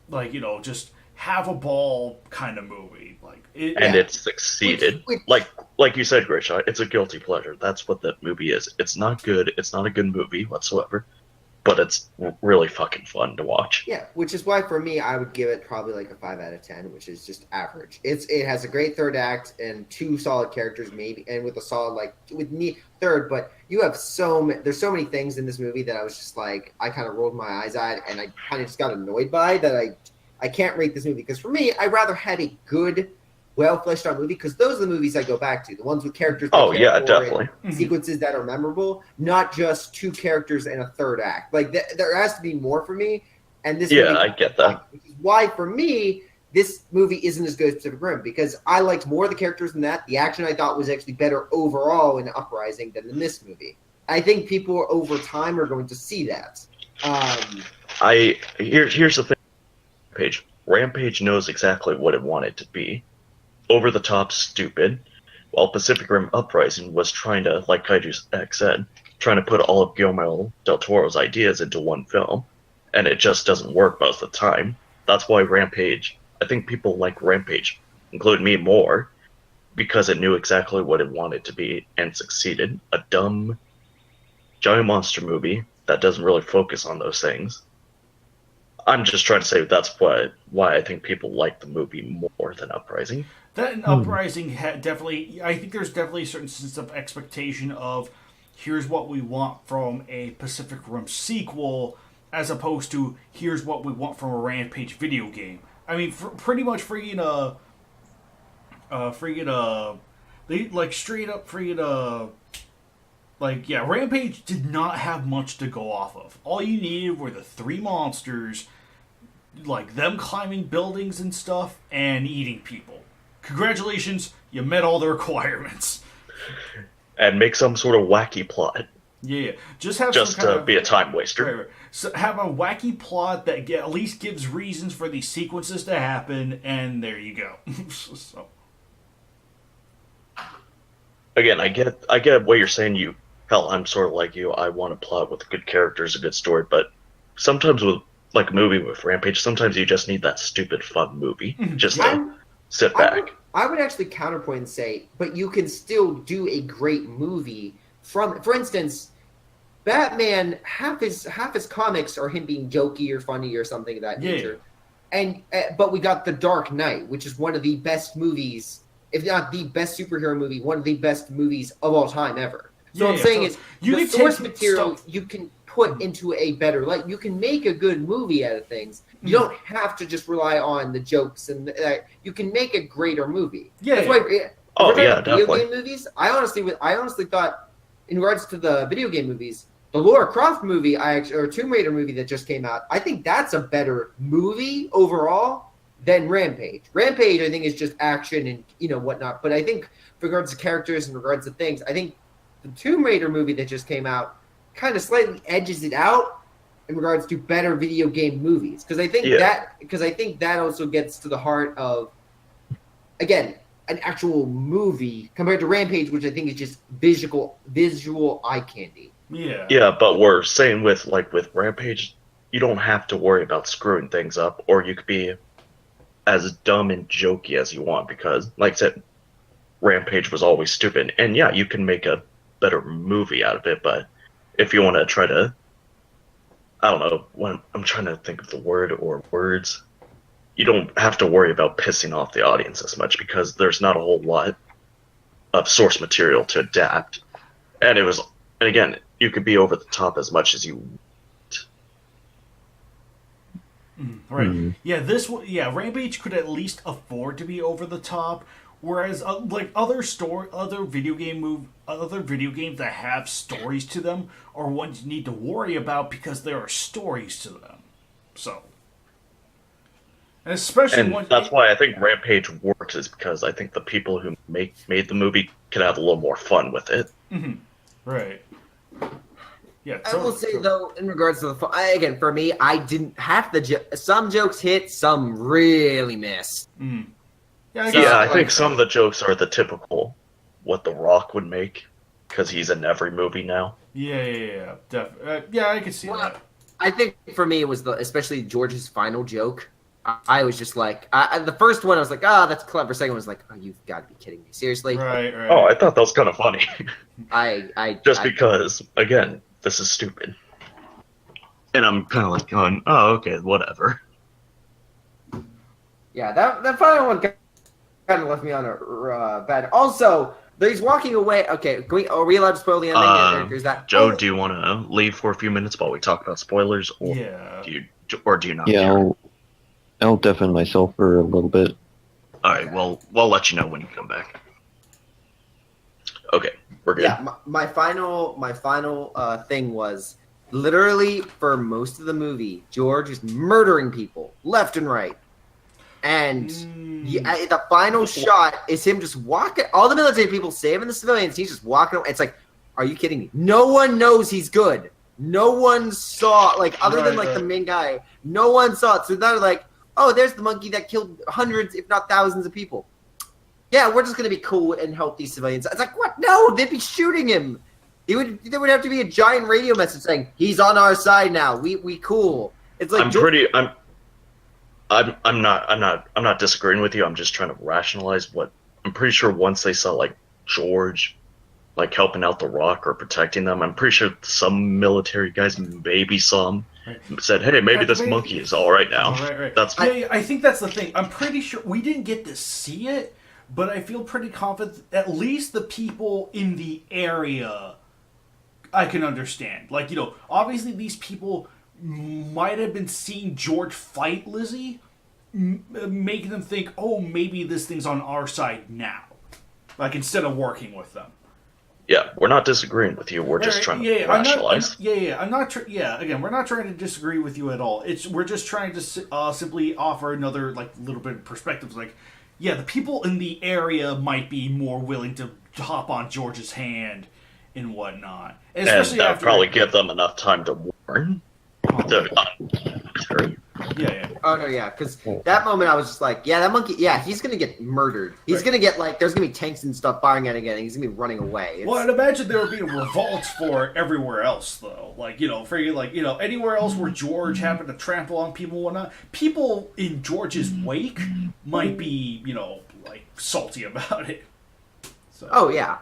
A: like, just have a ball kind of movie. Like
B: it succeeded. Like you said, Grisha, it's a guilty pleasure. That's what that movie is. It's not good. It's not a good movie whatsoever. but it's really fucking fun to watch.
G: Yeah, which is why for me I would give it probably like a 5 out of 10, which is just average. It has a great third act and 2 solid characters maybe, and with a solid third. But you have there's so many things in this movie that I was just like I kind of rolled my eyes at, and I kind of just got annoyed by that. I can't rate this movie because for me I rather had a good, well fleshed out movie, because those are the movies I go back to, the ones with characters.
B: Oh yeah, definitely.
G: Sequences that are memorable, not just 2 characters and a third act. Like there has to be more for me, and this.
B: Yeah, I get that.
G: Which is why for me this movie isn't as good as Pacific Rim, because I liked more of the characters than that. The action I thought was actually better overall in Uprising than in this movie. I think people over time are going to see that.
B: Here's the thing. Rampage knows exactly what it wanted to be. Over the top, stupid, while Pacific Rim Uprising was trying to, like Kaiju X said, trying to put all of Guillermo del Toro's ideas into one film, and it just doesn't work most of the time. That's why I think people like Rampage, including me more, because it knew exactly what it wanted to be and succeeded. A dumb, giant monster movie that doesn't really focus on those things. I'm just trying to say that's why I think people like the movie more than Uprising.
A: That and Uprising definitely, I think there's definitely a certain sense of expectation of here's what we want from a Pacific Rim sequel, as opposed to here's what we want from a Rampage video game. I mean, pretty much they like straight up Rampage did not have much to go off of. All you needed were the 3 monsters, like them climbing buildings and stuff and eating people. Congratulations, you met all the requirements.
B: And make some sort of wacky plot.
A: Yeah, just
B: be a time waster.
A: Right. So have a wacky plot that at least gives reasons for these sequences to happen, and there you go. So.
B: Again, I get what you're saying. I'm sort of like you. I want a plot with good characters, a good story, but sometimes with like a movie with Rampage, sometimes you just need that stupid fun movie just to sit back.
G: I would actually counterpoint and say, but you can still do a great movie from, for instance, Batman. Half his comics are him being jokey or funny or something of that nature, and but we got The Dark Knight, which is one of the best movies, if not the best superhero movie, one of the best movies of all time ever. So what I'm saying is, the source material you can put into a better light. You can make a good movie out of things. You don't have to just rely on the jokes, and you can make a greater movie. That's why. Video game movies. I honestly thought, in regards to the video game movies, the Lara Croft movie, or Tomb Raider movie that just came out, I think that's a better movie overall than Rampage. Rampage, I think, is just action and whatnot. But I think, with regards to characters and regards to things, I think the Tomb Raider movie that just came out kind of slightly edges it out in regards to better video game movies, because I think that also gets to the heart of, again, an actual movie compared to Rampage, which I think is just visual eye candy.
B: Yeah, but we're saying with Rampage, you don't have to worry about screwing things up, or you could be as dumb and jokey as you want, because, like I said, Rampage was always stupid. And yeah, you can make a better movie out of it, but if you want to try to, I don't know, when I'm trying to think of the word or words, you don't have to worry about pissing off the audience as much, because there's not a whole lot of source material to adapt. And again, you could be over the top as much as you want.
A: Right. Yeah, Rampage could at least afford to be over the top, whereas like other video games that have stories to them are ones you need to worry about because there are stories to them. So, and especially
B: that's why I think Rampage works, is because I think the people who made the movie can have a little more fun with it.
A: Mm-hmm. Right. Yeah,
G: I will say, though, in regards to the fun, again, for me, I didn't have some jokes hit, some really missed.
A: Mm.
B: I think some of the jokes are the typical what The Rock would make, because he's in every movie now.
A: Yeah. I can see that.
G: I think for me, it was especially George's final joke. I was just like, the first one I was like, that's clever. Second one was like, you've got to be kidding me, seriously?
A: Right.
B: Oh, I thought that was kind of funny.
G: I
B: because again, this is stupid.
D: And I'm kind of like going, oh, okay, whatever.
G: Yeah, that final one kind of left me on a bad. Also, he's walking away. Okay, are we allowed to spoil the ending? Is that
B: Joe? Do you want to leave for a few minutes while we talk about spoilers, or do you not?
C: Yeah, I'll deafen myself for a little bit.
B: All right, well, we'll let you know when you come back. Okay, we're good.
G: Yeah, my final thing was literally for most of the movie, George is murdering people left and right. And the final shot is him just walking. All the military people saving the civilians. He's just walking. It's like, are you kidding me? No one knows he's good. No one saw, like, other than like the main guy. No one saw it. So they're like, oh, there's the monkey that killed hundreds, if not thousands, of people. Yeah, we're just gonna be cool and help these civilians. It's like, what? No, they'd be shooting him. There would have to be a giant radio message saying he's on our side now. We cool. It's like
B: I'm not disagreeing with you. I'm just trying to rationalize what I'm pretty sure once they saw like George like helping out the Rock or protecting them, I'm pretty sure some military guys maybe saw him said, hey, maybe this monkey is all right now.
A: Right.
B: That's
A: I think that's the thing. I'm pretty sure we didn't get to see it, but I feel pretty confident at least the people in the area I can understand. Like, obviously these people might have been seeing George fight Lizzie, making them think, oh, maybe this thing's on our side now. Like, instead of working with them.
B: Yeah, we're not disagreeing with you. We're just trying to rationalize.
A: Again, we're not trying to disagree with you at all. We're just trying to simply offer another, like, little bit of perspective. Like, yeah, the people in the area might be more willing to hop on George's hand and whatnot.
B: And that'll probably give them enough time to warn.
A: Yeah.
G: Oh, no, yeah, because that moment I was just like, yeah, that monkey, yeah, he's going to get murdered. He's going to get, like, there's going to be tanks and stuff firing at him again, and he's going to be running away.
A: Well, I'd imagine there would be revolts for everywhere else, though. Like, anywhere else where George happened to trample on people and whatnot, people in George's wake might be, like, salty about it. So.
G: Oh, yeah.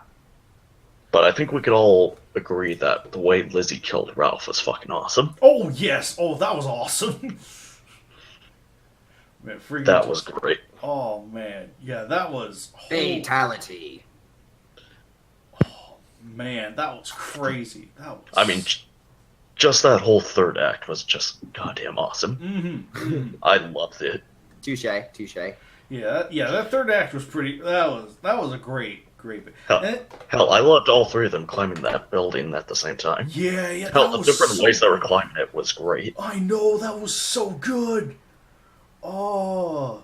B: But I think we could all agree that the way Lizzie killed Ralph was fucking awesome.
A: Oh, yes. Oh, that was awesome. Man,
B: that was great.
A: Oh, man. Yeah, that was...
G: Fatality.
A: Oh, man, that was crazy.
B: I mean, just that whole third act was just goddamn awesome.
A: Mm-hmm.
B: I loved it.
G: Touche.
A: Yeah, that third act was pretty... That was a great...
B: Hell, I loved all three of them climbing that building at the same time.
A: Yeah.
B: Hell, the different ways they were climbing it was great.
A: I know, that was so good. Oh.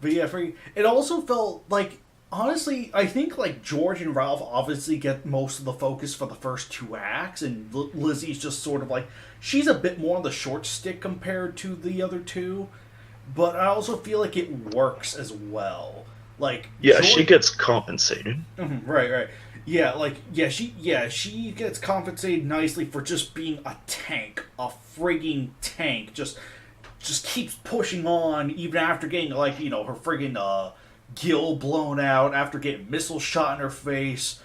A: But yeah, it also felt like, honestly, I think like George and Ralph obviously get most of the focus for the first two acts, and Lizzie's just sort of like, she's a bit more on the short stick compared to the other two, but I also feel like it works as well. Like,
B: yeah, George, she gets compensated.
A: Mm-hmm, right. Yeah, she gets compensated nicely for just being a tank, a frigging tank. Just keeps pushing on even after getting her friggin' gill blown out, after getting missiles shot in her face.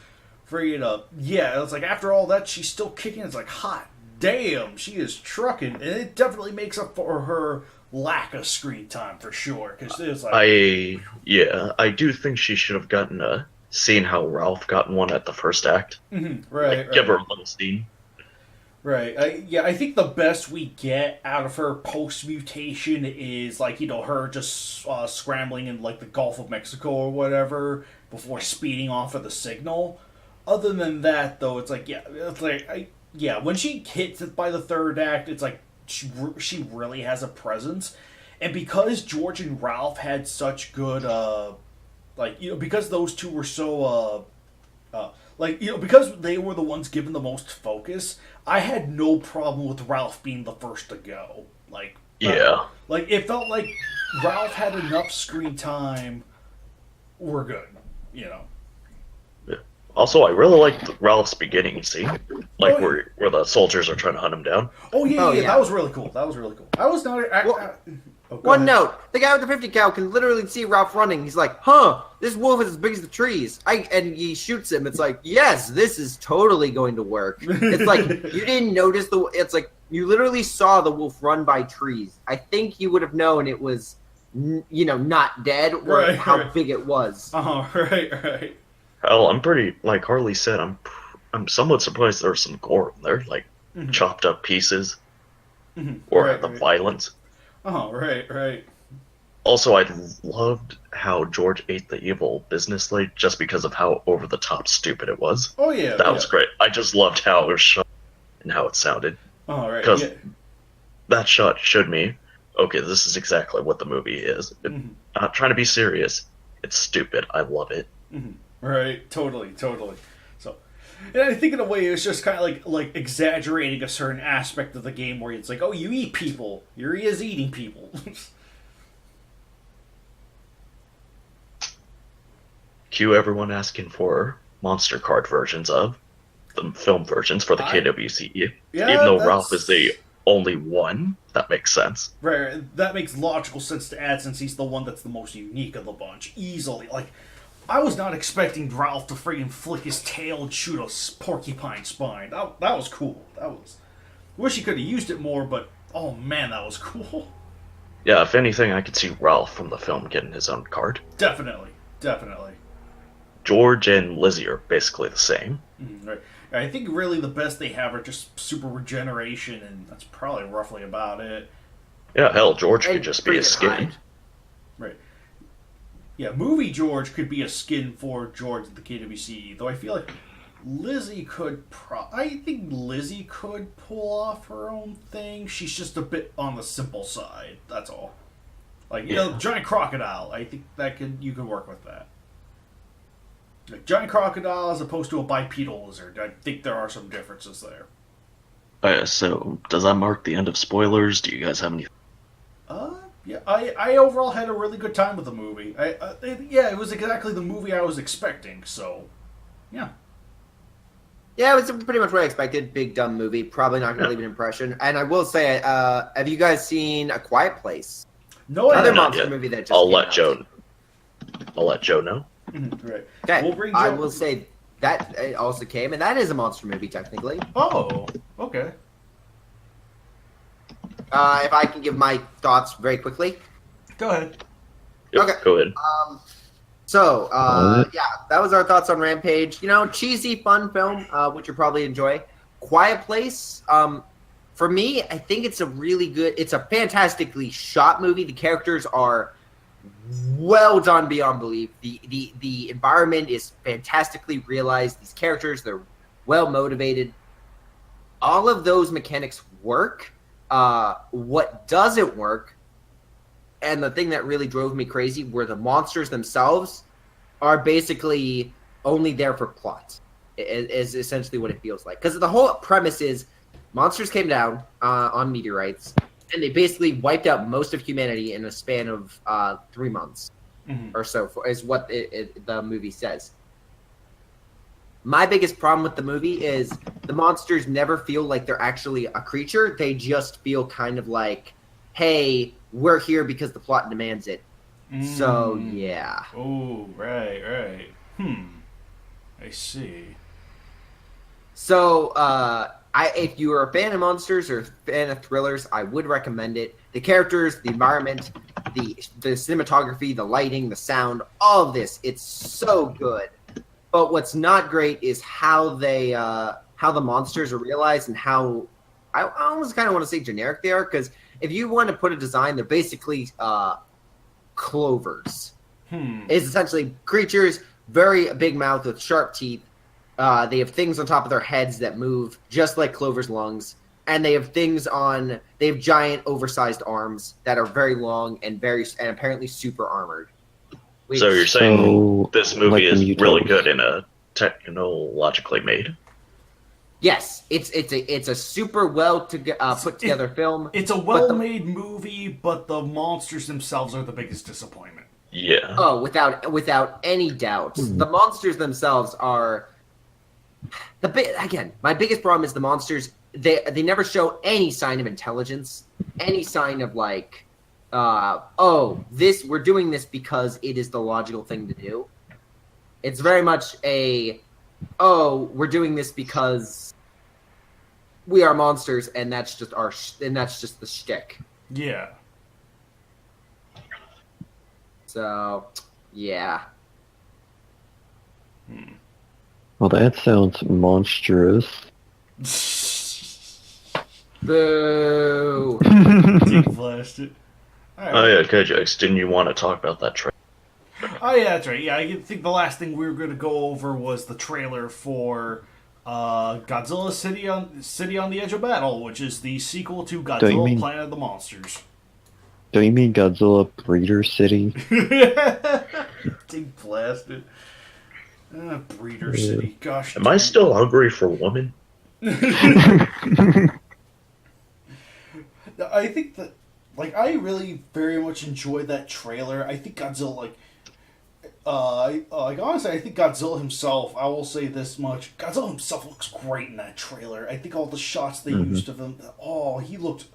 A: It's like after all that, she's still kicking. It's like, hot damn, she is trucking, and it definitely makes up for her lack of screen time for sure. Because it's like,
B: I do think she should have gotten a scene how Ralph got one at the first act.
A: Mm-hmm, right.
B: Give her a little scene.
A: Right. I think the best we get out of her post-mutation is, like, her just scrambling in, like, the Gulf of Mexico or whatever before speeding off of the signal. Other than that, though, it's like, when she hits it by the third act, it's like she really has a presence. And because George and Ralph had such good, because those two were so, because they were the ones given the most focus, I had no problem with Ralph being the first to go. It felt like Ralph had enough screen time. We're good,
B: Yeah. Also, I really liked Ralph's beginning scene, where the soldiers are trying to hunt him down.
A: Oh yeah, that was really cool. I was not.
G: One note: the guy with the 50 cal can literally see Ralph running. He's like, "Huh, this wolf is as big as the trees." And he shoots him. It's like, yes, this is totally going to work. It's like you didn't notice it's like you literally saw the wolf run by trees. I think you would have known it was, not dead or how big it was.
A: Oh, right.
B: Hell, I'm pretty, like Harley said, I'm somewhat surprised there's some gore in there, like chopped up pieces, or the violence.
A: Oh, right.
B: Also, I loved how George ate the evil business lady just because of how over the top stupid it was.
A: Oh yeah,
B: that was great. I just loved how it was shot and how it sounded.
A: Oh right,
B: because that shot showed me, okay, this is exactly what the movie is. Not trying to be serious. It's stupid. I love it.
A: Right, totally. So, and I think in a way it's just kind of like exaggerating a certain aspect of the game where it's like, oh, you eat people. Here he is eating people.
B: Cue everyone asking for monster card versions of the film versions for the KWCE.
A: Yeah,
B: even though Ralph is the only one, that makes sense.
A: Right, that makes logical sense to add since he's the one that's the most unique of the bunch. Easily. Like, I was not expecting Ralph to friggin' flick his tail and shoot a porcupine spine. That was cool. Wish he could have used it more, but oh man, that was cool.
B: Yeah, if anything, I could see Ralph from the film getting his own card.
A: Definitely.
B: George and Lizzie are basically the same.
A: Right. I think really the best they have are just super regeneration, and that's probably roughly about it.
B: Yeah, hell, George could just be a skin.
A: Right. Yeah, movie George could be a skin for George at the KWCE, though I feel like Lizzie could I think Lizzie could pull off her own thing. She's just a bit on the simple side, that's all. Like, giant crocodile, I think you could work with that. Like, giant crocodile as opposed to a bipedal lizard. I think there are some differences there.
D: So, does that mark the end of spoilers? Do you guys have any...
A: Yeah, I overall had a really good time with the movie. It was exactly the movie I was expecting, so, yeah.
G: Yeah, it was pretty much what I expected. Big, dumb movie. Probably not going to leave an impression. And I will say, have you guys seen A Quiet Place?
A: No,
G: another monster movie that just
B: I'll let Joe know.
A: Right.
G: Okay,
A: We'll bring
G: I
A: Joe...
G: will say that it also came, and that is a monster movie, technically.
A: Oh, okay.
G: If I can give my thoughts very quickly.
A: Go ahead.
B: Yep,
G: Okay.
B: Go ahead.
G: That was our thoughts on Rampage. Cheesy, fun film, which you'll probably enjoy. Quiet Place, for me, I think it's a fantastically shot movie. The characters are well done beyond belief. The environment is fantastically realized. These characters, they're well motivated. All of those mechanics work. What doesn't work, and the thing that really drove me crazy, were the monsters themselves are basically only there for plot, is essentially what it feels like. Because the whole premise is monsters came down on meteorites, and they basically wiped out most of humanity in a span of 3 months or so, is what the movie says. My biggest problem with the movie is the monsters never feel like they're actually a creature. They just feel kind of like, hey, we're here because the plot demands it. So, yeah.
A: Oh, right. I see. So,
G: if you are a fan of monsters or a fan of thrillers, I would recommend it. The characters, the environment, the cinematography, the lighting, the sound, all of this, it's so good. But what's not great is how the monsters are realized and how I almost kind of want to say generic they are, because if you want to put a design, they're basically clovers. It's essentially creatures, very big mouth with sharp teeth. They have things on top of their heads that move just like clovers' lungs, and they have giant, oversized arms that are very long and apparently super armored.
B: So you're saying this movie is really good and technologically made?
G: Yes, it's a super well put together film.
A: It's a well-made movie, but the monsters themselves are the biggest disappointment.
B: Yeah.
G: Oh, without any doubt, the monsters themselves are my biggest problem is the monsters. They never show any sign of intelligence, any sign of like, we're doing this because it is the logical thing to do. It's very much we're doing this because we are monsters, and that's just the shtick.
A: Yeah.
G: So, yeah.
C: Well, that sounds monstrous.
G: Boo!
A: Blasted. All right.
B: Oh yeah, KJX, didn't you want to talk about that trailer?
A: Oh yeah, that's right. Yeah, I think the last thing we were going to go over was the trailer for Godzilla City on the Edge of Battle, which is the sequel to Godzilla Planet of the Monsters.
C: Don't you mean Godzilla Breeder City?
A: Big blasted. Breeder City. Gosh.
B: Am I still hungry for women?
A: I think that, I really very much enjoyed that trailer. I think Godzilla, honestly, I think Godzilla himself, I will say this much, Godzilla himself looks great in that trailer. I think all the shots they used of him, he looked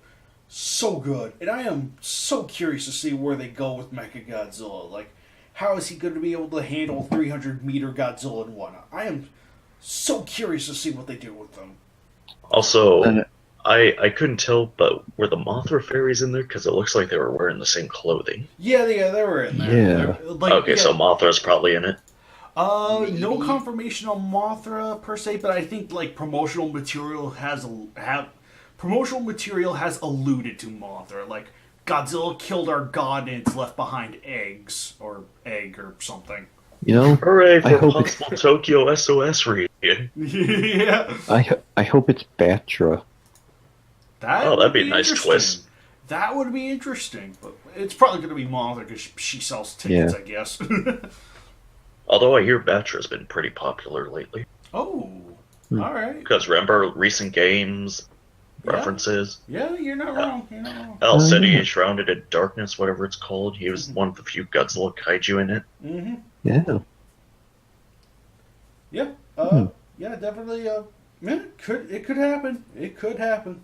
A: so good. And I am so curious to see where they go with Mechagodzilla. How is he going to be able to handle 300-meter Godzilla and whatnot? I am so curious to see what they do with them.
B: Also, I couldn't tell, but were the Mothra fairies in there? Because it looks like they were wearing the same clothing.
A: Yeah, they were in there.
C: Yeah.
B: So Mothra's probably in it.
A: No confirmation on Mothra per se, but I think promotional material has alluded to Mothra. Godzilla killed our god and it's left behind eggs or egg or something.
B: Hooray for possible Tokyo SOS reunion.
A: Yeah.
C: I hope it's Batra.
B: That'd be a nice twist.
A: That would be interesting, but it's probably going to be Mothra because she sells tickets, I guess.
B: Although I hear Batra's been pretty popular lately.
A: Oh, all right.
B: Because remember recent games, references.
A: Yeah, you're not wrong. You're not wrong.
B: El City, Shrouded in Darkness, whatever it's called. He was one of the few Godzilla Kaiju in it.
A: Mm-hmm.
C: Yeah.
A: Yeah. Yeah, definitely. It could happen. It could happen.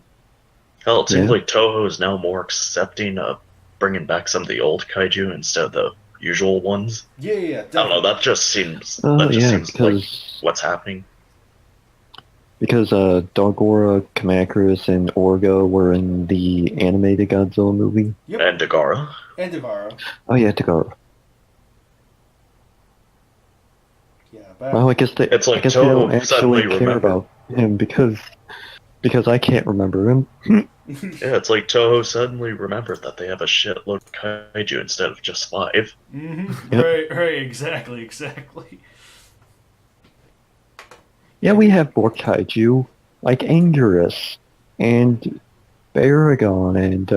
B: Hell, it seems like Toho is now more accepting of bringing back some of the old Kaiju instead of the usual ones.
A: Yeah,
B: definitely. I don't know. That just seems like what's happening.
C: Because Dogora, Kamakrus, and Orga were in the animated Godzilla movie.
A: Yep.
B: And Dagara.
C: Oh yeah, Dagara.
A: Yeah,
C: well, I guess they don't actually care about him because I can't remember him.
B: Yeah, it's like Toho suddenly remembered that they have a shitload of Kaiju instead of just 5.
A: Mm-hmm. Yep. Right, exactly.
C: Yeah, we have more Kaiju, like Anguirus, and Baragon, and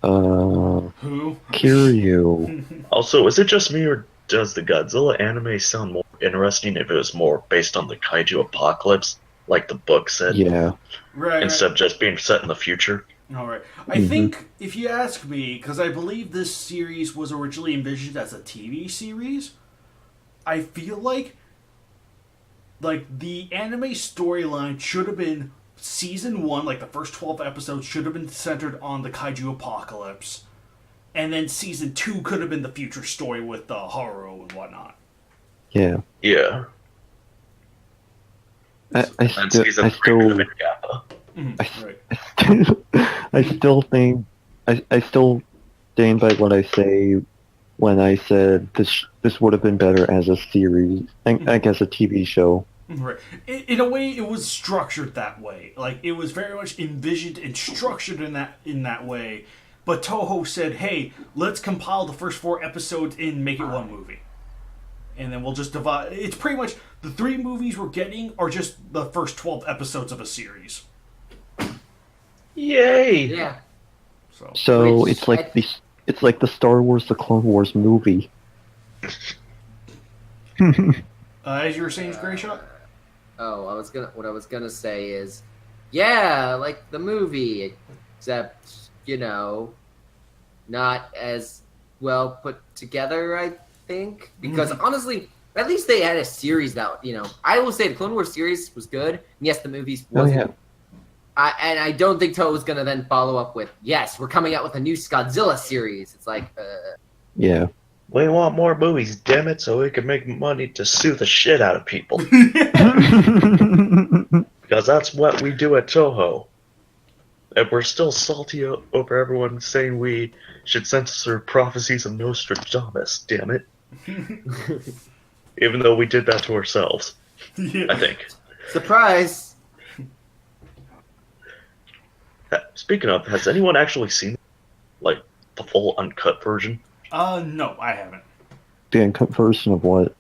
A: who?
C: Kiryu.
B: Also, is it just me, or does the Godzilla anime sound more interesting if it was more based on the Kaiju apocalypse, like the book said?
C: Yeah.
A: Right.
B: Instead of just being set in the future?
A: All right. I think, if you ask me, because I believe this series was originally envisioned as a TV series, I feel like the anime storyline should have been season 1, the first 12 episodes should have been centered on the Kaiju apocalypse, and then season 2 could have been the future story with Haru and whatnot.
C: Yeah.
B: Yeah.
C: I still stand by what I say when I said this would have been better as a series, I guess a TV show.
A: Right. In a way, it was structured that way. It was very much envisioned and structured in that way. But Toho said, "Hey, let's compile the first 4 episodes and make it one movie, and then we'll just divide." It's pretty much the 3 movies we're getting are just the first 12 episodes of a series.
B: Yay!
G: Yeah.
C: So it's like the Star Wars, the Clone Wars movie.
A: As you were saying, Gray Shot?
G: What I was gonna say is, yeah, like the movie, except, not as well put together, I think. Because honestly, at least they had a series that, I will say the Clone Wars series was good. And yes, the movies wasn't.
C: Oh, yeah.
G: And I don't think Toho is going to then follow up with, yes, we're coming out with a new Godzilla series. It's like,
C: Yeah.
B: We want more movies, damn it, so we can make money to sue the shit out of people. Because Because that's what we do at Toho. And we're still salty over everyone saying we should censor prophecies of Nostradamus, damn it. Even though we did that to ourselves,
A: Yeah.
B: I think.
G: Surprise!
B: Speaking of, has anyone actually seen, like, the full uncut version?
A: No, I haven't.
C: The uncut version of what?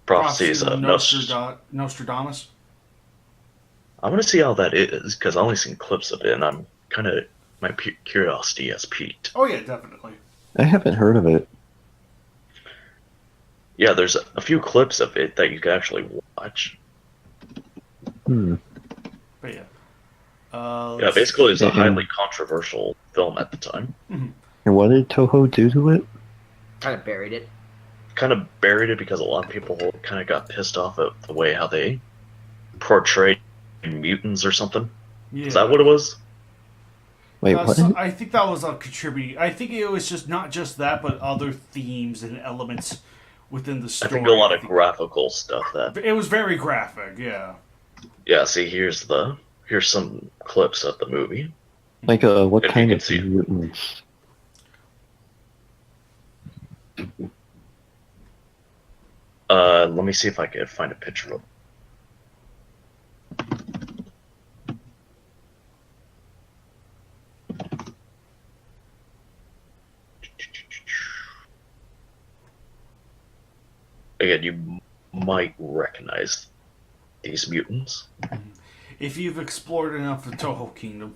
B: Prophecies of
A: Nostradamus.
B: I want to see how that is, because I've only seen clips of it, and I'm kind of, my curiosity has piqued.
A: Oh yeah, definitely.
C: I haven't heard of it.
B: Yeah, there's a few clips of it that you can actually watch.
C: Hmm.
A: But yeah.
B: Yeah, basically it's a highly controversial film at the time.
A: Mm-hmm.
C: And what did Toho do to it?
G: Kind of buried it.
B: Kind of buried it because a lot of people kind of got pissed off at the way how they portrayed mutants or something.
A: Yeah.
B: Is that what it was?
C: Wait, what?
A: So I think that was a contributing. I think it was just not just that, but other themes and elements within the story.
B: I think a lot of graphical stuff that.
A: It was very graphic, yeah.
B: Yeah, see, here's some clips of the movie.
C: Like, what
B: If you
C: kind
B: can
C: of
B: see.
C: mutants?
B: Let me see if I can find a picture of. Again, you might recognize these mutants.
A: If you've explored enough of the Toho Kingdom.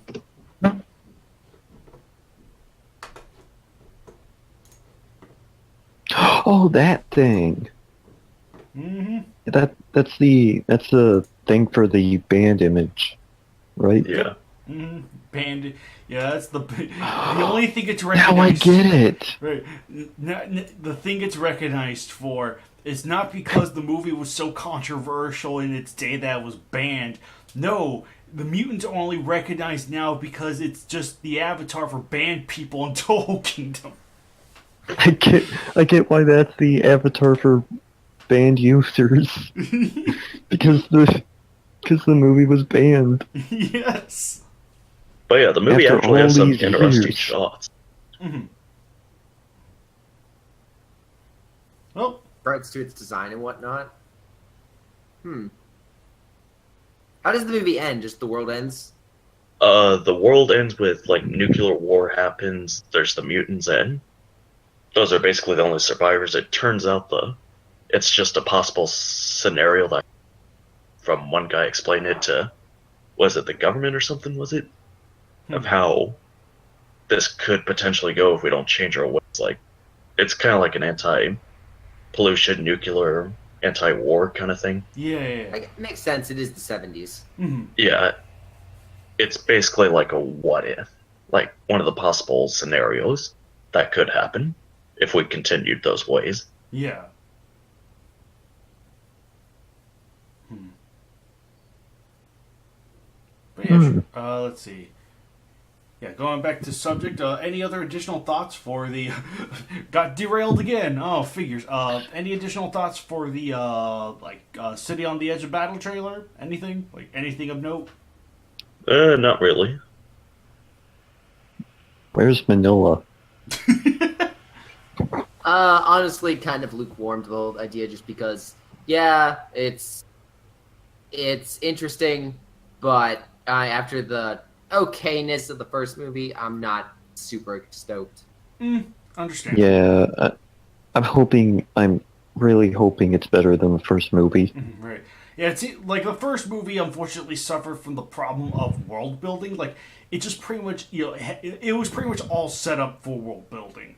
C: Oh, that thing.
A: Mm-hmm.
C: That's the thing for the band image, right?
B: Yeah.
A: Mm-hmm. Band. Yeah, that's the only thing it's
C: Now
A: recognized.
C: I get it.
A: Right. The thing it's recognized for is not because the movie was so controversial in its day that it was banned. No, the mutants are only recognized now because it's just the avatar for banned people in Toho Kingdom.
C: I get why that's the avatar for banned users because the movie was banned.
A: Yes.
B: But yeah, the movie
C: After
B: actually
C: all
B: has some
C: these
B: interesting
C: years.
B: shots.
A: Mm-hmm. Well,
G: Rights to its design and whatnot. How does the movie end? Just the world ends?
B: The world ends with, like, nuclear war happens, there's the mutants in. Those are basically the only survivors. It turns out it's just a possible scenario that, from one guy explained it to, was it the government or something, was it? Of how this could potentially go if we don't change our ways. Like, it's kind of like an anti-pollution, nuclear, anti-war kind of thing.
A: yeah.
G: Like, it makes sense. It is the 70s.
A: Mm-hmm.
B: Yeah, it's basically like a what if, like one of the possible scenarios that could happen if we continued those ways.
A: Yeah. But yeah, sure. Let's see. Yeah, going back to subject, any other additional thoughts for the... got derailed again. Oh, figures. Any additional thoughts for the, City on the Edge of Battle trailer? Anything? Like, anything of note?
B: Not really.
C: Where's Manila?
G: Honestly, kind of lukewarm to the whole idea, just because, yeah, it's interesting, but after the okayness of the first movie, I'm not super stoked.
A: Understand.
C: Yeah, I'm really hoping it's better than the first movie.
A: Right. Yeah, it's like the first movie unfortunately suffered from the problem of world building. Like, it just pretty much, it was pretty much all set up for world building.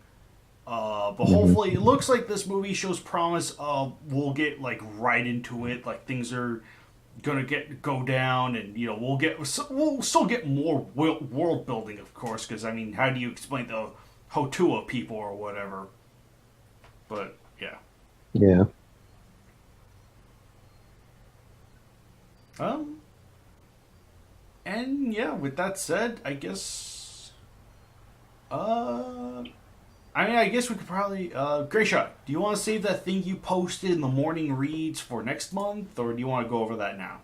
A: But hopefully, it looks like this movie shows promise of we'll get like right into it. Like, things are gonna go down, and we'll still get more world building, of course. Because I mean, how do you explain the Hotua people or whatever? But yeah.
C: Yeah.
A: And yeah, with that said, I guess, I guess we could probably, Great Shot, do you want to save that thing you posted in the morning reads for next month, or do you want to go over that now?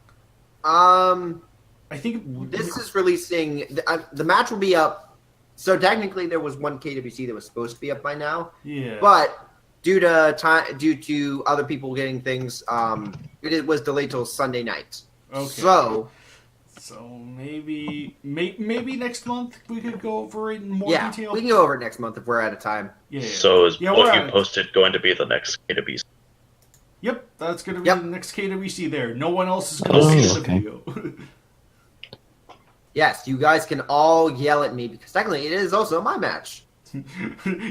A: I think
G: This is releasing. The match will be up. So technically, there was one KWC that was supposed to be up by now.
A: Yeah.
G: But due to other people getting things, it was delayed till Sunday night.
A: Okay. So maybe next month we could go over it in more detail.
G: We can go over it next month if we're out of time.
A: Yeah.
B: So is
A: Yeah,
B: what you posted going to be the next KWC?
A: Yep, that's going to be the next KWC there. No one else is going to see the video.
G: Yes, you guys can all yell at me because technically it is also my match.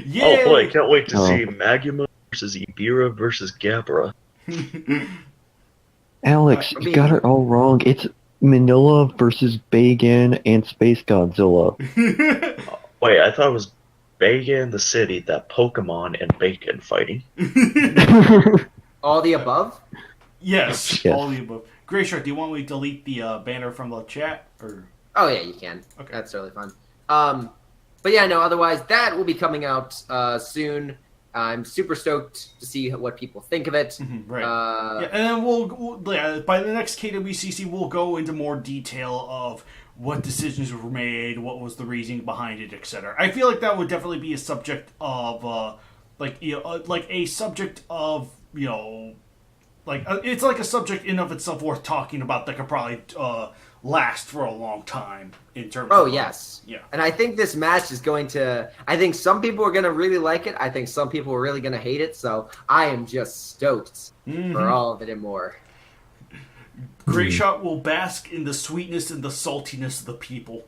A: Yeah.
B: Oh boy, can't wait to see Maguma versus Ibira versus Gabra.
C: Alex, you got it all wrong. It's Manila versus Bagan and Space Godzilla.
B: Wait, I thought it was Bagan the city, that Pokemon, and Bacon fighting.
G: All the above?
A: Yes,
C: Yes.
A: all the above. Gray Shark, do you want me to delete the banner from the chat? Or
G: Oh yeah, you can.
A: Okay.
G: That's totally fun. But yeah, no. Otherwise, that will be coming out soon. I'm super stoked to see what people think of it.
A: Right. Yeah, and then we'll by the next KWCC, we'll go into more detail of what decisions were made, what was the reasoning behind it, etc. I feel like that would definitely be a subject of a subject of it's like a subject in of itself worth talking about that could probably last for a long time in terms of...
G: yes.
A: Yeah.
G: And I think this match is going to... I think some people are going to really like it. I think some people are really going to hate it. So I am just stoked for all of it and more.
A: Gray Shot will bask in the sweetness and the saltiness of the people.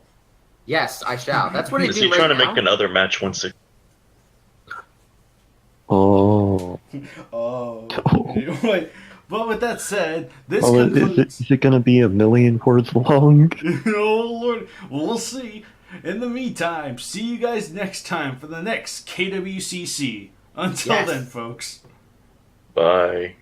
G: Yes, I shall. That's what I
B: Is
G: do
B: he
G: right
B: trying to
G: now.
B: make another match once it...
C: Oh.
A: Oh. Anyway, but with that said, this
C: Oh,
A: concludes...
C: is it going to be 1,000,000 words long?
A: Oh, Lord. We'll see. In the meantime, see you guys next time for the next KWCC. Until then, folks.
B: Bye.